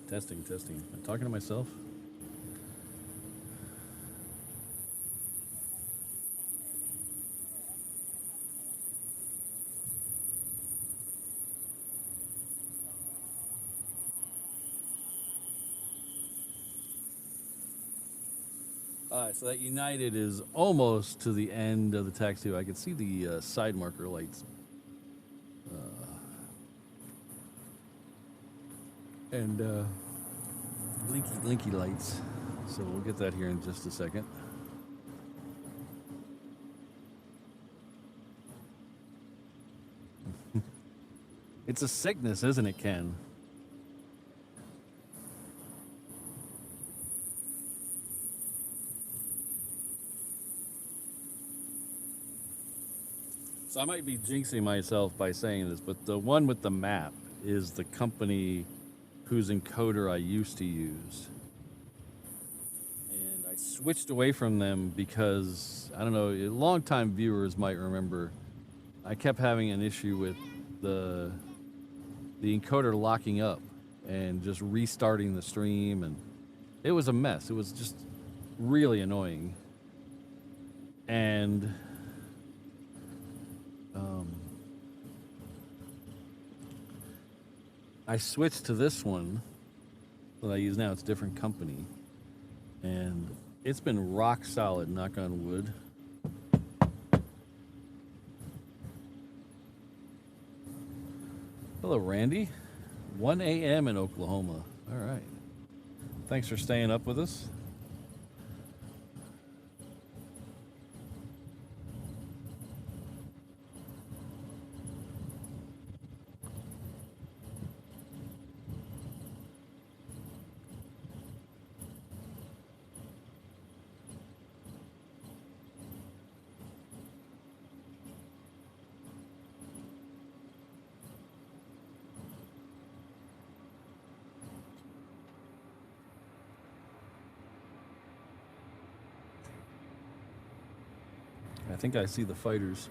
Testing. I'm talking to myself. Alright, so that United is almost to the end of the taxi. I can see the side marker lights. And blinky lights. So we'll get that here in just a second. It's a sickness, isn't it, Ken? So I might be jinxing myself by saying this, but the one with the map is the company whose encoder I used to use. And I switched away from them because, I don't know, longtime viewers might remember, I kept having an issue with the encoder locking up and just restarting the stream, and it was a mess. It was just really annoying. And I switched to this one that I use now. It's a different company, and it's been rock solid, knock on wood. Hello, Randy. 1 a.m. in Oklahoma. All right. Thanks for staying up with us. think I see the fighters.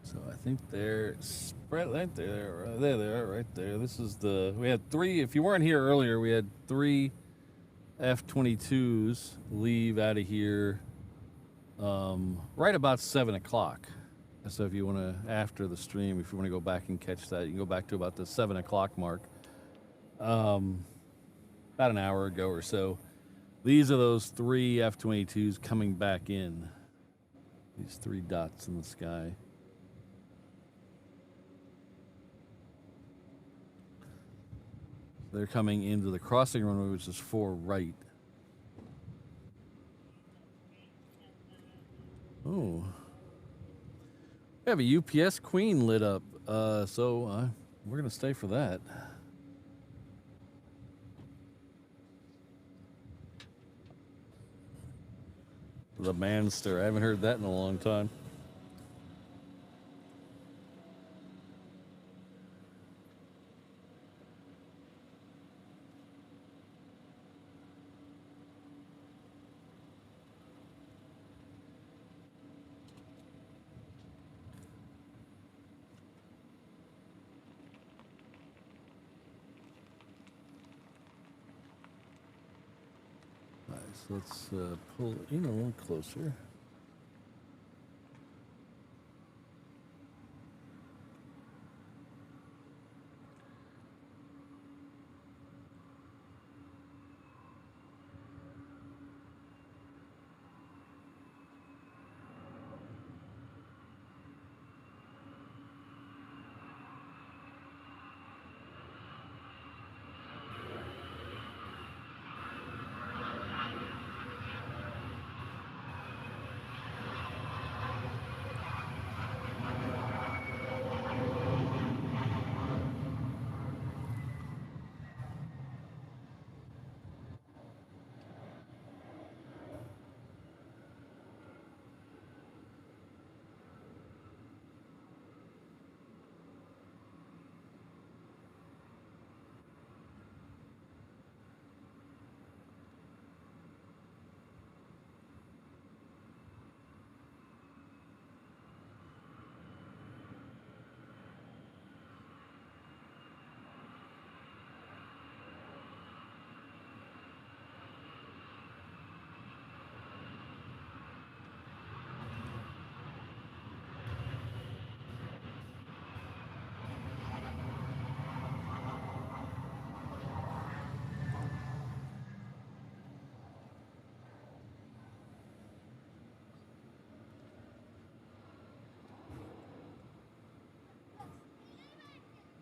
So I think they're spread right there. There they are, right there. This is we had 3. If you weren't here earlier, we had 3 F-22s leave out of here right about 7 o'clock. So if you want to, after the stream, if you want to go back and catch that, you can go back to about the 7 o'clock mark. About an hour ago or so. These are those 3 F-22s coming back in. These 3 dots in the sky. They're coming into the crossing runway, which is 4 right. Oh. We have a UPS Queen lit up, so we're going to stay for that. The Manster. I haven't heard that in a long time. Let's pull in a little closer.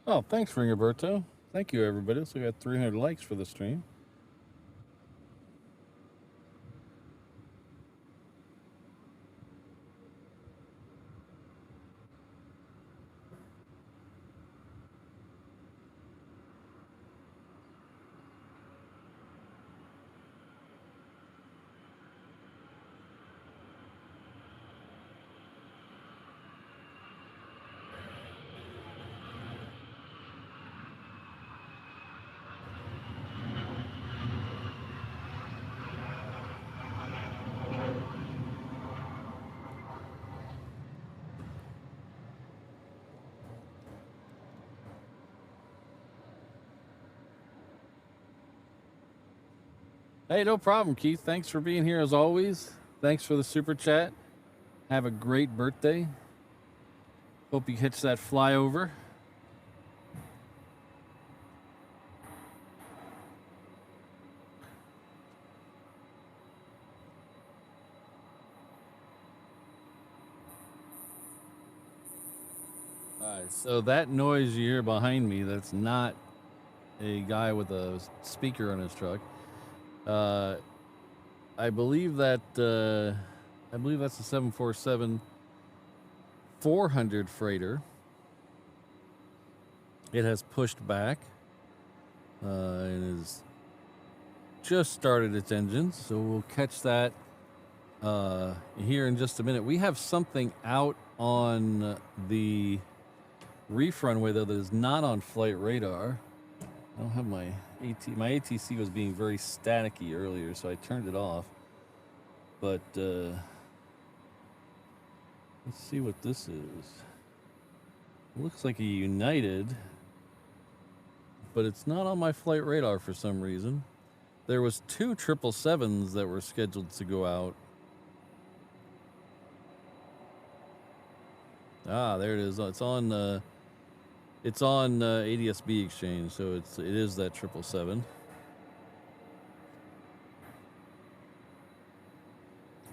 Oh, thanks, Ringoberto. Thank you, everybody. So we got 300 likes for the stream. Hey, no problem, Keith. Thanks for being here as always. Thanks for the super chat. Have a great birthday. Hope you catch that flyover. All right, so that noise you hear behind me, that's not a guy with a speaker on his truck. I believe that's a 747 400 freighter. it has pushed back and is just started its engines. So we'll catch that here in just a minute. We have something out on the reef runway, though, that is not on flight radar. I don't have my my ATC was being very staticky earlier, so I turned it off. But let's see what this is. It looks like a United, but it's not on my flight radar for some reason. There was 2 777s that were scheduled to go out. Ah, there it is. It's on ADSB exchange, so it is that 777.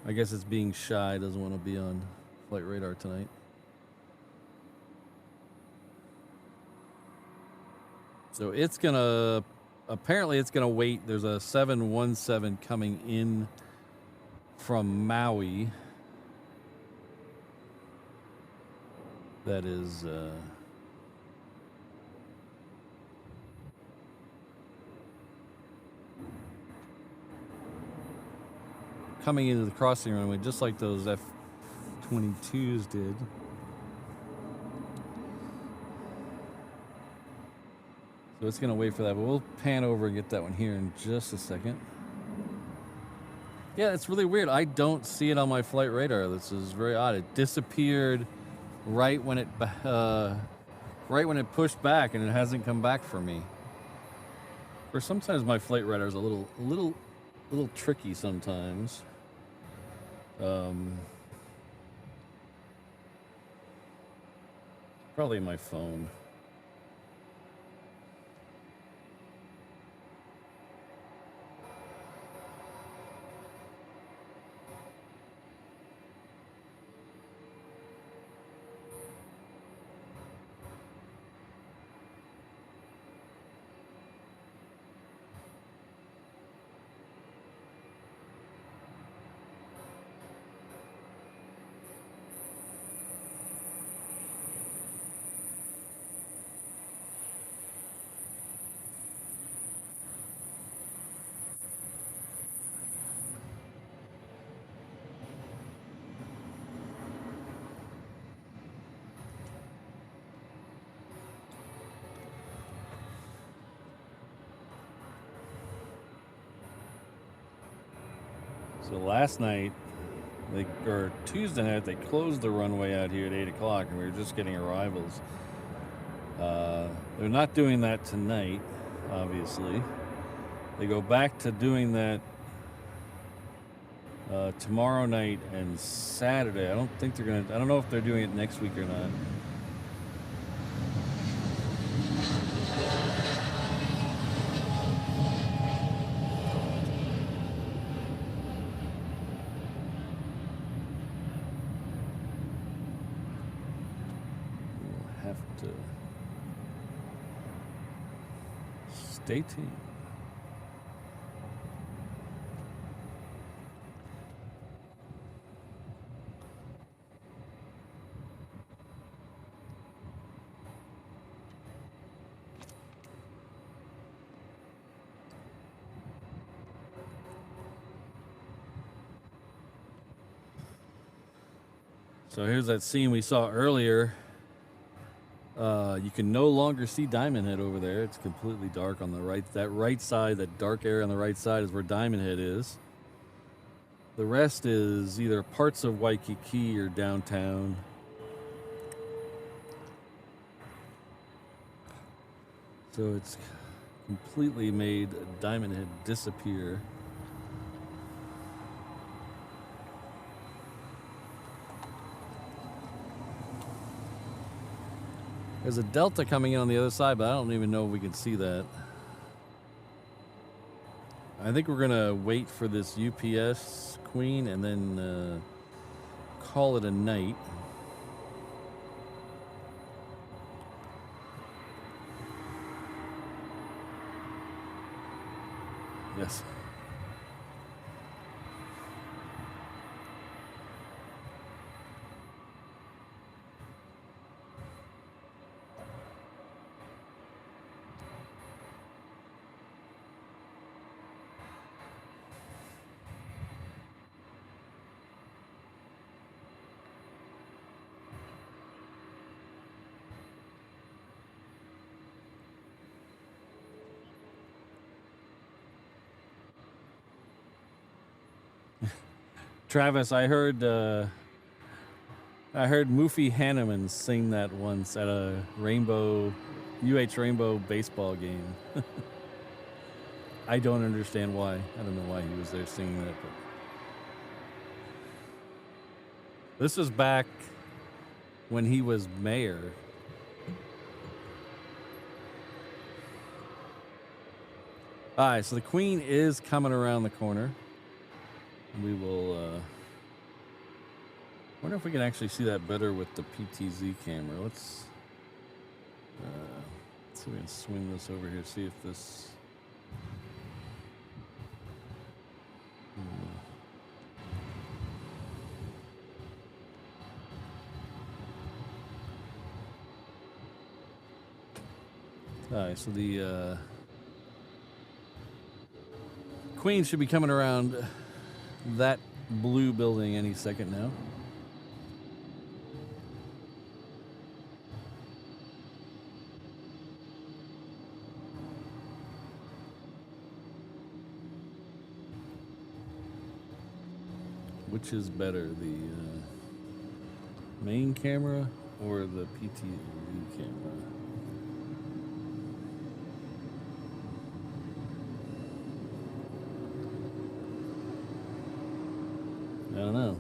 I guess it's being shy, doesn't want to be on flight radar tonight. So it's gonna, apparently it's gonna wait. There's a 717 coming in from Maui. That is coming into the crossing runway, just like those F-22s did. So it's gonna wait for that, but we'll pan over and get that one here in just a second. Yeah, it's really weird. I don't see it on my flight radar. This is very odd. It disappeared right when it pushed back, and it hasn't come back for me. Or sometimes my flight radar is a little tricky sometimes. Probably my phone. So last night, or Tuesday night, they closed the runway out here at 8 o'clock, and we were just getting arrivals. They're not doing that tonight, obviously. They go back to doing that tomorrow night and Saturday. I don't think they're gonna, I don't know if they're doing it next week or not. Stay tuned. So here's that scene we saw earlier. You can no longer see Diamond Head over there. It's completely dark on the right. That right side, that dark area on the right side is where Diamond Head is. The rest is either parts of Waikiki or downtown. So it's completely made Diamond Head disappear. There's a Delta coming in on the other side, but I don't even know if we can see that. I think we're gonna wait for this UPS Queen and then call it a night. Yes. Travis, I heard Mufi Hanneman sing that once at a Rainbow baseball game. I don't understand why. I don't know why he was there singing that. But this was back when he was mayor. All right, so the Queen is coming around the corner. We will wonder if we can actually see that better with the PTZ camera. Let's see if we can swing this over here, see if this all right, so the Queen should be coming around that blue building any second now. Which is better, the main camera or the PTZ camera? I don't know.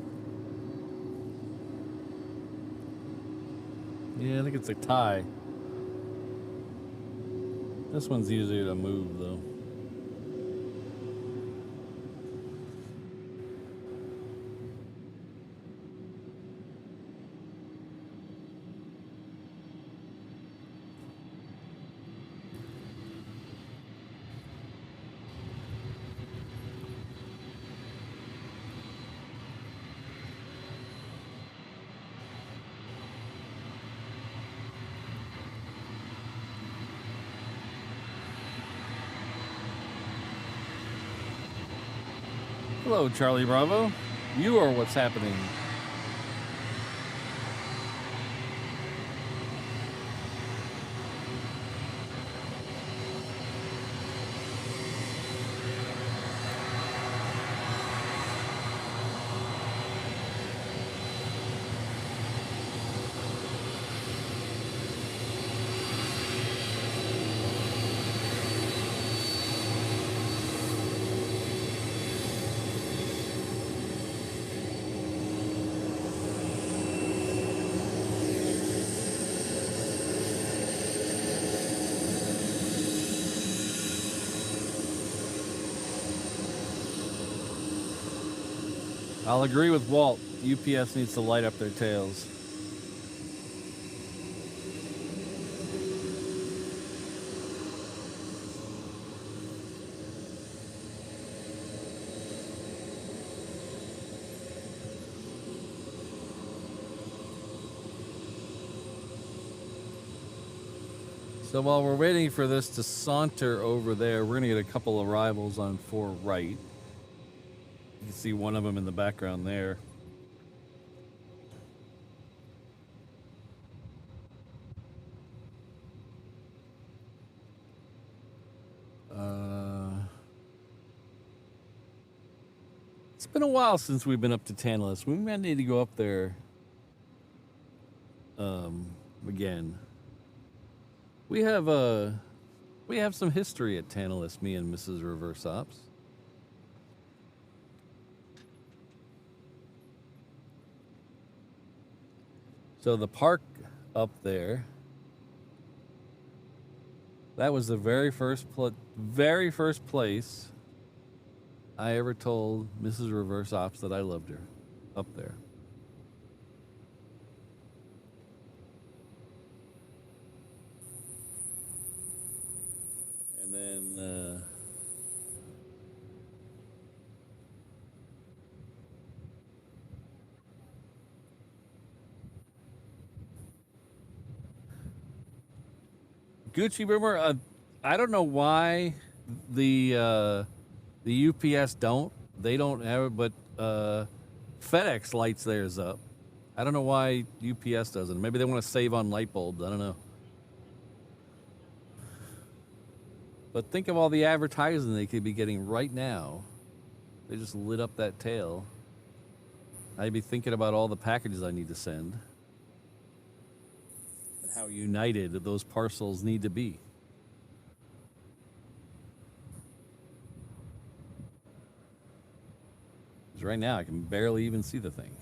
Yeah, I think it's a tie. This one's easier to move, though. Hello, Charlie Bravo. You are what's happening. I'll agree with Walt. UPS needs to light up their tails. So while we're waiting for this to saunter over there, we're going to get a couple of arrivals on 4 right. You can see one of them in the background there. It's been a while since we've been up to Tantalus. We might need to go up there again. We have some history at Tantalus, me and Mrs. Reverse Ops. So the park up there, that was the very first place I ever told Mrs. Reverse Ops that I loved her, up there. And then Gucci Boomer, I don't know why the UPS don't. They don't have it, but FedEx lights theirs up. I don't know why UPS doesn't. Maybe they want to save on light bulbs. I don't know. But think of all the advertising they could be getting right now. They just lit up that tail. I'd be thinking about all the packages I need to send and how united those parcels need to be. 'Cause right now I can barely even see the thing.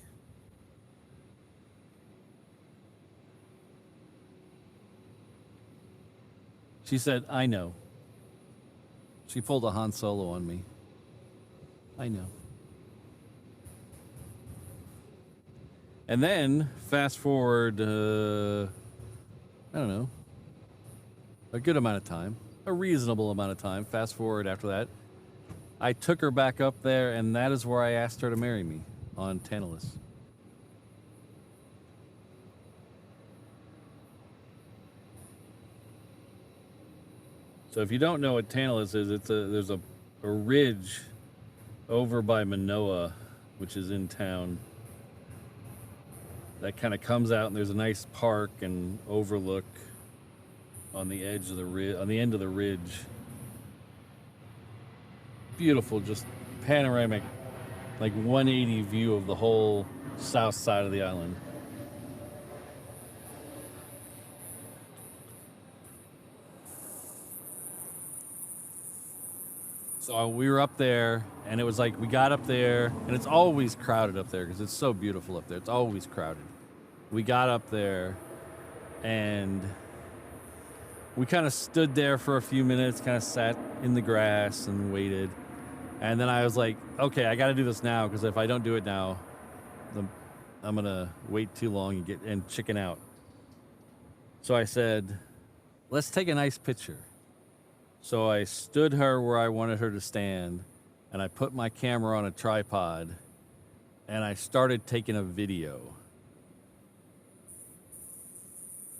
She said, I know. She pulled a Han Solo on me. I know. And then, fast forward, I don't know, a good amount of time, a reasonable amount of time. Fast forward after that, I took her back up there, and that is where I asked her to marry me, on Tantalus. So if you don't know what Tantalus is, there's a ridge over by Manoa, which is in town, that kind of comes out, and there's a nice park and overlook on the edge of the on the end of the ridge. Beautiful, just panoramic, like 180 view of the whole south side of the island. So we were up there, and it was like we got up there, and it's always crowded up there because it's so beautiful up there. It's always crowded. We got up there, and we kind of stood there for a few minutes, kind of sat in the grass and waited. And then I was like, okay, I got to do this now, because if I don't do it now, I'm going to wait too long and chicken out. So I said, let's take a nice picture. So I stood her where I wanted her to stand, and I put my camera on a tripod, and I started taking a video.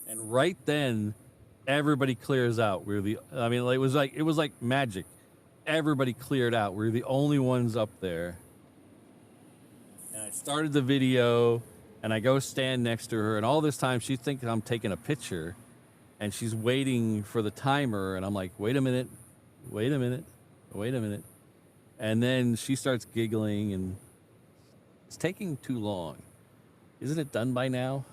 And right then, everybody clears out. It was like magic. Everybody cleared out. We were the only ones up there. And I started the video, and I go stand next to her, and all this time she thinks I'm taking a picture. And she's waiting for the timer, and I'm like, wait a minute. And then she starts giggling, and it's taking too long. Isn't it done by now?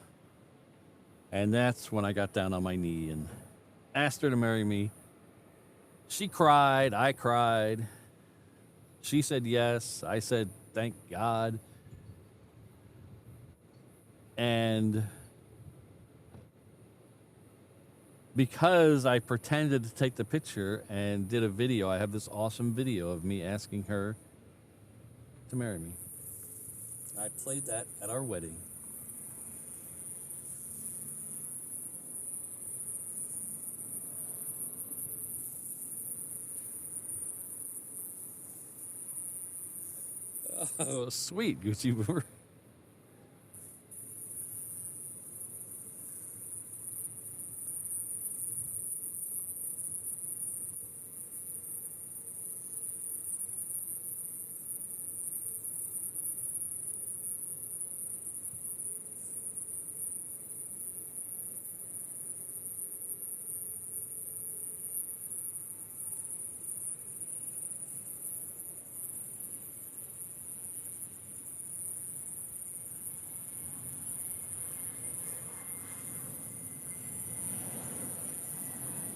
And that's when I got down on my knee and asked her to marry me. She cried, I cried. She said yes, I said thank God. And because I pretended to take the picture and did a video, I have this awesome video of me asking her to marry me. I played that at our wedding. Oh, sweet, Gucci Boomer.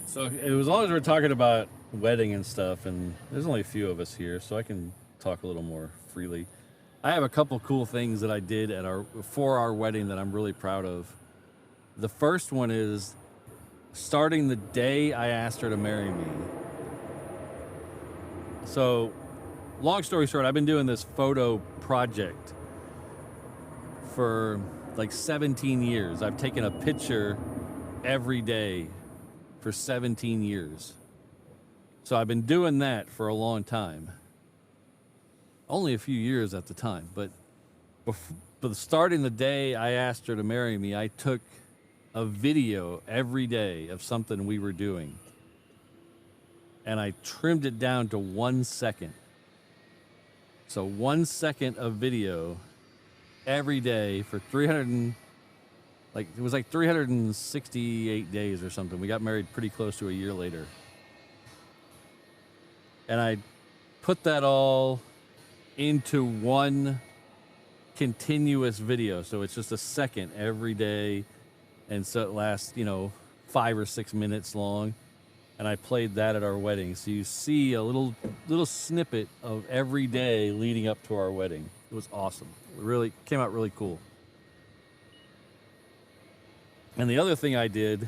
So as long as we're talking about wedding and stuff, and there's only a few of us here, so I can talk a little more freely. I have a couple cool things that I did for our wedding that I'm really proud of. The first one is starting the day I asked her to marry me. So, long story short, I've been doing this photo project for like 17 years. I've taken a picture every day for 17 years. So I've been doing that for a long time. Only a few years at the time, but starting the day I asked her to marry me, I took a video every day of something we were doing. And I trimmed it down to 1 second. So 1 second of video every day for 368 days or something. We got married pretty close to a year later. And I put that all into one continuous video. So it's just a second every day. And so it lasts, 5 or 6 minutes long. And I played that at our wedding. So you see a little snippet of every day leading up to our wedding. It was awesome. It really came out really cool. And the other thing I did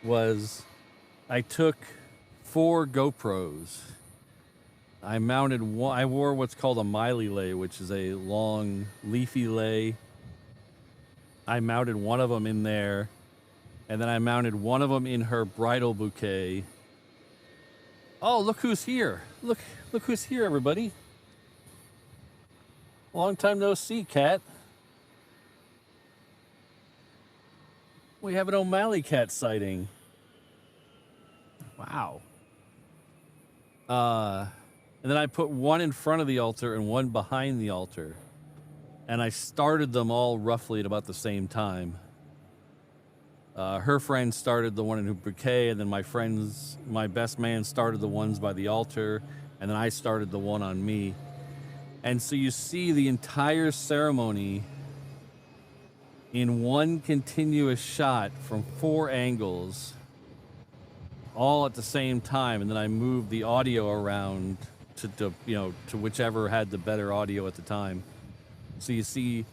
was I took 4 GoPros. I mounted one. I wore what's called a Miley lei, which is a long leafy lei. I mounted one of them in there, and then I mounted one of them in her bridal bouquet. Oh, look who's here. Look who's here, everybody. Long time no see, Cat. We have an O'Malley cat sighting. Wow. And then I put one in front of the altar and one behind the altar. And I started them all roughly at about the same time. Her friend started the one in her bouquet, and then my best man started the ones by the altar, and then I started the one on me. And so you see the entire ceremony in one continuous shot from 4 angles, all at the same time. And then I moved the audio around to whichever had the better audio at the time. So you see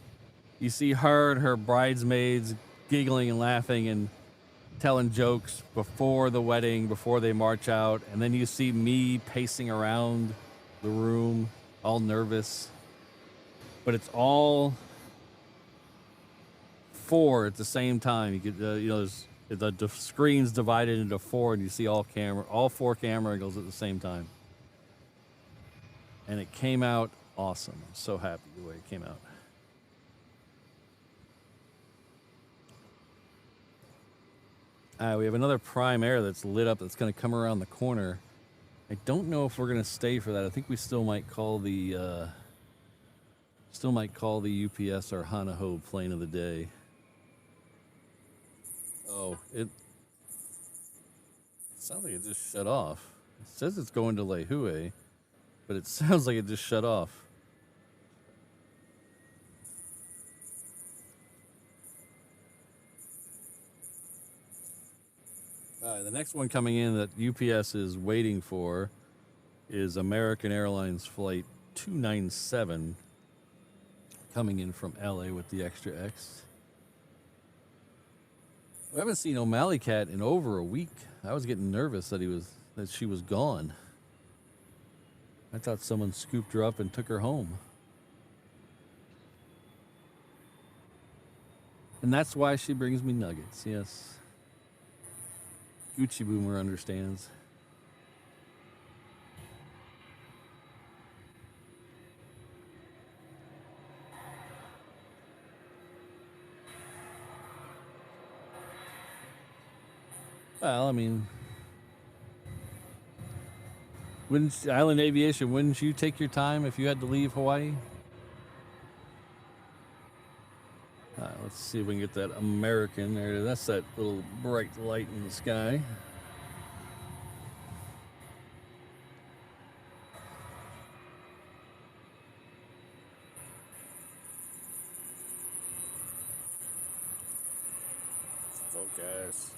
her and her bridesmaids giggling and laughing and telling jokes before the wedding, before they march out. And then you see me pacing around the room, all nervous. But it's all 4 at the same time. You could, there's the screen's divided into 4, and you see all 4 camera angles at the same time. And it came out awesome. I'm so happy the way it came out. We have another prime air that's lit up that's going to come around the corner. I don't know if we're going to stay for that. I think we still might call the UPS our Honolulu plane of the day. Oh, it sounds like it just shut off. It says it's going to Lehue, but it sounds like it just shut off. The next one coming in that UPS is waiting for is American Airlines Flight 297 coming in from LA with the extra X. We haven't seen O'Malley Cat in over a week. I was getting nervous that she was gone. I thought someone scooped her up and took her home. And that's why she brings me nuggets, yes. Gucci Boomer understands. Well, I mean, Island Aviation, wouldn't you take your time if you had to leave Hawaii? Let's see if we can get that American there. That's that little bright light in the sky. Focus.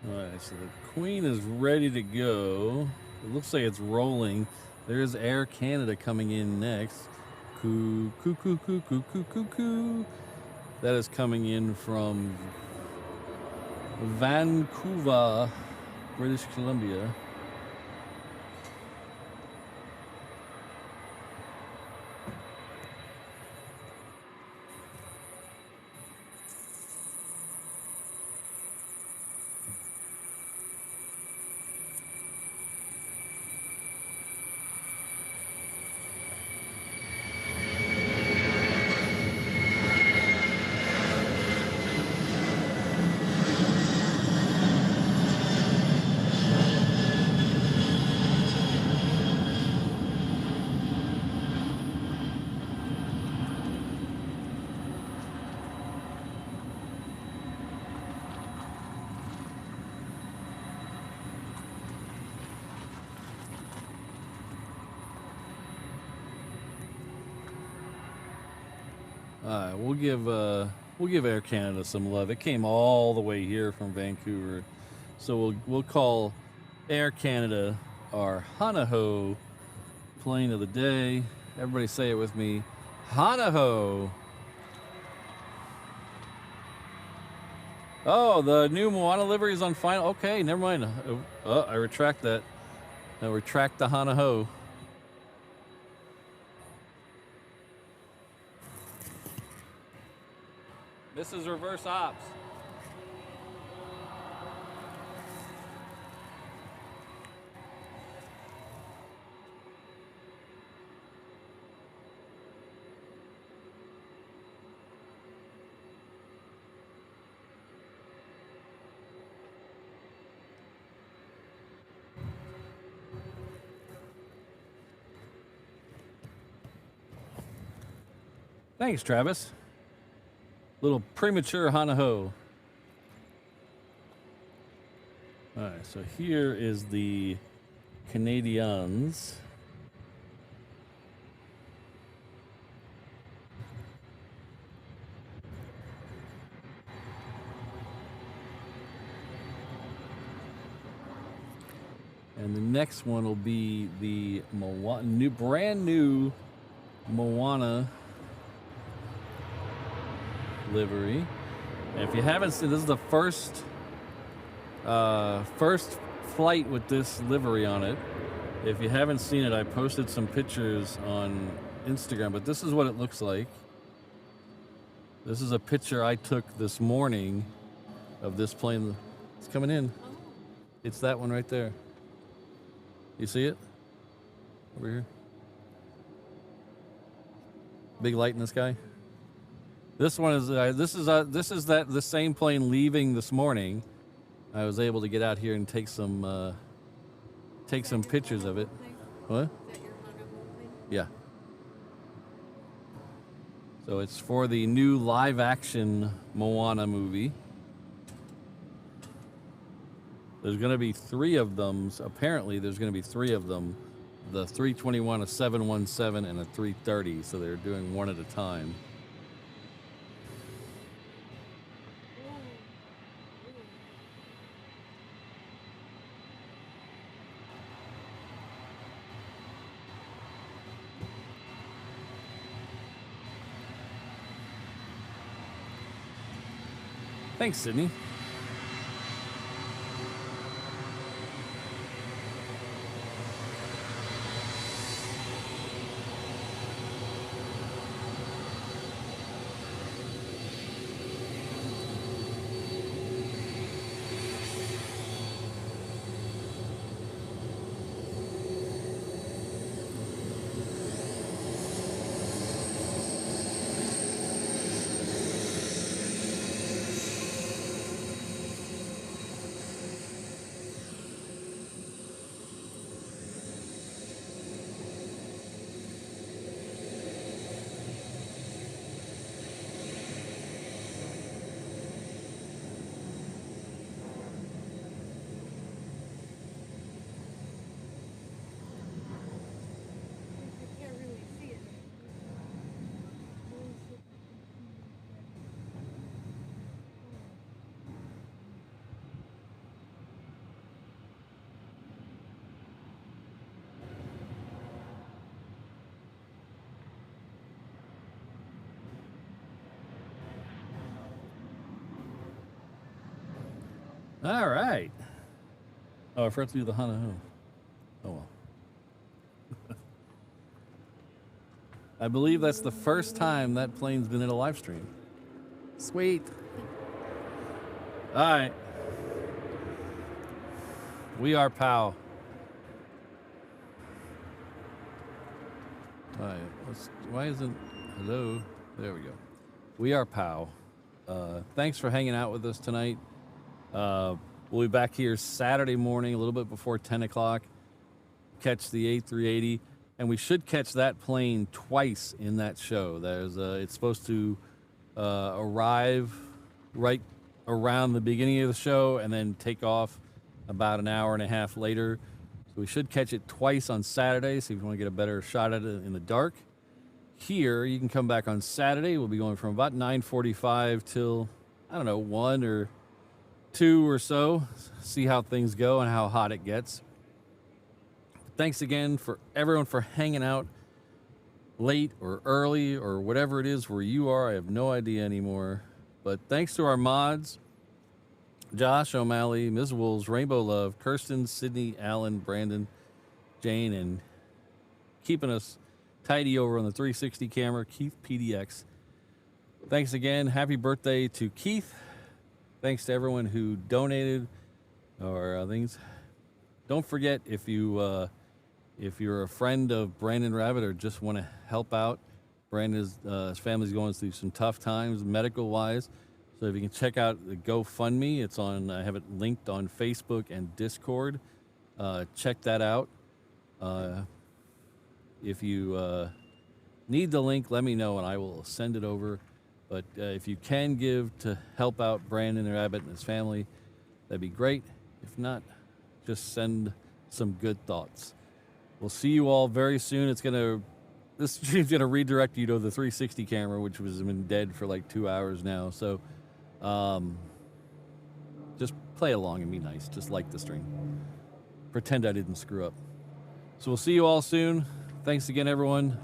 Alright, so the Queen is ready to go. It looks like it's rolling. There's Air Canada coming in next. Coo, coo, coo, coo, coo, coo, coo, coo. That is coming in from Vancouver, British Columbia. We'll give Air Canada some love. It came all the way here from Vancouver, so we'll call Air Canada our Hanaho plane of the day. Everybody say it with me, Hanaho. Oh, the new Moana livery is on final. Okay, never mind. I retract that. I retract the Hanaho. This is reverse ops. Thanks, Travis. Little premature Hanaho. All right, so here is the Canadians. And the next one will be the brand new Moana livery. And if you haven't seen, this is the first flight with this livery on it. If you haven't seen it, I posted some pictures on Instagram, but this is what it looks like. This is a picture I took this morning of this plane. It's coming in. It's that one right there. You see it? Over here. Big light in the sky. This one is the same plane leaving this morning. I was able to get out here and take some pictures of it. What? Is that your Honolulu thing? Yeah. So it's for the new live action Moana movie. There's going to be 3 of them. Apparently, there's going to be 3 of them. The 321, a 717, and a 330. So they're doing one at a time. Thanks, Sydney. I can't really see it. All right. Oh, I forgot to do the Hanaho. Oh, well. I believe that's the first time that plane's been in a live stream. Sweet. All right. We are POW. All right. Why isn't... Hello? There we go. We are POW. Thanks for hanging out with us tonight. We'll be back here Saturday morning, a little bit before 10 o'clock. Catch the A380. And we should catch that plane twice in that show. It's supposed to arrive right around the beginning of the show and then take off about an hour and a half later. So we should catch it twice on Saturday, so if you want to get a better shot at it in the dark. here. You can come back on Saturday. We'll be going from about 9:45 till, I don't know, 1 or 2 or so. See how things go and how hot it gets. Thanks again for everyone for hanging out late or early or whatever it is where you are. I have no idea anymore. But thanks to our mods, Josh, O'Malley, Ms. Wolves, Rainbow Love, Kirsten, Sydney, Alan, Brandon, Jane, and keeping us tidy over on the 360 camera, Keith PDX. Thanks again. Happy birthday to Keith. Thanks to everyone who donated or things. Don't forget, if you're a friend of Brandon Rabbit or just want to help out, Brandon's his family's going through some tough times medical-wise. So if you can check out the GoFundMe, it's on. I have it linked on Facebook and Discord. Check that out. If you need the link, let me know and I will send it over. But if you can give to help out Brandon Rabbit and his family, that'd be great. If not, just send some good thoughts. We'll see you all very soon. This stream's gonna redirect you to the 360 camera, which has been dead for like 2 hours now. So just play along and be nice. Just like the stream. Pretend I didn't screw up. So we'll see you all soon. Thanks again, everyone.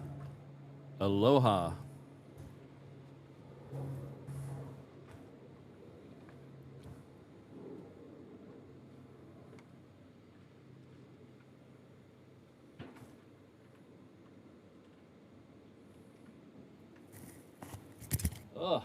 Aloha. Ugh.